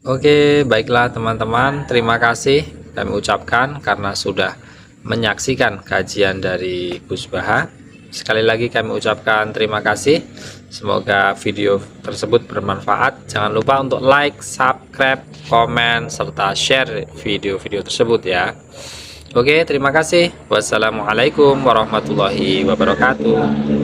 Oke, baiklah teman-teman, terima kasih kami ucapkan karena sudah menyaksikan kajian dari Gus Baha. Sekali lagi kami ucapkan terima kasih. Semoga video tersebut bermanfaat. Jangan lupa untuk like, subscribe, komen, serta share video-video tersebut ya. Oke, terima kasih. Wassalamualaikum warahmatullahi wabarakatuh.